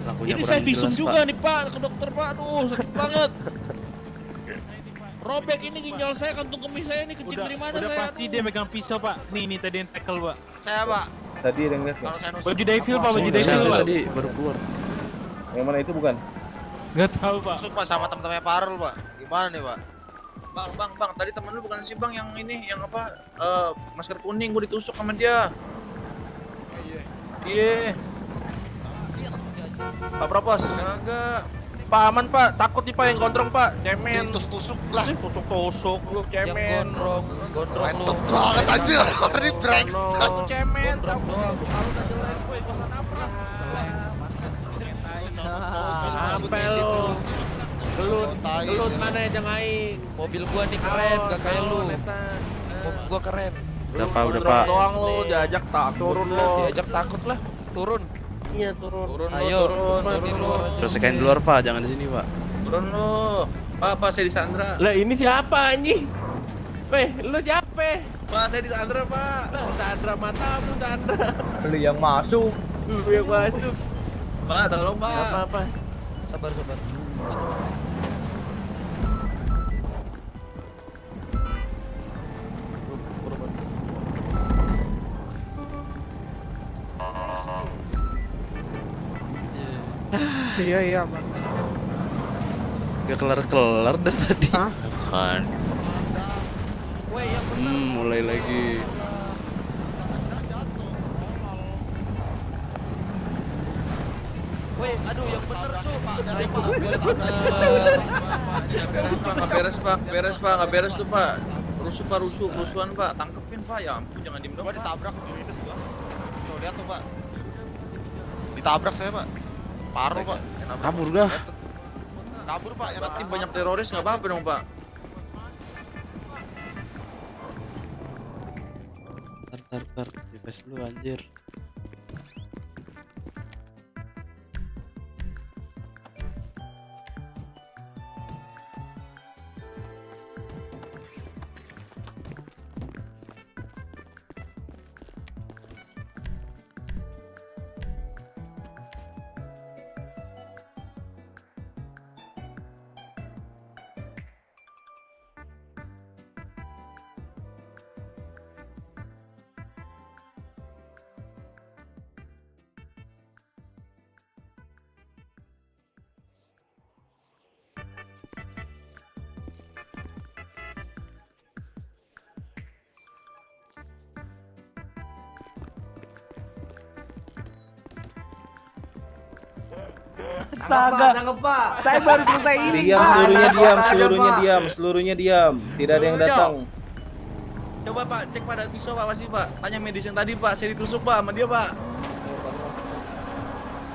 Lakuin Infonya Ini kurang saya visum jelas, juga Pak. nih Pak ke dokter Pak. Aduh sakit banget. Robek ini ginjal saya, kantung kemih saya ini kecil dari mana Udah saya? pasti dia megang pisau pak. Nih tadi yang tackle pak. Saya, Pak. Tadi ada yang lihat Kalau saya nusuk. Baju Devil pak, baju Saya Devil pak. tadi baru keluar. Yang mana itu bukan? Gak tahu pak. Nusuk, Pak, sama teman-temannya Parul, Pak. Gimana nih, Pak? Bang, tadi temen lu bukan sih bang yang ini, yang apa, masker kuning gua ditusuk sama dia. Iya. Pak Propos. Kagak. Pak aman Pak, takut nih Pak yang gondrong Pak, cemen. Tusuk-tusuk lah. Tusuk-tusuk lu cemen. Gondrong lu. Mantap banget aja. Ini brengsek. Aku cemen. Sampai lu. Gelut mana yang aing? Mobil gua nih keren, gak kayak lu. Mobil gua keren. Udah Pak, udah Pak. Doang lu diajak tak turun lu. Diajak takut lah, turun. Iya turun. Ayo, turun lu. Selesaikan di luar Pak, jangan di sini Pak. Turun lu. Pak, saya disandra. Lah ini siapa anjing? Weh, lu siapa? Pak, saya disandra, Pak. Lah, Sandra matamu, Sandra. Lu yang masuk. Lu yang masuk. Pak, tolong, Pak. Apa-apa. Sabar. Iya Pak. Gak kelar-kelar dari tadi. Kan. Mulai lagi. Woi, aduh yang bener cu. Nggak beres tuh Pak. Rusuhan Pak, tangkepin Pak. Ya ampun, jangan diem dong. Gua ditabrak minus gua. Tuh lihat tuh, Pak. Ditabrak saya, Pak. Parul, Pak. Kabur gak? Kabur, Pak. Yang Berarti banyak teroris nggak apa-apa dong Pak. Tar. Sipes dulu anjir. Astaga. Saya baru selesai ini. Diam, Pak. seluruhnya diam. Tidak ada yang datang. Coba Pak, cek pada pisau Pak, pasti Pak. Tanya medis yang tadi Pak, saya ditusuk Pak sama dia Pak.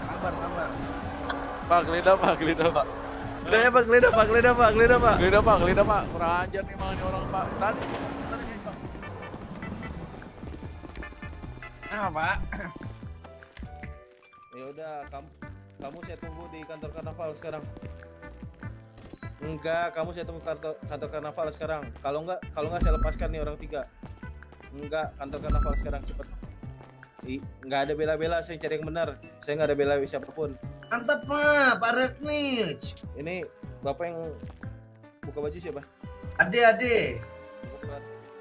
Kabar. Pak, geledah Pak. Geledah Pak. Kurang ajar nih emang nih orang Pak. Tadi. Pak. Ya udah, kamu saya tunggu di kantor karnaval sekarang. Enggak, kamu saya tunggu kantor karnaval sekarang. Kalau enggak saya lepaskan nih orang 3. Enggak, kantor karnaval sekarang cepet. Enggak ada bela-bela, saya cari yang benar. Saya enggak ada bela siapapun. Mantap Pak Rednich. Ini Bapak yang buka baju siapa? Ade.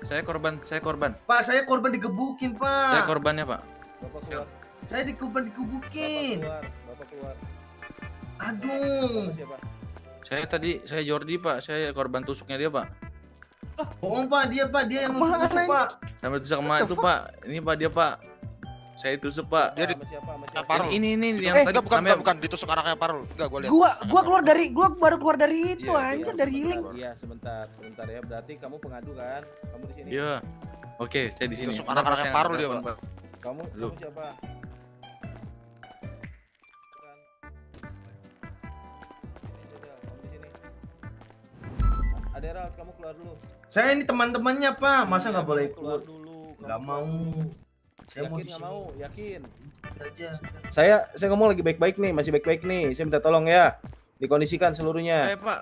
Saya korban. Pak, saya korban digebukin Pak. Saya korbannya Pak. Bapak keluar. Saya digebukin. Bapak keluar. Aduh. Bapak siapa? Saya Jordi Pak, saya korban tusuknya dia Pak. Bohong Pak, dia yang nusuk Pak. Sampai tusuk sama itu Pak. Ini Pak dia Pak. Saya ditusuk Pak. Dia siapa? Ini yang tadi bukan ditusuk anaknya Parul. Enggak, gua lihat. Gua baru keluar dari itu anjir, dari healing. Iya, sebentar ya. Berarti kamu pengadu kan? Kamu di sini. Iya. Oke, saya di sini. Ditusuk anak-anaknya Parul dia, Pak. Kamu siapa? Adera, kamu keluar dulu. Saya ini teman-temannya Pak, masa nggak boleh Keluar ikut? dulu. Nggak mau. Saya mau Yakin nggak mau? Yakin? aja. Saya ngomong lagi baik-baik nih, masih baik-baik nih. Saya minta tolong ya, dikondisikan seluruhnya. Pak.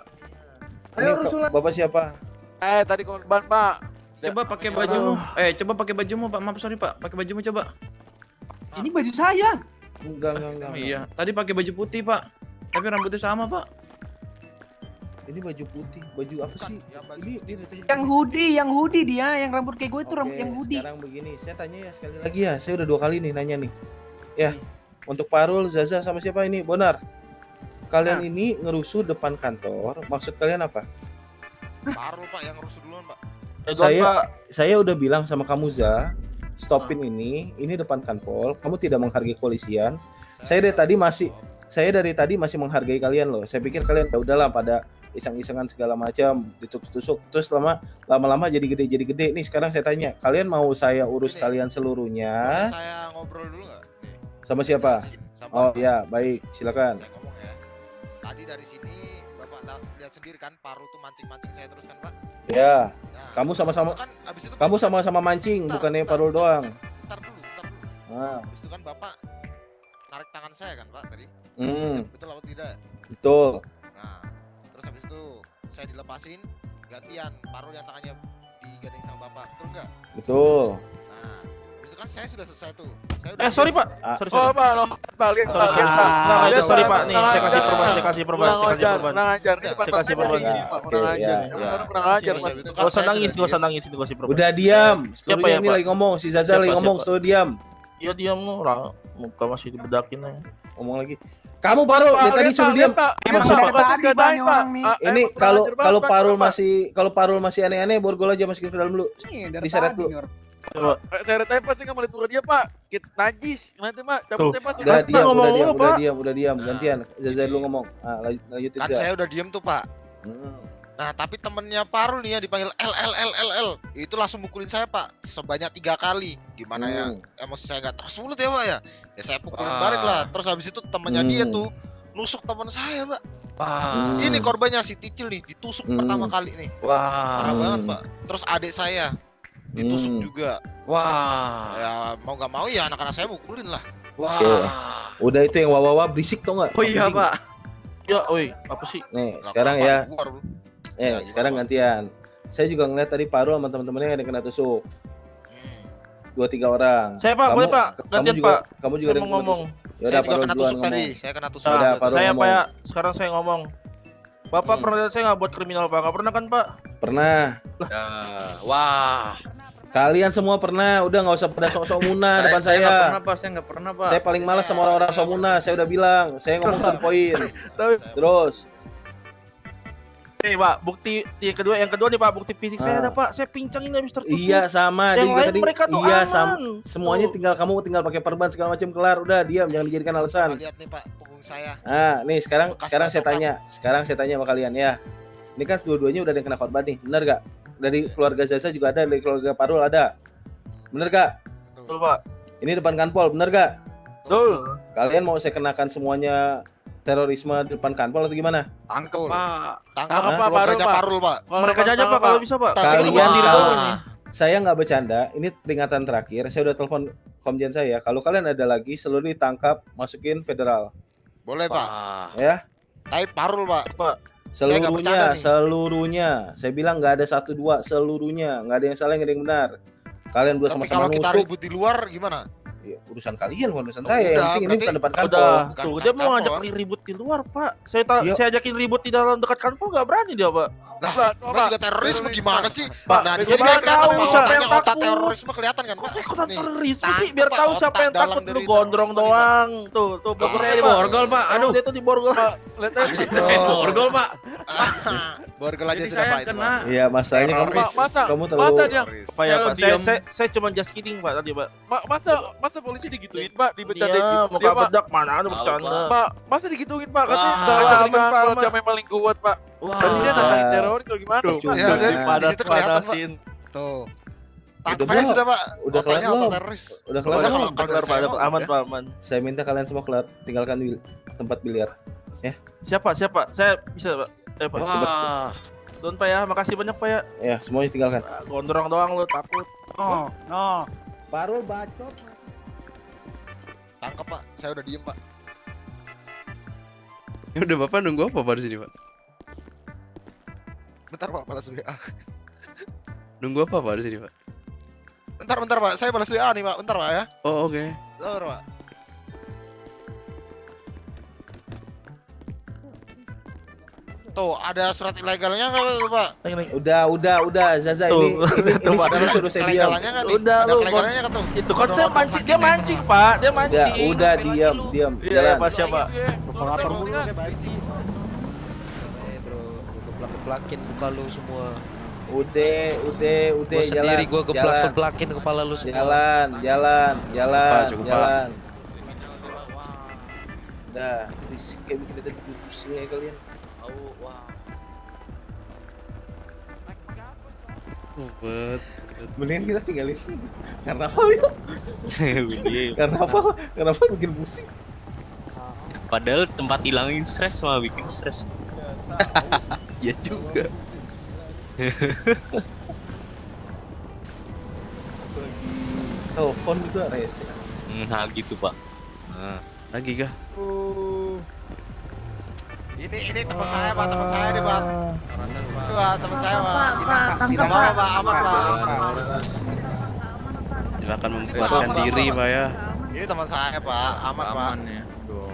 Ini Bapak siapa? Tadi korban Pak. Coba pakai bajumu. Coba pakai bajumu Pak. Maaf sorry Pak, pakai bajumu coba. Ini baju saya. Enggak. Iya, tadi pakai baju putih pak, tapi rambutnya sama pak. Ini baju putih, baju apa sih? Ini Yang hoodie dia, yang rambut kayak gue itu Oke, yang hoodie. sekarang begini, saya tanya ya sekali lagi ya. Saya udah 2 kali nih nanya nih. Ya, untuk Parul, Zaza sama siapa ini? Bonar. Kalian ini ngerusuh depan kantor. Maksud kalian apa? Parul pak yang rusuh duluan pak. Saya udah bilang sama kamu Za, stopin ini depan kantor. Kamu tidak menghargai kepolisian. Saya dari tadi masih menghargai kalian loh. Saya pikir kalian ya udahlah pada iseng-isengan segala macam, ditusuk-tusuk, terus lama-lama jadi gede. Nih sekarang saya tanya, kalian mau saya urus kalian seluruhnya? Saya ngobrol dulu nggak? Sama siapa? Oh ya, baik, silakan. Saya ngomong ya. Tadi dari sini bapak lihat sendiri kan, Paru tuh mancing-mancing saya terus kan pak? Ya, Nah, kamu sama-sama, abis itu kamu sama-sama mancing, bukannya Parul doang. Bentar dulu. Nah, Habis itu kan bapak narik tangan saya kan pak tadi? Betul atau tidak? betul. Nah, terus habis itu saya dilepasin, gantian Parul yang tangannya digandeng sama bapak, betul nggak? Betul. Nah, habis itu kan saya sudah selesai tuh. Saya udah Sorry pak, sorry. Oh, Pak, lo balik Pak. Sorry pak, nih saya kasih perban. Kurang ajar. Saya kasih perban. Oke, ya. Kurang ajar, Pak. Gak usah nangis, ini gue kasih perban. Udah diam. Siapa Seluruhnya ya, ini Pak? lagi ngomong, si Zaza lagi ngomong, suruh diam. Iya diam lu, muka masih dibedakin aja. Ngomong lagi. Kamu Parul, dari tadi suruh diam. Ini kalau Parul masih aneh-aneh, borgol aja masukin ke dalam dulu. Diseret dulu. Saya tanya pasti kamu lihat muka dia Pak. Najis. Nanti Pak, cabut Pak. Udah diam, gantian. Zaza dulu ngomong. Lanjutin. Kan saya udah diem tuh pak. Nah tapi temennya Parul nih ya dipanggil L. Itu langsung mukulin saya pak sebanyak 3 kali. Gimana ya? Emosi saya nggak terus mulut ya pak ya. Ya saya pukulin balik lah. Terus habis itu temennya dia tuh nusuk teman saya pak. Ini korbannya si Ticil nih ditusuk pertama kali nih. Parah banget pak. Terus adik saya ditusuk juga. Ya mau nggak mau ya anak-anak saya mukulin lah. Oke. Udah itu yang wawa berisik tau nggak? Oh iya pak. Ya, oi, apa sih? Nih sekarang ya. Sekarang gantian. Saya juga ngeliat tadi Parul sama teman-temannya ada yang kena tusuk. 2-3 orang. Saya pak, boleh pak. Gantian pak. Kamu juga ada yang ngomong. Ya udah Parul kena duluan tusuk ngomong. tadi. Saya kena tusuk. Saya pak ya. Sekarang saya ngomong. Bapak pernah lihat saya nggak buat kriminal pak? Nggak pernah kan pak? Pernah. Wah. Kalian semua pernah, udah nggak usah pada sok-sok muna depan saya. Saya nggak pernah pak. Saya paling malas sama orang-orang sok muna. Saya udah bilang, saya ngomong to the point. Terus. Nih pak, bukti yang kedua nih pak, bukti fisik saya ada pak. Saya pincang ini habis tertusuk. Iya sama, yang dia lain tadi. mereka tuh Iya aman. sama. Semuanya kamu tinggal pakai perban segala macam kelar. Udah diam, jangan dijadikan alasan. Lihat nih pak punggung saya. Nah, nih sekarang saya tanya sama kalian ya. Ini kan dua-duanya udah ada yang kena korban nih, bener gak? Dari keluarga Zaza juga ada, dari keluarga Parul ada. Bener gak? Betul pak. Ini depan kanpol, bener gak? Betul. Kalian mau saya kenakan semuanya terorisme di depan kanpol atau gimana? Tangkap pak. Tangkap Tangkap keluarganya Parul pak. Mereka aja pak kalau bisa pak. Kalian saya nggak bercanda, ini peringatan terakhir. Saya udah telepon komjen saya. Kalau kalian ada lagi, seluruh ditangkap, masukin federal. Boleh pak. Ya. Tapi Parul pak. Seluruhnya. Saya bilang nggak ada 1-2, seluruhnya. Nggak ada yang salah, nggak ada yang benar. Kalian berdua Tapi sama-sama kalau kita nusuk. ribut di luar gimana? Ya, urusan kalian, urusan saya. Yang penting ini bukan depan kantor. Udah, tuh dia mau ngajak ribut di luar pak. Saya ajakin ribut di dalam dekat kantor nggak berani dia pak. Nah, juga terorisme gimana sih? Pak, Nah, di biar sini kan tahu kelihatan siapa yang otak takut. terorisme kelihatan kan? Kok ikutan terorisme sih? Biar tahu siapa yang takut. Lu gondrong doang. Tuh bagus saya di borgol pak. Aduh. Dia tuh di borgol. Lihat aja. Borgol pak. Borgol aja sudah pak itu. Iya, masalahnya kamu terlalu. Pak ya pak. Saya cuma just kidding pak tadi pak. Masa polisi digituin Pak, dibecandain Iya, gitu. muka bedak mana ada bercanda. Pak, masa digituin Pak? Katanya siapa yang paling kuat Pak? Tadi dia nanganin teroris atau gimana? Ya udah di situ kelihatan pak. Tuh. Tangkap aja sudah pak. Udah kelar belum? Teroris. Udah kelar belum? Kelar pak, aman pak, aman. Saya minta kalian semua tinggalkan tempat biliar. Ya. Siapa? Saya bisa pak. Pak. Don pak ya, makasih banyak pak ya. Ya, semuanya tinggalkan. Gondrong doang lu takut. No. Parul bacot. Tangkap pak, saya udah diem pak. Ya udah Bapak nunggu apa di sini Pak? Bentar pak, balas WA. Nunggu apa di sini Pak? Bentar pak, saya balas WA nih pak. Bentar pak ya. Oh oke. Bentar pak. Tuh, ada surat ilegalnya nggak tuh, Pak? Udah, Zaza ini serius suruh saya diam. Legalannya nggak nih? Udah Ada lu, legalannya nggak tuh? itu kan saya mancing, dia mancing Pak, dia mancing. Udah diam. Iya, Jalan. Pak siapa? Lapor mulu kayak baju. Bro, geblak-geblakin muka lu semua. Udah, Gua sendiri gua geblak-geblakin kepala lu semua. Jalan. cukup, Pak. Udah, risik kayak bikin tadi pusing ya kalian. Bet. Mendingan kita tinggalin karnaval yuk. Karnaval bikin pusing. Padahal tempat hilangin stres malah bikin stres. Ya juga. Telepon juga rese. Nah gitu Pak. Nah. Lagi kah? Ini teman saya, Pak. Teman saya nih, Pak. Itu, Pak, teman saya, Pak. tangkap, Tidak apa-apa, Pak. Pak. Aman, Pak. Silakan membubarkan diri, Pak ya. Ini teman saya, Pak. Aman, Pak. Aman ya. Duh.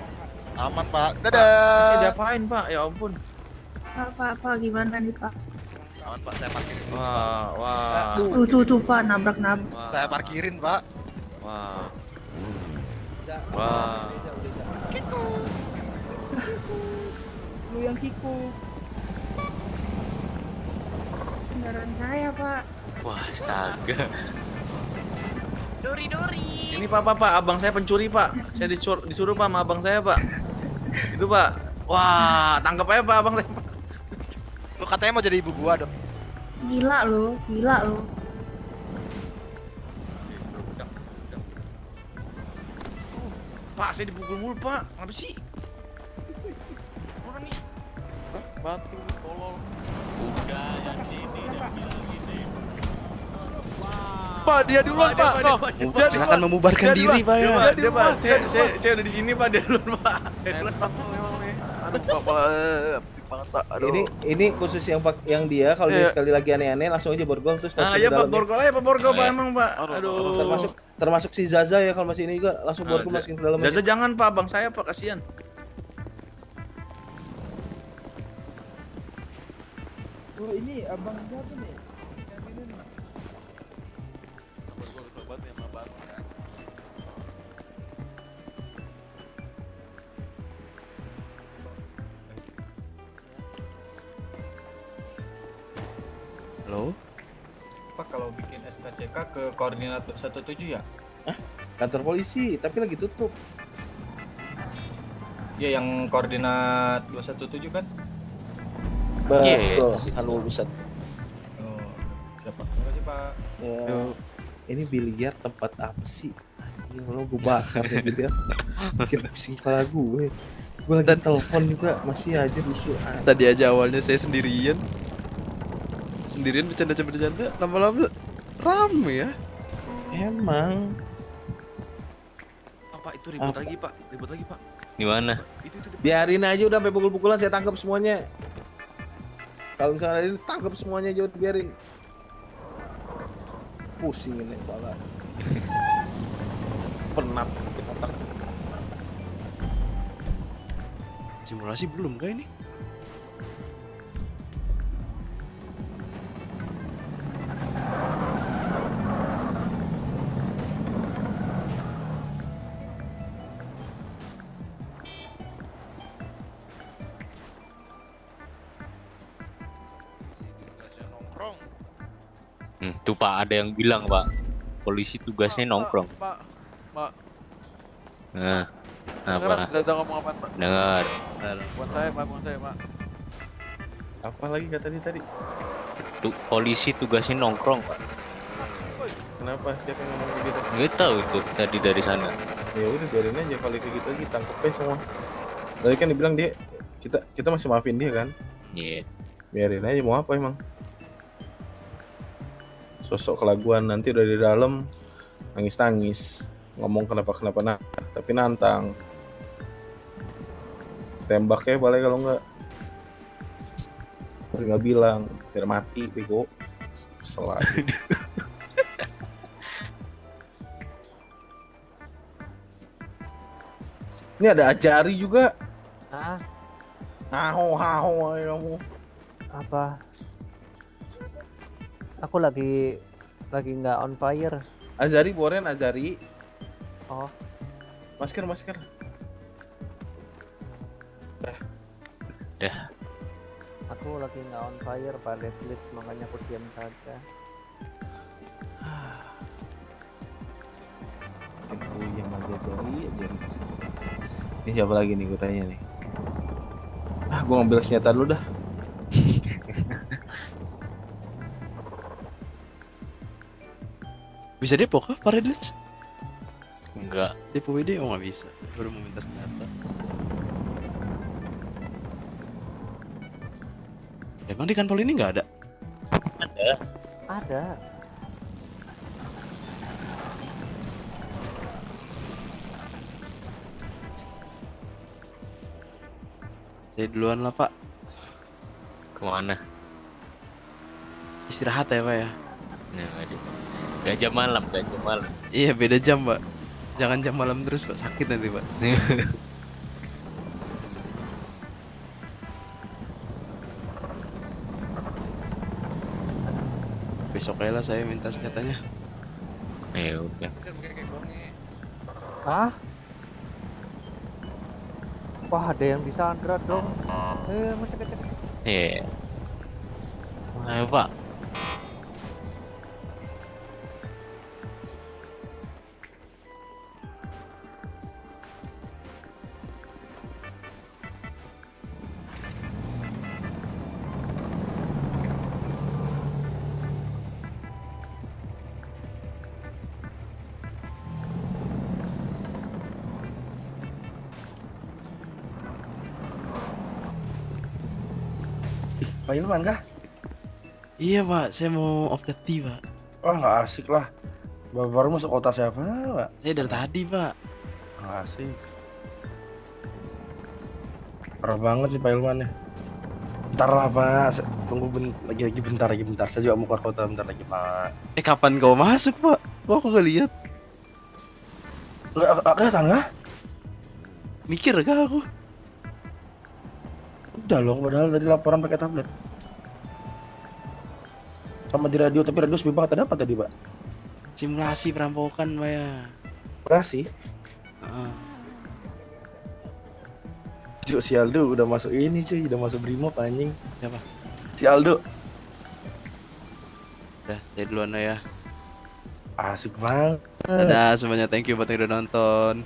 Aman, Pak. Dadah. Diapain, Pak? Ya ampun. Pak, gimana nih, Pak? Aman, Pak. Saya parkirin dulu, Pak. Wah. Tuh, Pak, nabrak. Saya parkirin, Pak. Wah. Lu yang Kiko. Kendaraan saya, Pak. Wah, astaga. Dori. Ini Pak, abang saya pencuri, Pak. Saya disuruh Pak sama abang saya, Pak. Itu, Pak. Wah, tangkap aja Pak abang saya. Pak. Lu katanya mau jadi ibu gua dong. Gila lo. Pak, saya dipukul mulu, Pak. Kenapa sih? Batu, tolong. Udah yang sini dan bilang gini. Pak, dia duluan, Pak. Silakan membubarkan diri, Pak ya. Dia, Pak. Saya udah di sini, Pak. Dia duluan, Pak. Aduh, Pak. Ini khusus yang dia kalau dia sekali lagi aneh-aneh langsung aja borgol terus masuk Iya, ke Pak. dalam. Borgol aja, Pak. Borgol, Pak. Emang, Pak. Aduh. Termasuk si Zaza ya kalau masih ini juga langsung borgol masukin ke dalam. Zaza jangan, Pak. Abang saya, Pak. Kasihan. Oh, ini abang siapa nih? Halo? Pak, kalau bikin SKCK ke koordinat 217 ya? Kantor polisi, tapi lagi tutup. Iya, yang koordinat 217 kan? Betul, halo Ustaz. Oh, siapa? Terima kasih, Pak. Ya, ini biliar tempat apa sih? Anjing, lo gue bakar ya biliar. Bikin pusing kepala gue. Gue lagi telepon juga masih aja rusuh. Tadi aja awalnya saya sendirian bercanda, lama-lama rame ya. Emang. Apa itu ribut lagi, Pak? Gimana? Biarin aja udah sampai pukul-pukulan saya tangkap semuanya. Kalau misalnya ini tangkap semuanya aja udah biarin. Pusing ini kepala. Penat otak. Simulasi belum kah ini? Tuh Pak, ada yang bilang Pak, polisi tugasnya nongkrong. Pak. Nah, Dengar, apa? Zaza ngomong apa, Pak? Dengar. Buat saya, Pak. Apa lagi kata dia tadi? Polisi tugasnya nongkrong Pak. Kenapa? Siapa yang ngomong begitu? Nggak tahu itu tadi dari sana. Ya udah biarin aja kalau kayak gitu lagi tangkep aja semua. Tadi kan dibilang dia kita masih maafin dia kan? Iya. Biarin aja mau apa emang. Sosok kelaguan nanti udah di dalam nangis ngomong kenapa tapi nantang tembak ya boleh kalau enggak tinggal bilang biar mati bego selalu. Ini ada Ajari juga. Haho kamu. Apa? Aku lagi nggak on fire. Azari, Boren, Azari. Oh, Masker. Dah. aku lagi nggak on fire Pak Redlis, makanya aku diam saja. Aku yang Azari. Ini siapa lagi nih gue tanya nih. Gue ngambil senjata dulu dah. Bisa depo kah Pak Redlitz? Enggak. Depo WD oh nggak bisa. Baru mau minta senjata. Emang di kantor ini nggak ada? Ada. Saya duluan lah Pak. Kemana? Istirahat ya Pak ya. Nah, aduh. Gajah malam. Iya beda jam Pak. Jangan jam malam terus Pak, sakit nanti Pak. Besok aja lah saya minta senjatanya. Ya udah. Hah? Wah, ada yang bisa Andra dong. Cek. Iya. Ayo Pak. Pak Ilman kah? Iya Pak, saya mau off the tee Pak. Wah nggak asik lah. Baru masuk kota siapa Pak? Saya dari tadi Pak. Nggak asik. Parah banget nih Pak Ilman ya. Bentar lah Pak, tunggu lagi bentar. Saya juga mau keluar kota bentar lagi Pak. Kapan kau masuk Pak? Kok aku gak lihat? Nggak kelihatan kah? Mikir kah aku? Udah loh, padahal tadi laporan pakai tablet. Sama di radio, tapi radio sepi banget. Ada apa tadi Pak? Simulasi perampokan Pak ya. Makasih. Si Aldo udah masuk ini cuy, udah masuk Brimob anjing. Siapa? Si Aldo. Udah, saya duluan lah ya. Asik banget. Dadah semuanya, thank you buat yang udah nonton.